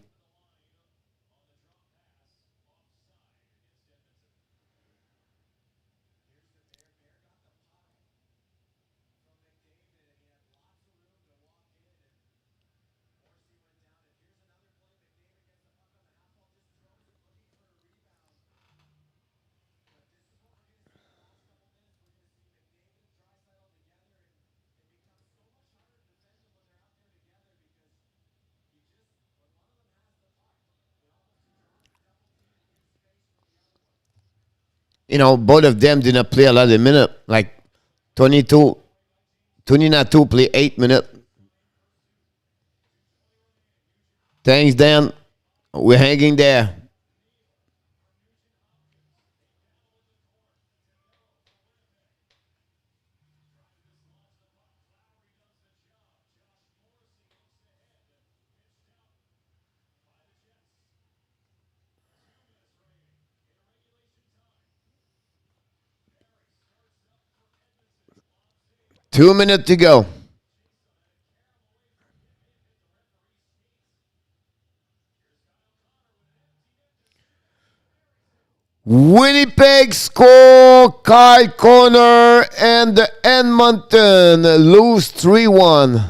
Both of them didn't play a lot of minutes. Like 22, 22 play 8 minutes. Thanks, Dan. We're hanging there. 2 minutes to go. Winnipeg score, Kyle Connor, and the Edmonton lose 3-1.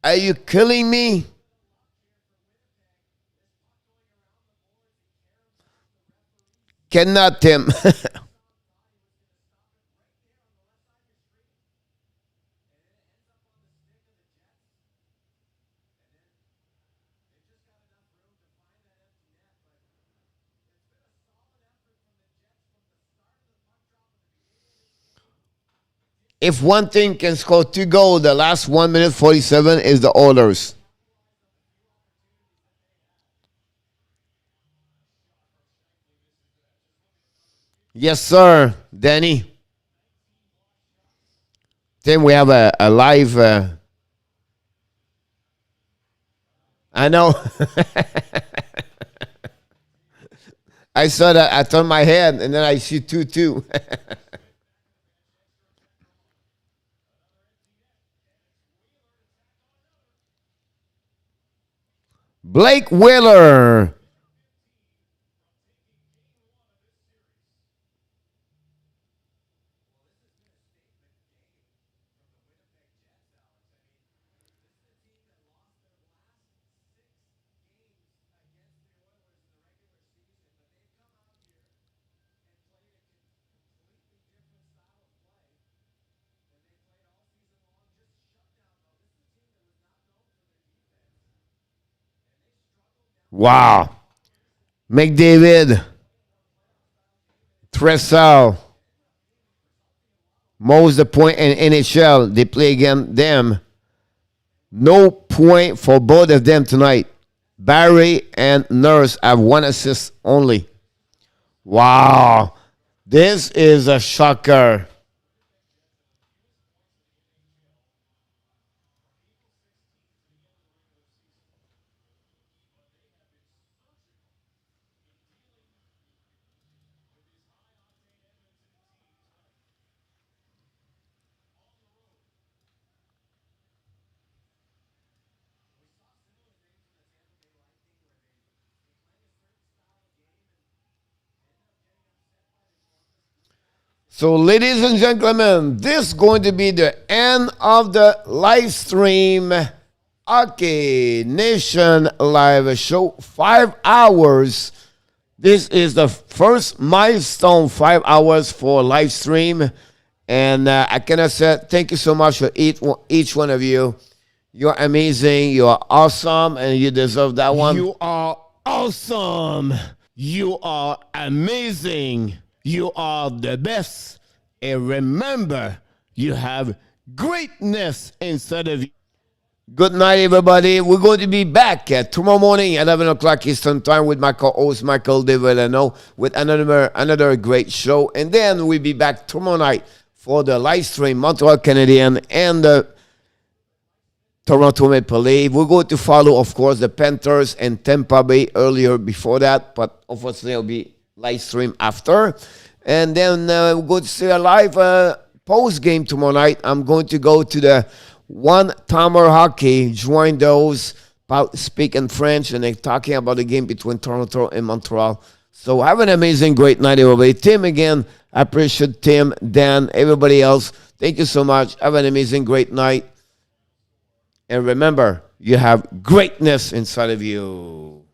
Are you killing me? Cannot, Tim. If one team can score 2 goals, the last 1 minute 47 is the Oilers. Yes, sir, Danny. Tim, we have a live. I know. I saw that. I turned my head and then I see 2-2. Blake Wheeler. Wow. McDavid. Tressel. Most the point in NHL. They play against them. No point for both of them tonight. Barry and Nurse have 1 assist only. Wow. This is a shocker. So, ladies and gentlemen, this is going to be the end of the live stream Hockey Nation live show. 5 hours. This is the first milestone, 5 hours for live stream. And I cannot say thank you so much for each one of you. You're amazing. You are awesome. And you deserve that one. You are awesome. You are amazing. You are the best. And remember, you have greatness inside of you. Good night, everybody. We're going to be back tomorrow morning at 11 o'clock Eastern Time with my co-host, Michael DeVillano, with another great show. And then we'll be back tomorrow night for the live stream, Montreal Canadiens and the Toronto Maple Leafs. We're going to follow, of course, the Panthers and Tampa Bay earlier before that, but unfortunately it'll be live stream after. And then we're going to see a live post game tomorrow night. I'm going to go to the one-timer hockey, join those about speaking French, and they're talking about the game between Toronto and Montreal. So have an amazing, great night, everybody. Tim again, I appreciate Tim, Dan, everybody else. Thank you so much. Have an amazing, great night. And remember, you have greatness inside of you.